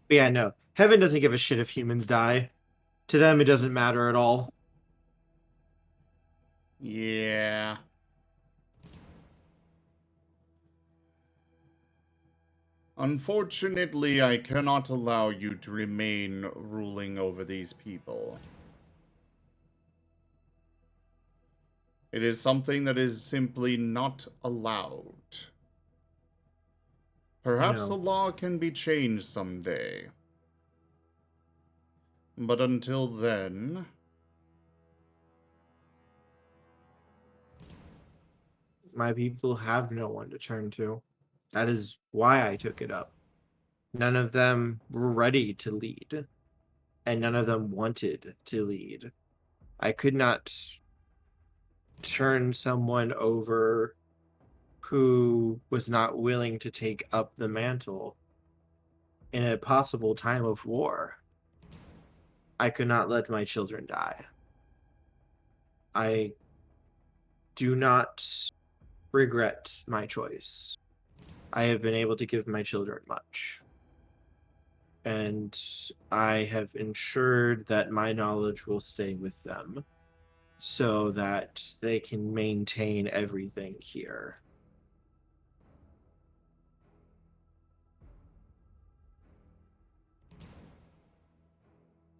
But yeah, no. Heaven doesn't give a shit if humans die. To them, it doesn't matter at all. Yeah. Unfortunately, I cannot allow you to remain ruling over these people. It is something that is simply not allowed. Perhaps the No. law can be changed someday. But until then... My people have no one to turn to. That is why I took it up. None of them were ready to lead, and none of them wanted to lead. I could not turn someone over who was not willing to take up the mantle in a possible time of war. I could not let my children die. I do not regret my choice. I have been able to give my children much. And I have ensured that my knowledge will stay with them so that they can maintain everything here.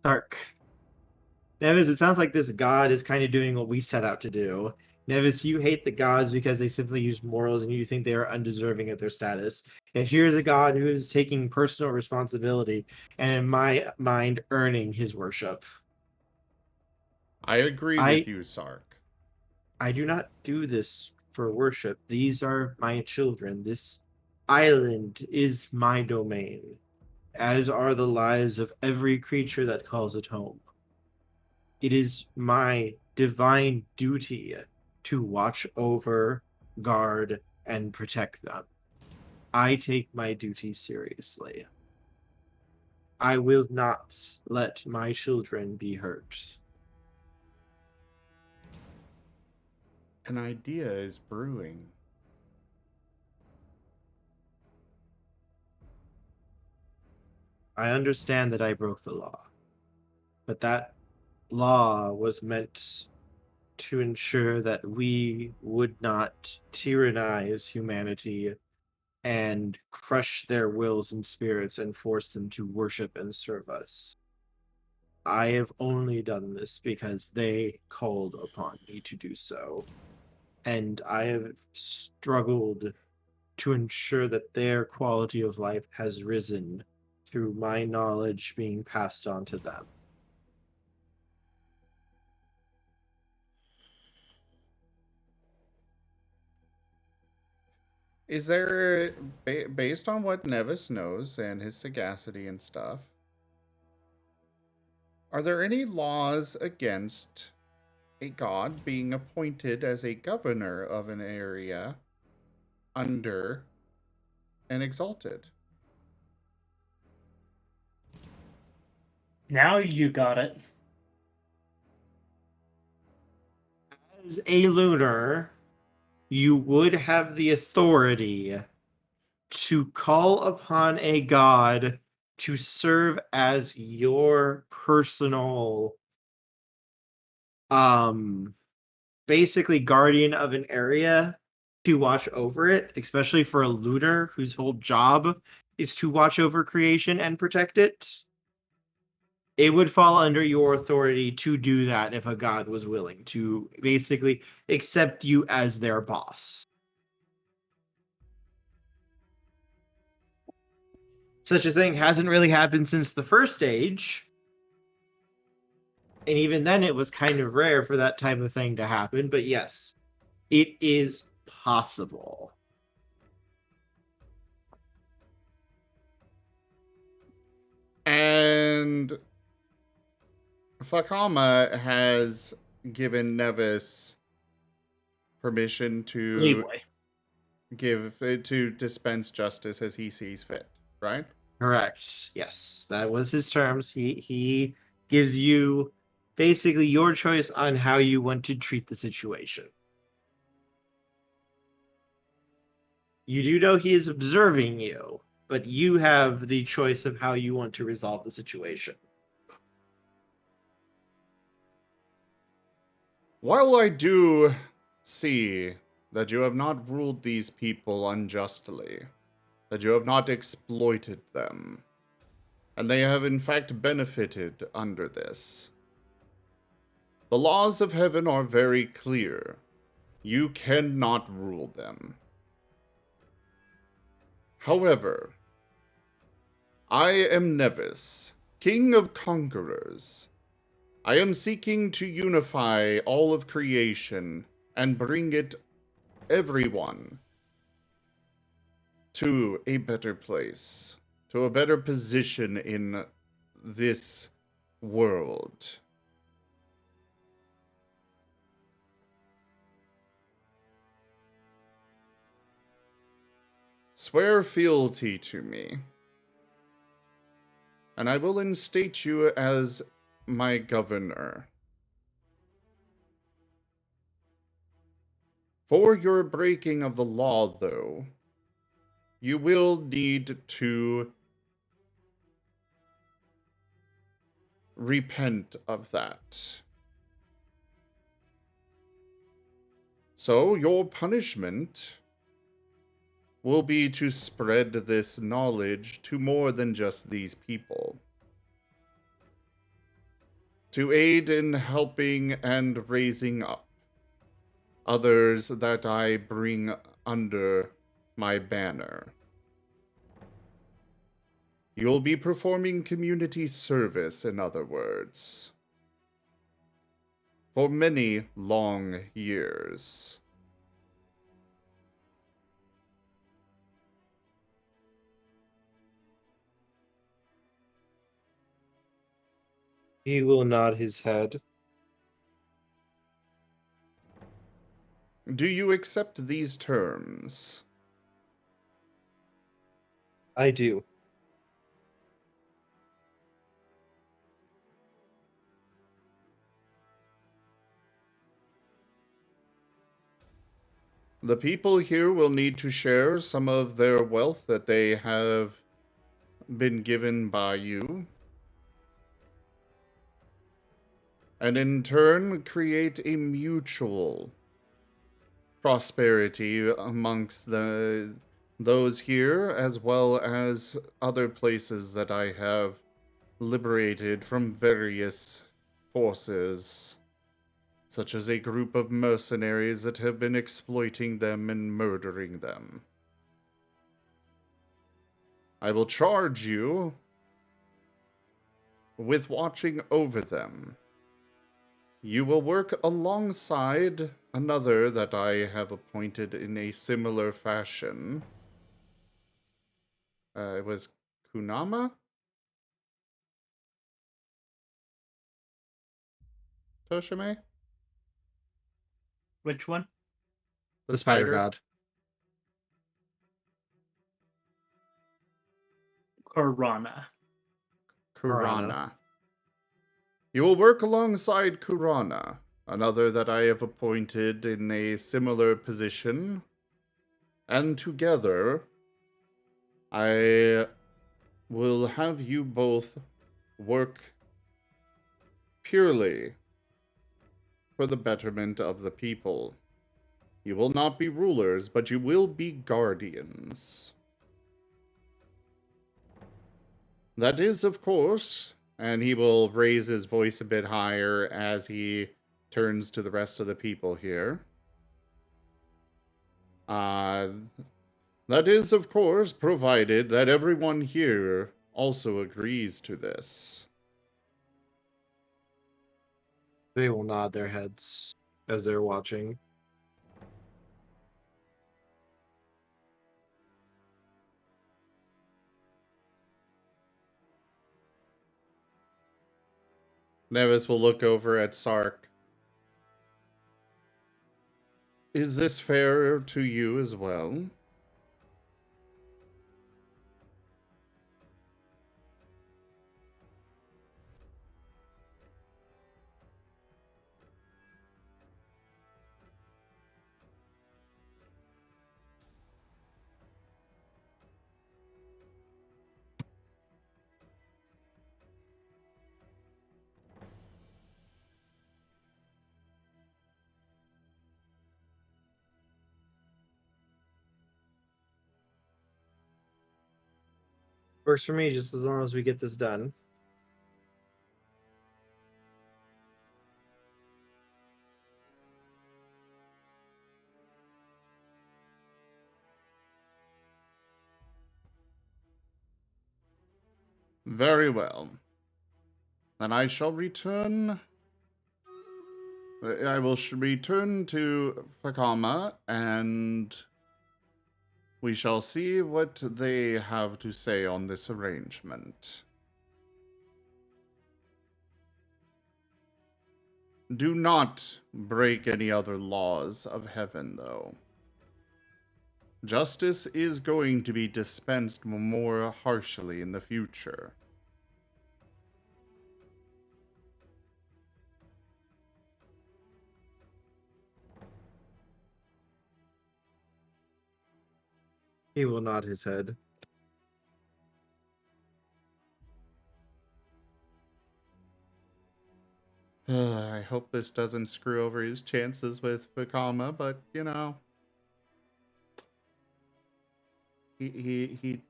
Stark. Nevis, it sounds like this god is kind of doing what we set out to do. Nevis, you hate the gods because they simply use morals and you think they are undeserving of their status. And here's a god who is taking personal responsibility and, in my mind, earning his worship. I agree with you, Sark. I do not do this for worship. These are my children. This island is my domain, as are the lives of every creature that calls it home. It is my divine duty to watch over, guard, and protect them. I take my duty seriously. I will not let my children be hurt. An idea is brewing. I understand that I broke the law, but that law was meant to ensure that we would not tyrannize humanity and crush their wills and spirits and force them to worship and serve us. I have only done this because they called upon me to do so. And I have struggled to ensure that their quality of life has risen through my knowledge being passed on to them. Is there, based on what Nevis knows and his sagacity and stuff, are there any laws against a god being appointed as a governor of an area under an Exalted? Now you got it. As a lunar, you would have the authority to call upon a god to serve as your personal basically guardian of an area to watch over it, especially for a lunar whose whole job is to watch over creation and protect it. it would fall under your authority to do that if a god was willing to basically accept you as their boss. Such a thing hasn't really happened since the first age. And even then, it was kind of rare for that type of thing to happen. But yes, it is possible. And Fakama has given Nevis permission to Leeway. to dispense justice as he sees fit, right? Correct. Yes, that was his terms. He gives you basically your choice on how you want to treat the situation. You do know he is observing you, but you have the choice of how you want to resolve the situation. While I do see that you have not ruled these people unjustly, that you have not exploited them, and they have in fact benefited under this, the laws of heaven are very clear. You cannot rule them. However, I am Nevis, King of Conquerors. I am seeking to unify all of creation and bring everyone to a better place, to a better position in this world. Swear fealty to me, and I will instate you as my governor. For your breaking of the law, though, you will need to repent of that. So your punishment will be to spread this knowledge to more than just these people. To aid in helping and raising up others that I bring under my banner. You'll be performing community service, in other words, for many long years. He will nod his head. Do you accept these terms? I do. The people here will need to share some of their wealth that they have been given by you, and in turn create a mutual prosperity amongst those here, as well as other places that I have liberated from various forces, such as a group of mercenaries that have been exploiting them and murdering them. I will charge you with watching over them. You will work alongside another that I have appointed in a similar fashion. It was Kunama? Toshime? Which one? The spider god. Corona. Kurana. You will work alongside Kurana, another that I have appointed in a similar position, and together I will have you both work purely for the betterment of the people. You will not be rulers, but you will be guardians. That is, of course, And he will raise his voice a bit higher as he turns to the rest of the people here. That is, of course, provided that everyone here also agrees to this. They will nod their heads as they're watching. Nevis will look over at Sark. Is this fair to you as well? Works for me, just as long as we get this done. Very well. Then I shall return. I will return to Fakama, and we shall see what they have to say on this arrangement. Do not break any other laws of heaven, though. Justice is going to be dispensed more harshly in the future. He will nod his head. I hope this doesn't screw over his chances with Fakama, but you know, he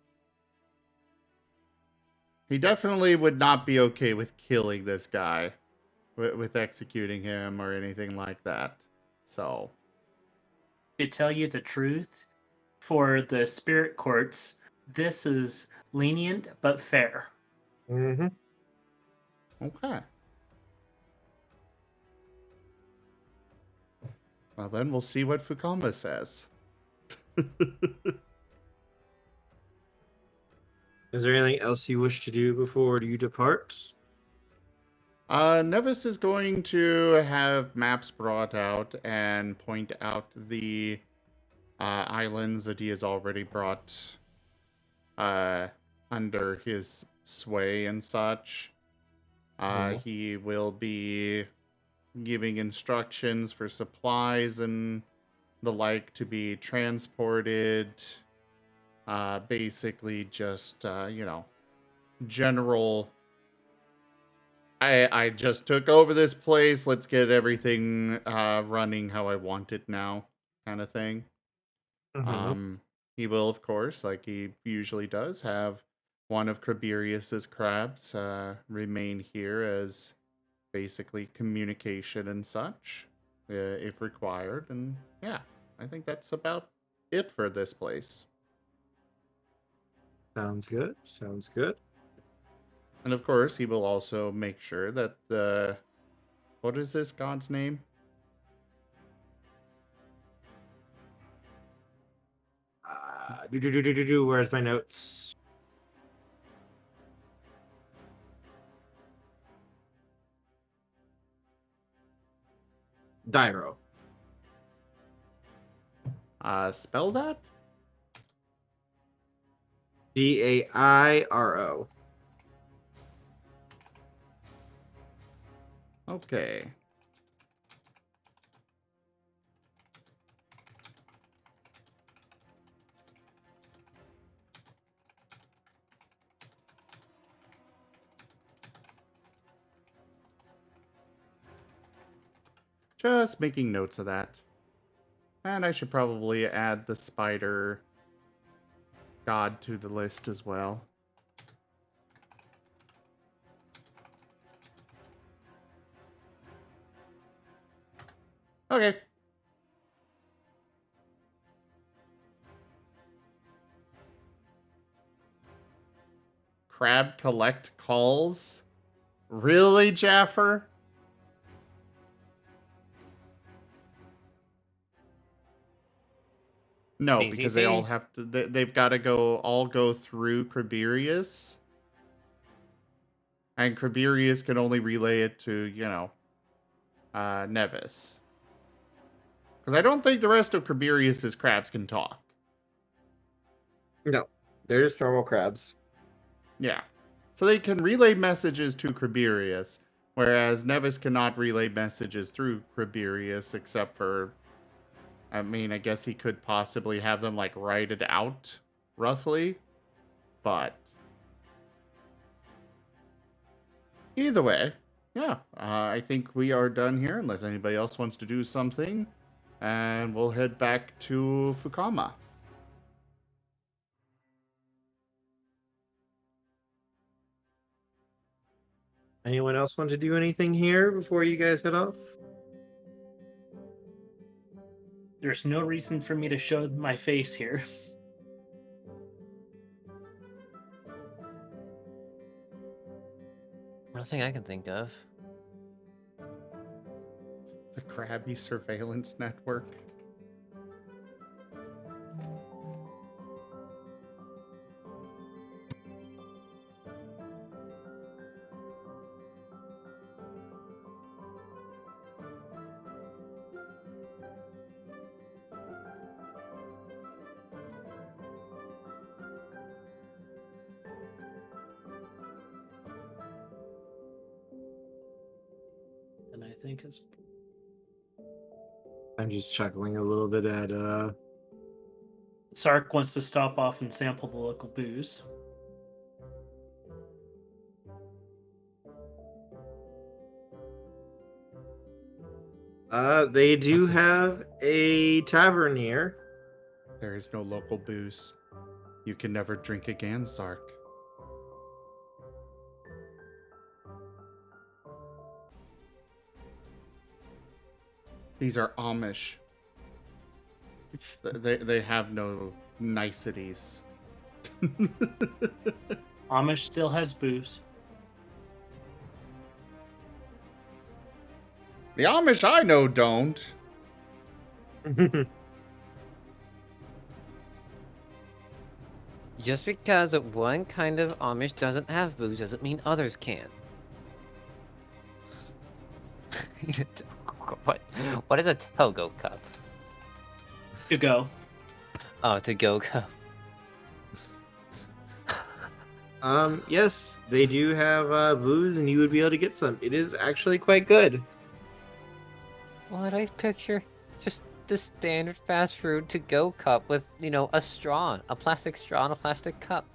definitely would not be okay with killing this guy, with executing him or anything like that. So, To tell you the truth, for the spirit courts, this is lenient but fair. Mm-hmm. okay. Well, then we'll see what Fukama says. Is there anything else you wish to do before you depart? Nevis is going to have maps brought out and point out the islands that he has already brought under his sway and such. He will be giving instructions for supplies and the like to be transported. Basically just, general... I just took over this place, let's get everything running how I want it now, kind of thing. He will, of course, like he usually does, have one of Craberius's crabs remain here as basically communication and such, if required. And yeah, I think that's about it for this place. Sounds good. Sounds good. And of course, he will also make sure that the... What is this god's name? Where's my notes? Dairo. Spell that? Dairo. Okay. Just making notes of that. And I should probably add the spider god to the list as well. Okay. Crab collect calls? Really, Jaffer? No, because they all ACC. have to. They've got to go through Criberius, and Criberius can only relay it to Nevis. Because I don't think the rest of Criberius's crabs can talk. No, they're just normal crabs. Yeah, so they can relay messages to Criberius, whereas Nevis cannot relay messages through Criberius, except for, I mean, I guess he could possibly have them like write it out, roughly, but either way, yeah, I think we are done here, unless anybody else wants to do something, and we'll head back to Fukama. Anyone else want to do anything here before you guys head off? There's no reason for me to show my face here. Nothing I can think of. The Krabby Surveillance Network. And I think it's I'm just chuckling a little bit at Sark wants to stop off and sample the local booze. they do have a tavern here. There is no local booze. You can never drink again, Sark. These are Amish. They have no niceties. Amish still has booze. The Amish I know don't. Just because one kind of Amish doesn't have booze doesn't mean others can. What is a Togo cup? To go. Oh, to go cup. Yes, they do have booze, and you would be able to get some. It is actually quite good. What I picture, just the standard fast food to go cup with, a straw, a plastic straw and a plastic cup.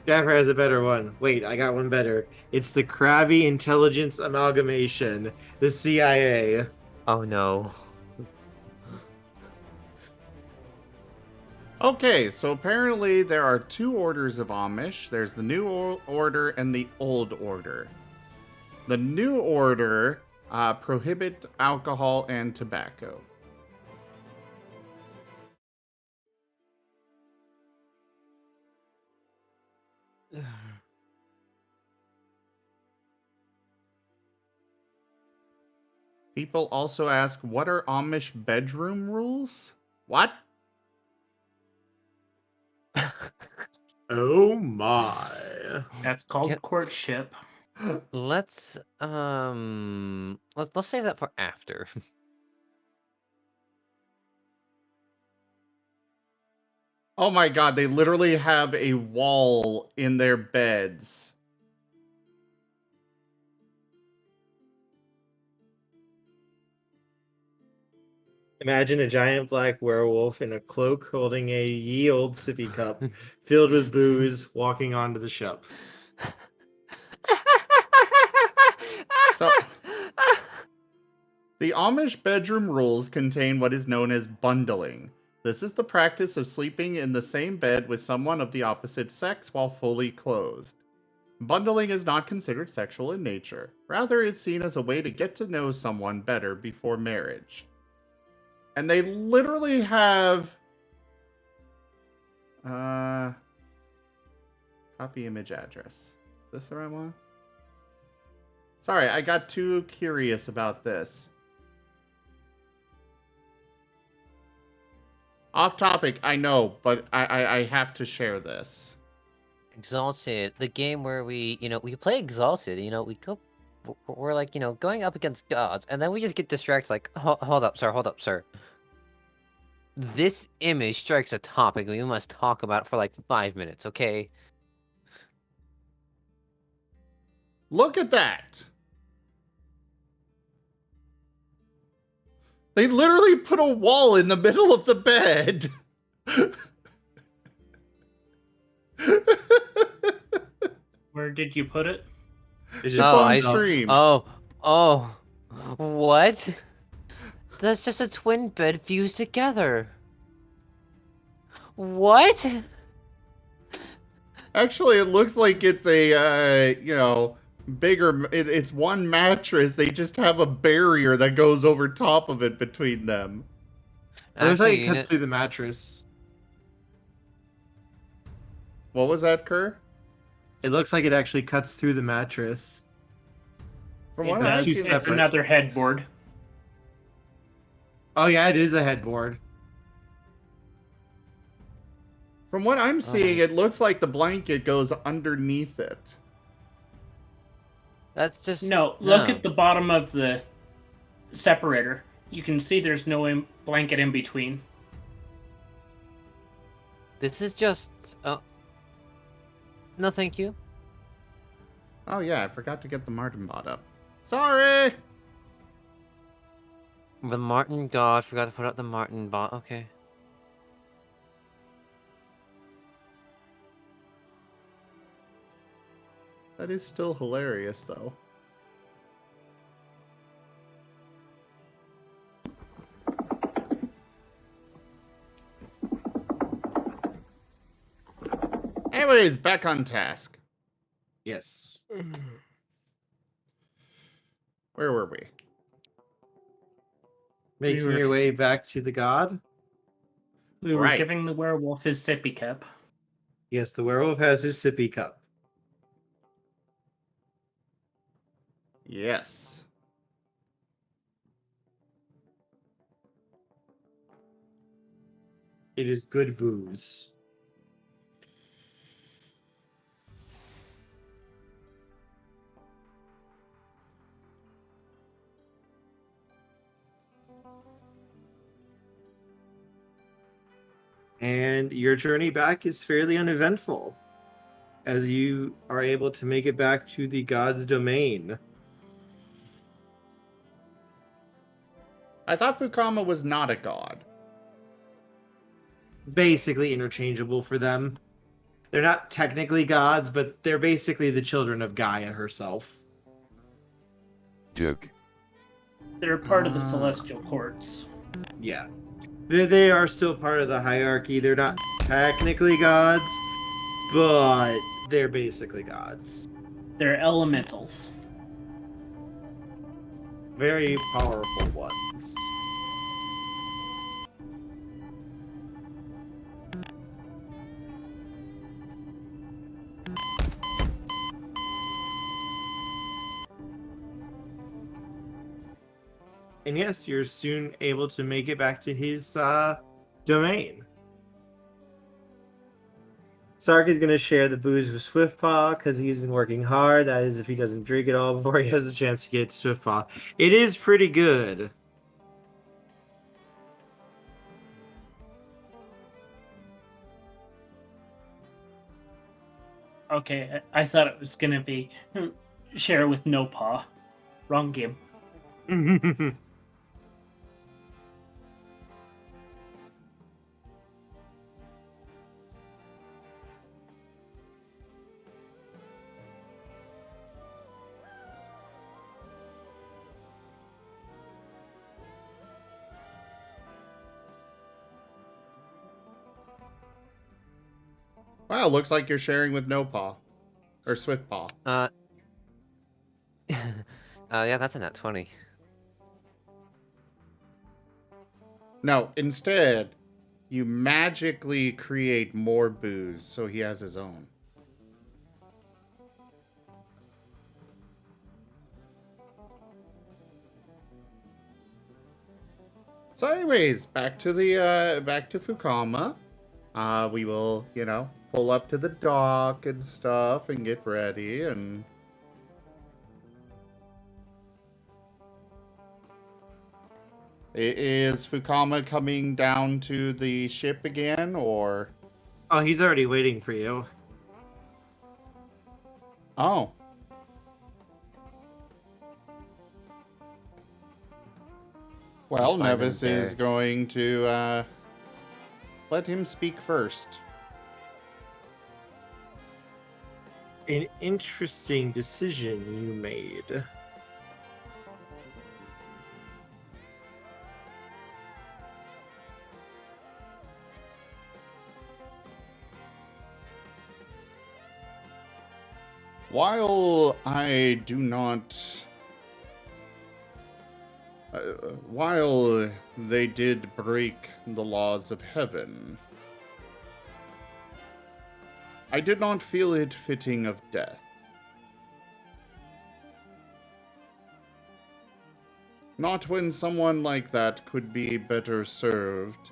Jaffer has a better one. Wait, I got one better. It's the Krabby Intelligence Amalgamation, the CIA. Oh no. Okay, so apparently there are two orders of Amish. There's the New Order and the Old Order. The New Order prohibit alcohol and tobacco. People also ask, what are Amish bedroom rules? What? Oh my. That's called Yep. courtship. Let's save that for after. Oh my god, they literally have a wall in their beds. Imagine a giant black werewolf in a cloak holding a ye old sippy cup filled with booze walking onto the shelf. So, the Amish bedroom rules contain what is known as bundling. This is the practice of sleeping in the same bed with someone of the opposite sex while fully clothed. Bundling is not considered sexual in nature. Rather, it's seen as a way to get to know someone better before marriage. And they literally have... Copy image address. Is this the right one? Sorry, I got too curious about this. Off topic, I know, but I have to share this. Exalted, the game where we play Exalted, we're like, going up against gods, and then we just get distracted like, hold up, sir. This image strikes a topic we must talk about for like 5 minutes, okay? Look at that! They literally put a wall in the middle of the bed. Where did you put it? It's It's on stream. Oh, what? That's just a twin bed fused together. What? Actually, it looks like it's a, bigger... It's one mattress. They just have a barrier that goes over top of it between them. It looks like Actually, it cuts through the mattress. What was that, Kerr? It looks like it actually cuts through the mattress. From It what does. I've two seen, It's separate. another headboard. Oh yeah, it is a headboard. from what I'm seeing, it looks like the blanket goes underneath it. that's just No, look at the bottom of the separator. You can see there's no blanket in between. This is just no, thank you. Oh yeah, I forgot to get the Marten bot up. Sorry! The Marten god forgot to put up the Marten bot. Okay. That is still hilarious, though. Anyways, back on task. Yes. Where were we? Making were- your way back to the god. We were Right. giving the werewolf his sippy cup. Yes, the werewolf has his sippy cup. Yes. It is good booze. And your journey back is fairly uneventful, as you are able to make it back to the god's domain. I thought Fukama was not a god. Basically interchangeable for them. They're not technically gods, but they're basically the children of Gaia herself. Joke. They're part of the Ah. celestial courts. Yeah. They are still part of the hierarchy. They're not technically gods, but they're basically gods. They're elementals. Very powerful ones. And yes, you're soon able to make it back to his domain. Sark is going to share the booze with Swiftpaw because he's been working hard. That is, if he doesn't drink it all before he has a chance to get to Swiftpaw. It is pretty good. Okay, I thought it was gonna be share with no paw. Wrong game. Wow, looks like you're sharing with no paw. Or Swift Paw. Yeah, that's a nat 20. No, instead, you magically create more booze so he has his own. So anyways, back to Fukama. We will, pull up to the dock and stuff and get ready and is Fukama coming down to the ship again, or? Oh, he's already waiting for you. Oh. Well, Find him Nevis is there. going to let him speak first. An interesting decision you made. While I do not... while they did break the laws of heaven, I did not feel it fitting of death. Not when someone like that could be better served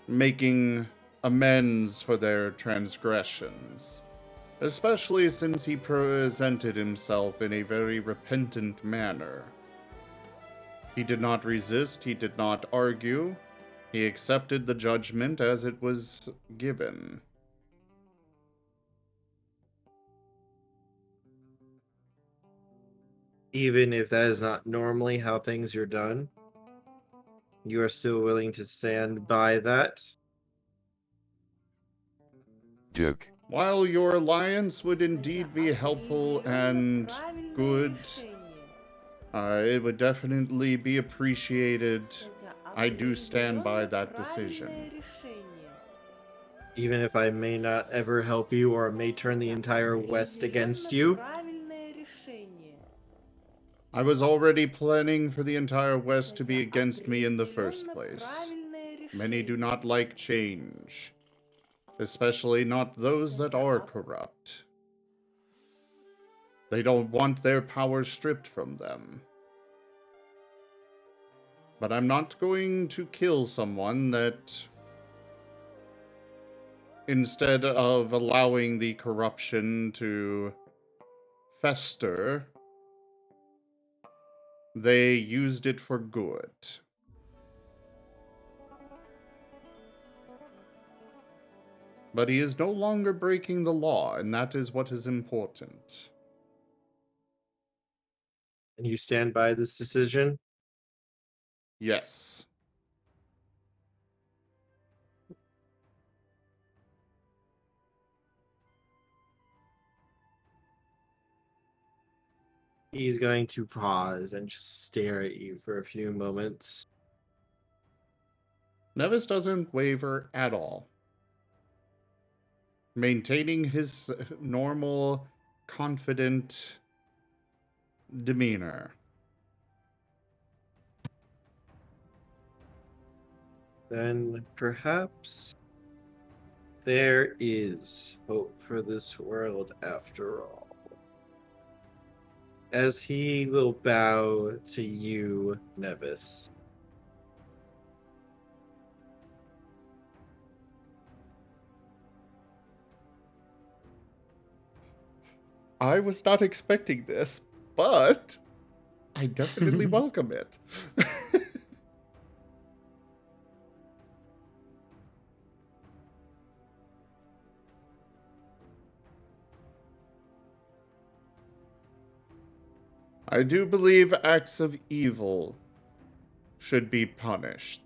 making amends for their transgressions. Especially since he presented himself in a very repentant manner. He did not resist, he did not argue, he accepted the judgment as it was given. Even if that is not normally how things are done, you are still willing to stand by that? Joke. While your alliance would indeed be helpful and good, it would definitely be appreciated. I do stand by that decision. Even if I may not ever help you or may turn the entire West against you? I was already planning for the entire West to be against me in the first place. Many do not like change, especially not those that are corrupt. They don't want their power stripped from them. But I'm not going to kill someone that, instead of allowing the corruption to fester, they used it for good. But he is no longer breaking the law, and that is what is important. And you stand by this decision? Yes. He's going to pause and just stare at you for a few moments. Nevis doesn't waver at all. Maintaining his normal, confident demeanor. Then perhaps there is hope for this world after all. As he will bow to you, Nevis. I was not expecting this, but I definitely welcome it. I do believe acts of evil should be punished.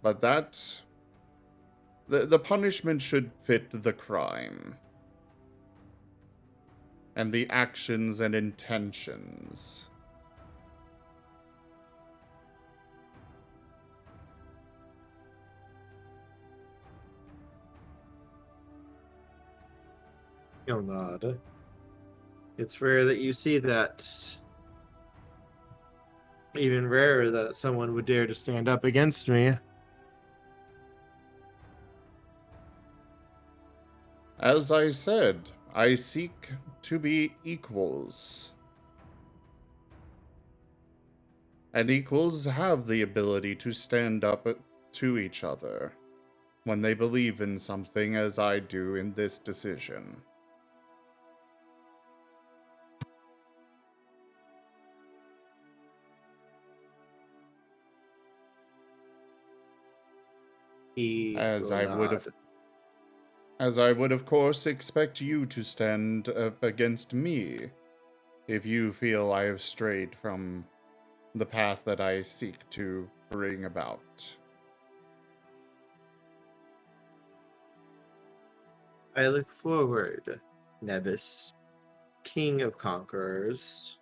But the punishment should fit the crime. And the actions and intentions. He'll nod. It's rare that you see that. Even rarer that someone would dare to stand up against me. As I said, I seek to be equals. And equals have the ability to stand up to each other when they believe in something, as I do in this decision. He As will I would nod. have, as I would of course expect you to stand up against me, if you feel I have strayed from the path that I seek to bring about. I look forward, Nevis, King of Conquerors,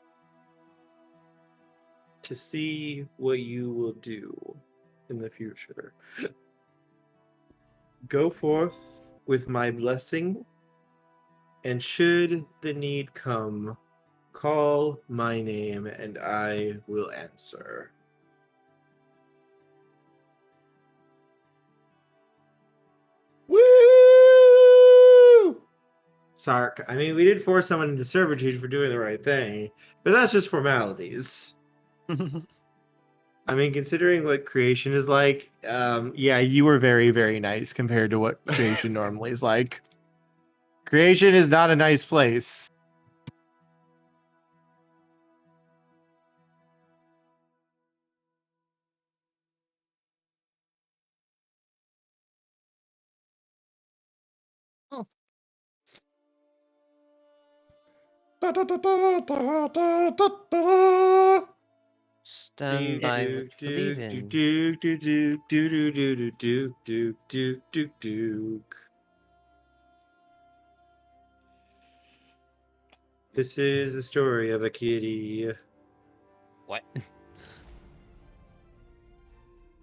to see what you will do in the future. Go forth with my blessing, and should the need come, call my name and I will answer. Woo! Sark, I mean, we did force someone into servitude for doing the right thing, but that's just formalities. I mean, considering what creation is like, yeah, you were very, very nice compared to what creation normally is like. Creation is not a nice place. Da, da, da, da, da, da, da, da. Stand by what you believe in. This is the story of a kitty. What?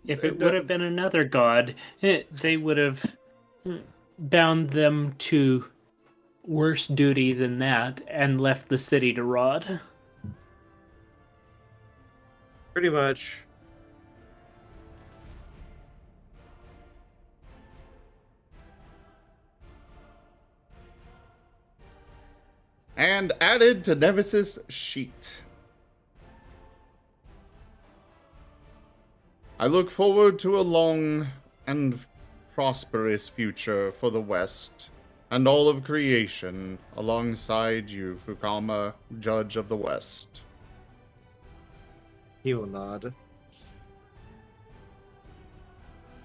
If it would have been another god, they would have bound them to worse duty than that and left the city to rot. Pretty much. And added to Nevis's sheet. I look forward to a long and prosperous future for the West and all of creation alongside you, Fukama, Judge of the West. He will nod.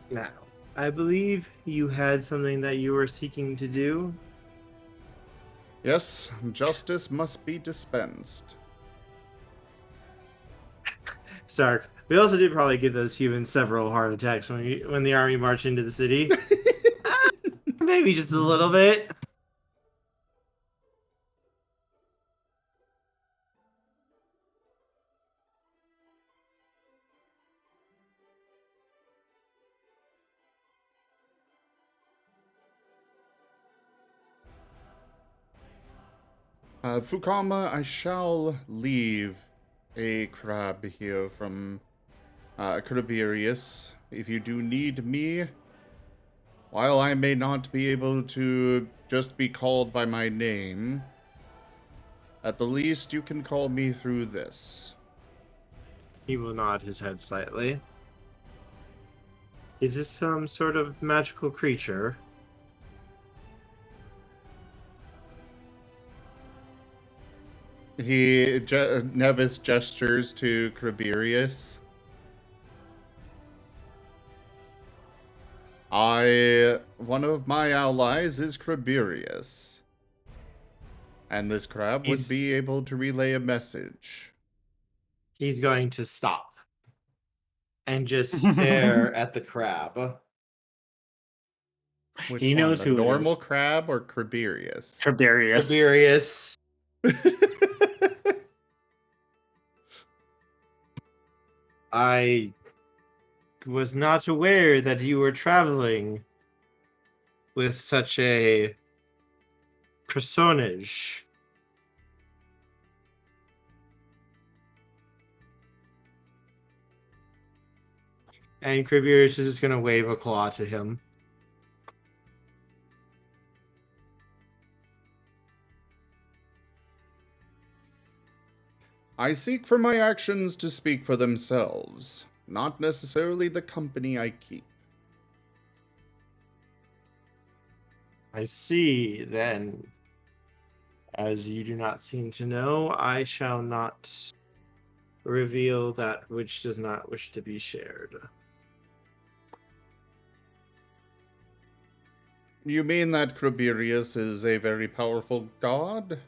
Now, I believe you had something that you were seeking to do. Yes, justice must be dispensed. Sark, we also did probably give those humans several heart attacks when the army marched into the city. Maybe just a little bit. Fukama, I shall leave a crab here from Craberius. If you do need me, while I may not be able to just be called by my name, at the least you can call me through this. He will nod his head slightly. Is this some sort of magical creature? Nevis gestures to Craberius. One of my allies is Craberius. And this crab would be able to relay a message. He's going to stop and just stare at the crab. Which He one, knows the who it normal is. crab or Craberius? Tiberius. Tiberius. I was not aware that you were traveling with such a Personage. And Crivier is just gonna wave a claw to him. I seek for my actions to speak for themselves, not necessarily the company I keep. I see, then. As you do not seem to know, I shall not reveal that which does not wish to be shared. You mean that Krubirius is a very powerful god?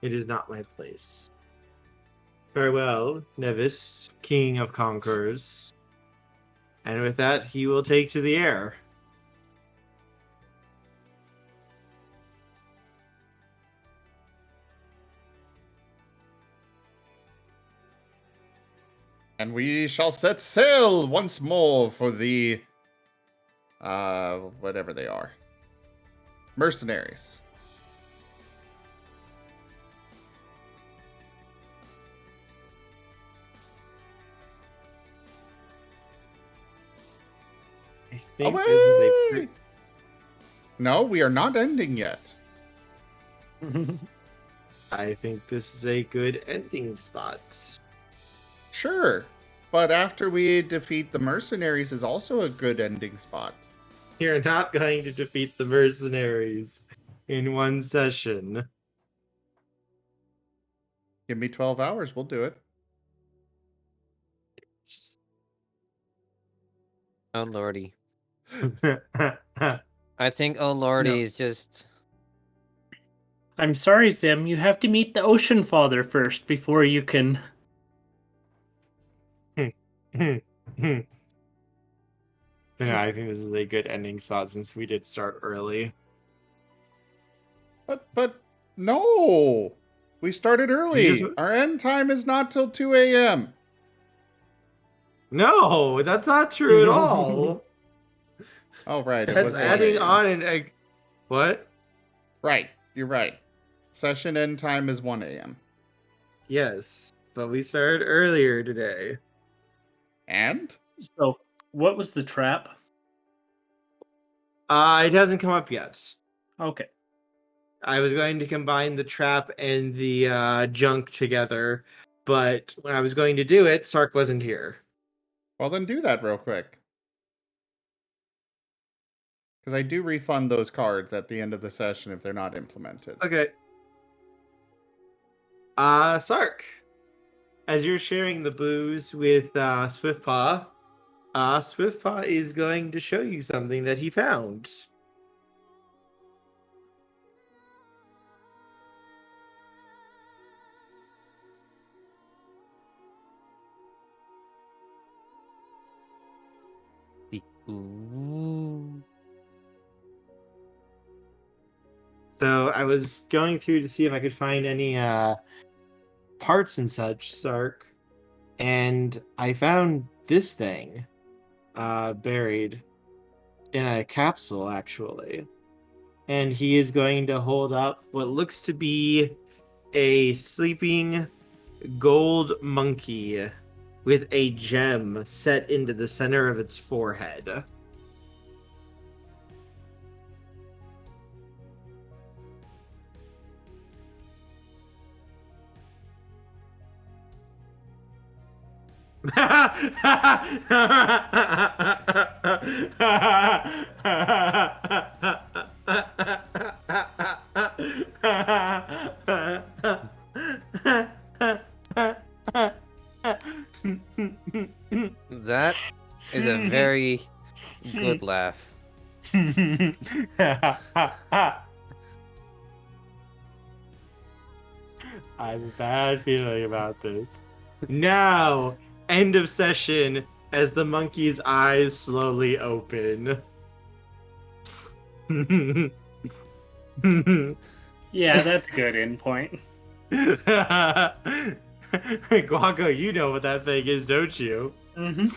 It is not my place. Farewell, Nevis, King of Conquerors. And with that, he will take to the air. And we shall set sail once more for the, whatever they are. Mercenaries. I think Away! this is a No, we are not ending yet. I think this is a good ending spot. Sure, but after we defeat the mercenaries is also a good ending spot. You're not going to defeat the mercenaries in one session. Give me 12 hours, we'll do it. Oh lordy. I think oh lordy is just. I'm sorry, Zim. You have to meet the Ocean Father first before you can. Yeah, I think this is a good ending spot since we did start early. But no! We started early. Our end time is not till 2 a.m. No, that's not true at all. Oh, right. It That's was 1 adding a.m. on an egg. What? Right. You're right. Session end time is 1 a.m. Yes, but we started earlier today. And? So, what was the trap? It hasn't come up yet. Okay. I was going to combine the trap and the junk together, but when I was going to do it, Sark wasn't here. Well, then do that real quick. Because I do refund those cards at the end of the session if they're not implemented. Okay. Sark, as you're sharing the booze with Swiftpaw, Swiftpaw is going to show you something that he found. Ooh. So I was going through to see if I could find any parts and such, Sark, and I found this thing buried in a capsule, actually. And he is going to hold up what looks to be a sleeping gold monkey with a gem set into the center of its forehead. That is a very good laugh. I have a bad feeling about this. Now, end of session as the monkey's eyes slowly open. Yeah, that's a good endpoint. Guaco, you know what that thing is, don't you? Mm-hmm.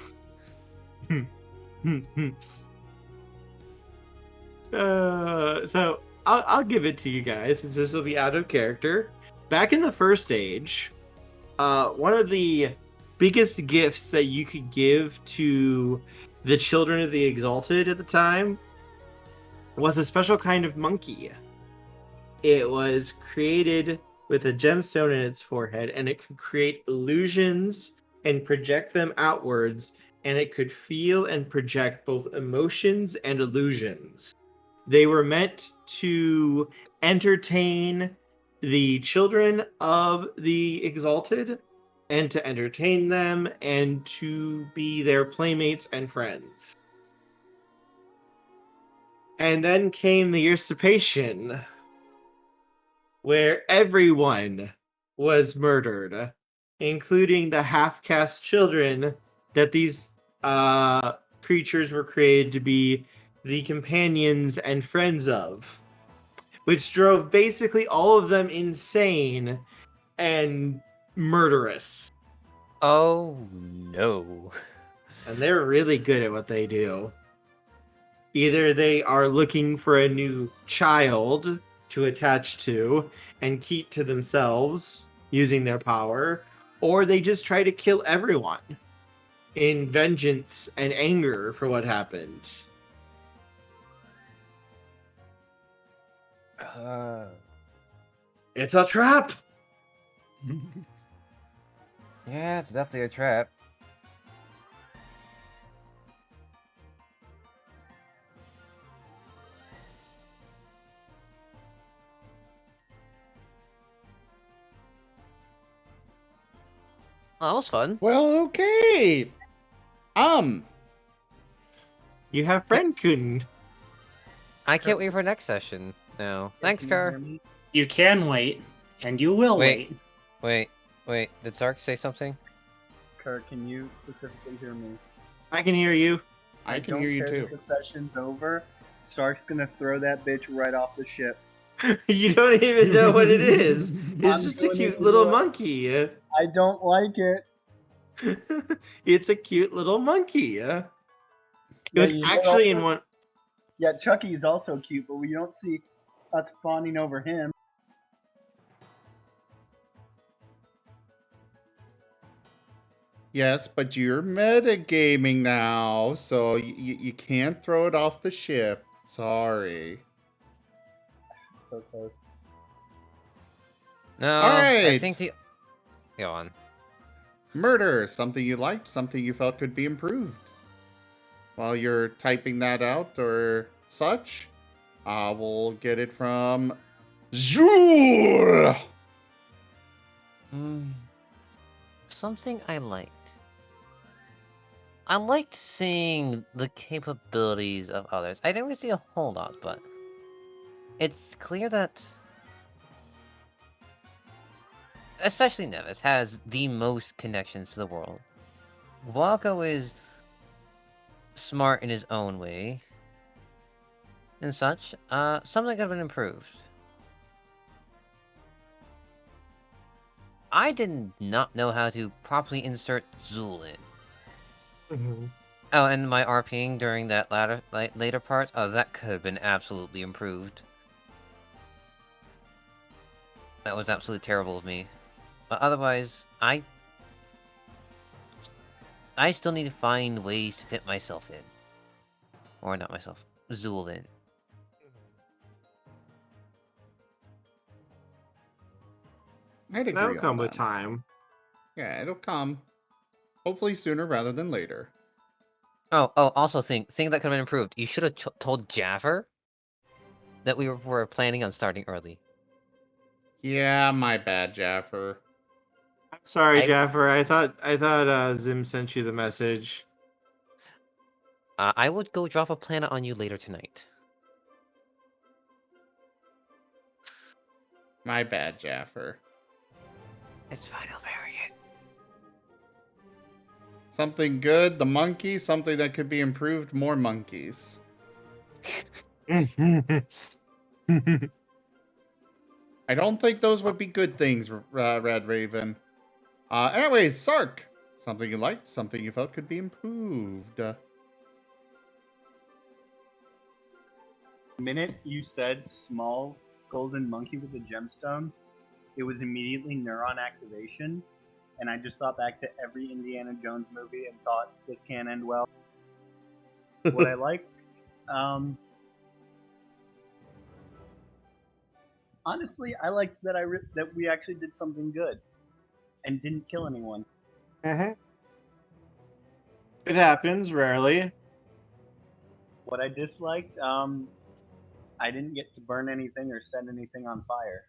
So I'll give it to you guys, since this will be out of character. Back in the first stage, one of the biggest gifts that you could give to the children of the Exalted at the time was a special kind of monkey. It was created with a gemstone in its forehead, and it could create illusions and project them outwards, and it could feel and project both emotions and illusions. They were meant to entertain the children of the Exalted, and to entertain them, and to be their playmates and friends. And then came the usurpation, where everyone was murdered, including the half-caste children that these creatures were created to be the companions and friends of, which drove basically all of them insane and murderous. Oh no. And they're really good at what they do. Either they are looking for a new child to attach to and keep to themselves using their power, or they just try to kill everyone in vengeance and anger for what happened. It's a trap! Yeah, it's definitely a trap. Oh, that was fun. Well, okay. You have friend Kun. I can't wait for next session now. Thanks, Can you hear Car. me? You can wait, and you will Wait. wait. Wait. Did Sark say something? Kurt, can you specifically hear me? I can hear you. I can don't hear you care too. if the session's over. Stark's gonna throw that bitch right off the ship. You don't even know what it is. It's I'm just a doing cute it little anyway. monkey. I don't like it. It's a cute little monkey. It Yeah, was you know actually in also- one. Yeah, Chucky's also cute, but we don't see us fawning over him. Yes, but you're metagaming now, so you can't throw it off the ship. Sorry. So close. No. All I right. think the. Go on. Murder, something you liked, something you felt could be improved. While you're typing that out or such, we'll get it from Zool. Something I liked. I liked seeing the capabilities of others. I didn't really see a whole lot, but it's clear that, especially Nevis, has the most connections to the world. Walko is smart in his own way and such. Something could have been improved. I did not know how to properly insert Zool in. Oh, and my RPing during that later part, that could have been absolutely improved. That was absolutely terrible of me. But otherwise, I still need to find ways to fit myself in. Or not myself, Zool in. I'd agree That'll on come with that. time. Yeah, it'll come. Hopefully sooner rather than later. Oh, also thing that could have been improved. You should have told Jaffer that we were planning on starting early. Yeah, my bad, Jaffer. I'm sorry, I- Jaffer. I thought Zim sent you the message. I would go drop a planet on you later tonight. My bad, Jaffer. It's fine, I'll bury it. Something good, the monkey. Something that could be improved, more monkeys. I don't think those would be good things, Red Raven. Anyways, Sark. Something you liked, something you felt could be improved. The minute you said small golden monkey with a gemstone, it was immediately neuron activation, and I just thought back to every Indiana Jones movie and thought this can't end well. What I liked, honestly, I liked that that we actually did something good and didn't kill anyone. It happens rarely. What I disliked, I didn't get to burn anything or set anything on fire.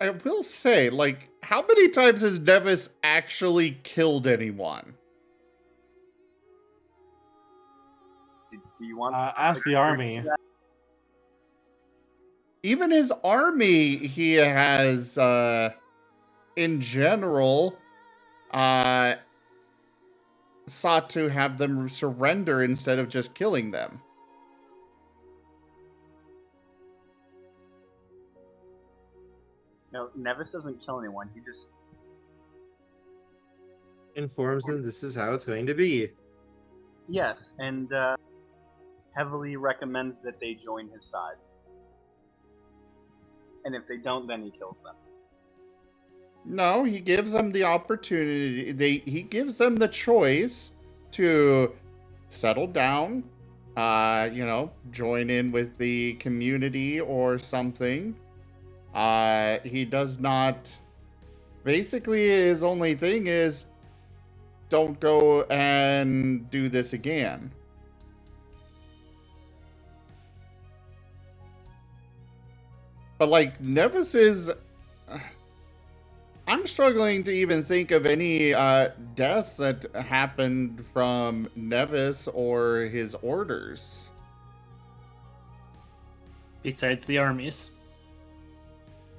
I will say, like, how many times has Nevis actually killed anyone? Do you want? Ask the army. Even his army, he has, in general, sought to have them surrender instead of just killing them. No, Nevis doesn't kill anyone. He just Informs them this is how it's going to be. yes, and heavily recommends that they join his side. And if they don't, then he kills them. No, he gives them the opportunity. He gives them the choice to settle down, join in with the community or something. He does not. Basically, his only thing is don't go and do this again. But like Nevis is, I'm struggling to even think of any deaths that happened from Nevis or his orders. Besides the armies.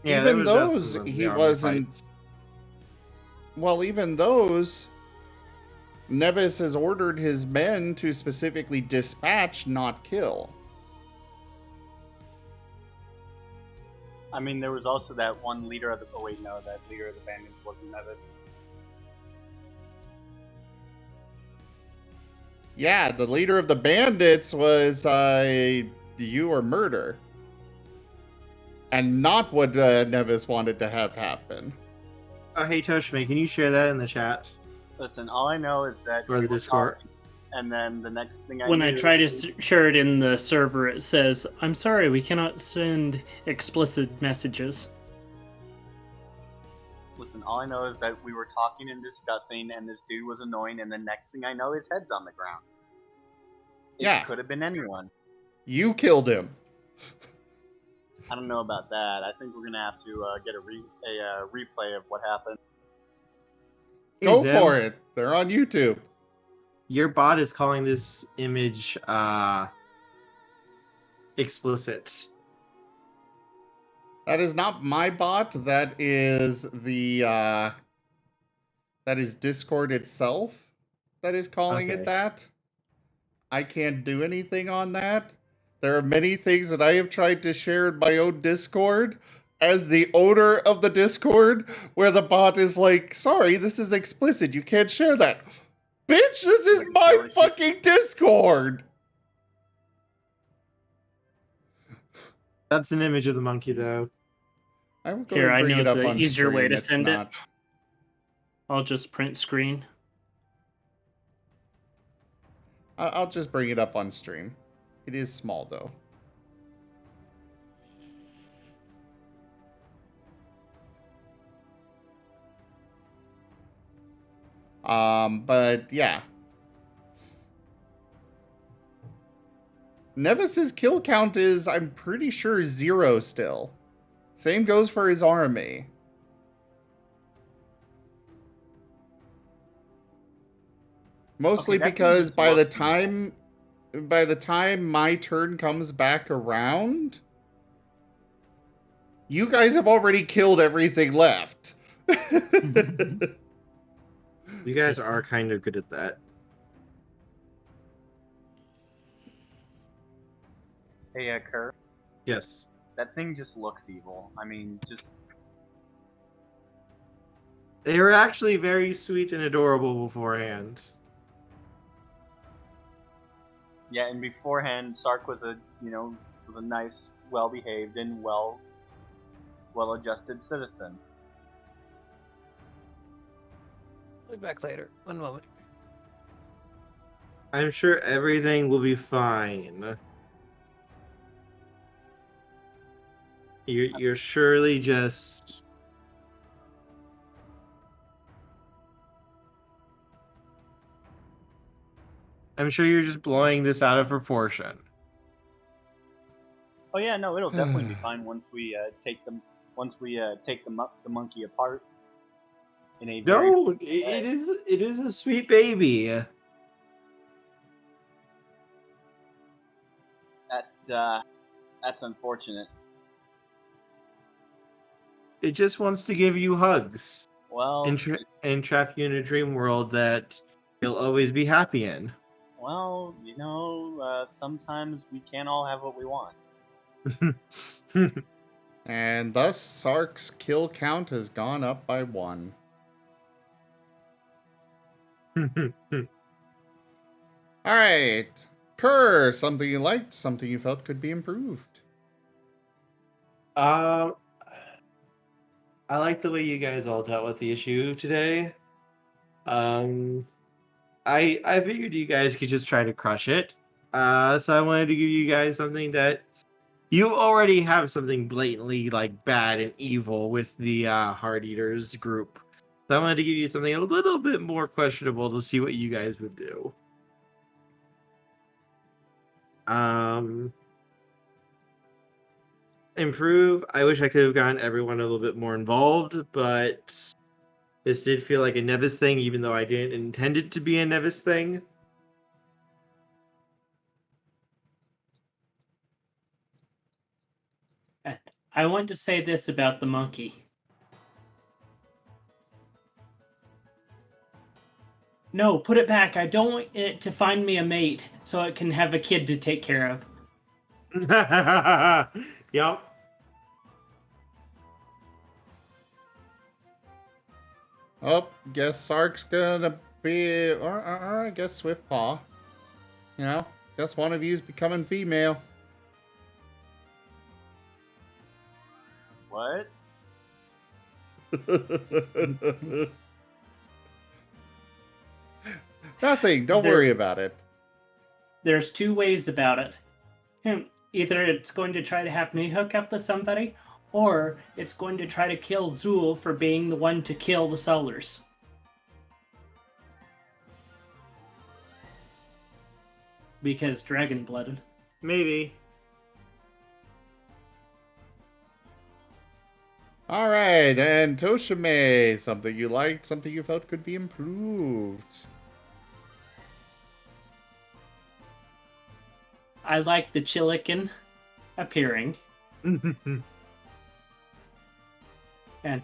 Yeah, Even there was those, deaths in the he army wasn't. fights. Well, even those, Nevis has ordered his men to specifically dispatch, not kill. I mean, there was also that one leader of the. Oh wait, no, that leader of the bandits wasn't Nevis. Yeah, the leader of the bandits was you or murder. And not what Nevis wanted to have happen. Hey Toshime, can you share that in the chat? Listen, all I know is that Or the we were Discord. talking, and then the next thing I When knew, I try to share it in the server, it says, "I'm sorry, we cannot send explicit messages." Listen, all I know is that we were talking and discussing, and this dude was annoying, and the next thing I know, his head's on the ground. Yeah. It could have been anyone. You killed him. I don't know about that. I think we're gonna have to get a replay of what happened. Hey, Go Zim, for it. They're on YouTube. your bot is calling this image explicit. That is not my bot. That is that is Discord itself that is calling it Okay. that. I can't do anything on that. There are many things that I have tried to share in my own Discord as the owner of the Discord, where the bot is like, sorry, this is explicit. You can't share that. Bitch, this is Like, my really? fucking Discord. That's an image of the monkey, though. I will go Here, and I bring know it up the on easier way stream. to It's send it. not... I'll just print screen. I'll just bring it up on stream. It is small, though. But yeah. Nevis's kill count is, I'm pretty sure, 0 still. Same goes for his army. Mostly Okay, that thing because just by the looks evil. time my turn comes back around, you guys have already killed everything left. You guys are kind of good at that. Hey, Kerr, Yes. that thing just looks evil. I mean, just They were actually very sweet and adorable beforehand. Yeah, and beforehand, Sark was a nice, well-behaved, and well-adjusted citizen. I'll be back later. One moment. I'm sure everything will be fine. You're surely just... I'm sure you're just blowing this out of proportion. Oh yeah, no, it'll definitely be fine once we take the monkey apart. In a very No, it is a sweet baby. that's unfortunate. It just wants to give you hugs Well, and trap you in a dream world that you'll always be happy in. well, sometimes we can't all have what we want. And thus, Sark's kill count has gone up by 1. Alright. Kerr, something you liked, something you felt could be improved. I like the way you guys all dealt with the issue today. I figured you guys could just try to crush it. So I wanted to give you guys something that you already have something blatantly like bad and evil with the Heart Eaters group. So I wanted to give you something a little bit more questionable to see what you guys would do. Improve. I wish I could have gotten everyone a little bit more involved, but this did feel like a Nevis thing, even though I didn't intend it to be a Nevis thing. I want to say this about the monkey. No, put it back. I don't want it to find me a mate so it can have a kid to take care of. Yup. Oh, guess Sark's gonna be, or I guess Swift Paw. You know, guess one of you's becoming female. What? Nothing, don't worry about it. There's 2 ways about it. Either it's going to try to have me hook up with somebody, or it's going to try to kill Zool for being the one to kill the Solars. Because dragon-blooded. Maybe. Alright, and Toshime, something you liked, something you felt could be improved. I like the Chilikin appearing. And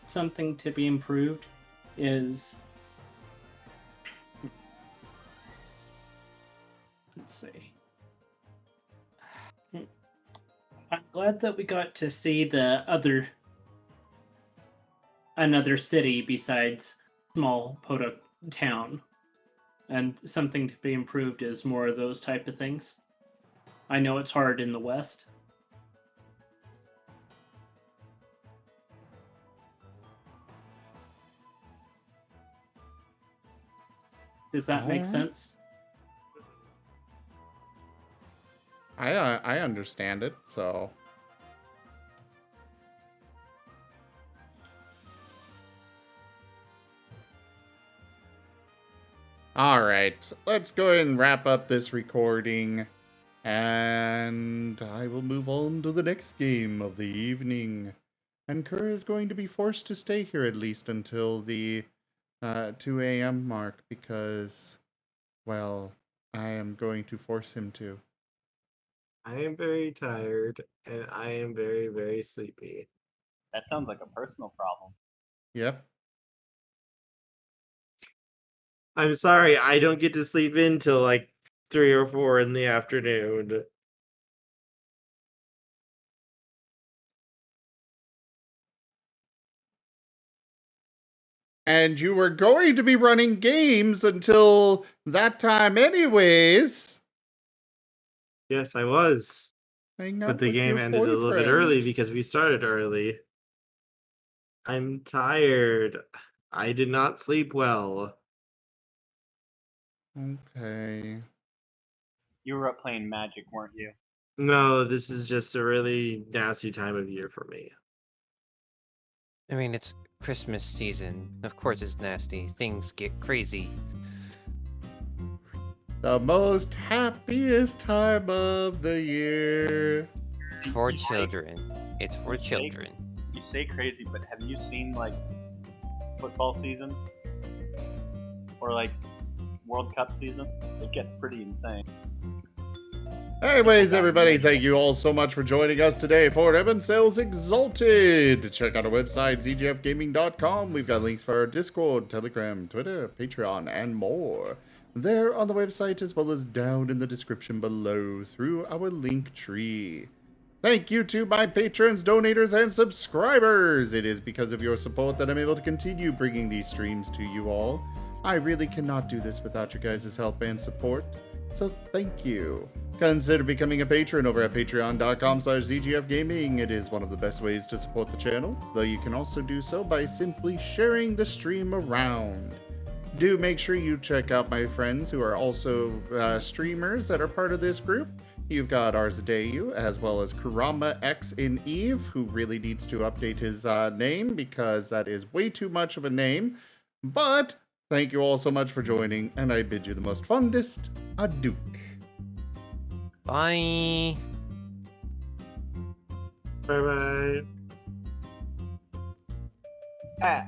something to be improved is... Let's see. I'm glad that we got to see another city besides small Poda town. And something to be improved is more of those type of things. I know it's hard in the West. Does that make sense? I understand it, so... Alright, let's go ahead and wrap up this recording. And I will move on to the next game of the evening. And Kerr is going to be forced to stay here at least until the 2 a.m. mark because, well, I am going to force him to. I am very tired, and I am very, very sleepy. That sounds like a personal problem. Yep. I'm sorry, I don't get to sleep in till like 3 or 4 in the afternoon. and you were going to be running games until that time anyways. Yes, I was. Hang But out the with game your ended a little bit early boyfriend. because we started early. I'm tired. I did not sleep well. Okay. You were up playing Magic, weren't you? No, this is just a really nasty time of year for me. I mean, it's Christmas season. Of course it's nasty. Things get crazy. The most happiest time of the year. For You say- children. It's for say- children. You say crazy, but have you seen like football season or like World Cup season? It gets pretty insane. Anyways, everybody, thank you all so much for joining us today for Ebon Sales Exalted. Check out our website, zgfgaming.com. We've got links for our Discord, Telegram, Twitter, Patreon, and more. There on the website, as well as down in the description below through our link tree. Thank you to my patrons, donators, and subscribers. It is because of your support that I'm able to continue bringing these streams to you all. I really cannot do this without your guys' help and support, so thank you. Consider becoming a patron over at patreon.com/zgfgaming. It is one of the best ways to support the channel, though you can also do so by simply sharing the stream around. Do make sure you check out my friends who are also streamers that are part of this group. You've got Arzadeu, as well as Kurama X in Eve, who really needs to update his name because that is way too much of a name. But thank you all so much for joining, and I bid you the most fondest adieu. Bye. Bye bye. Ah.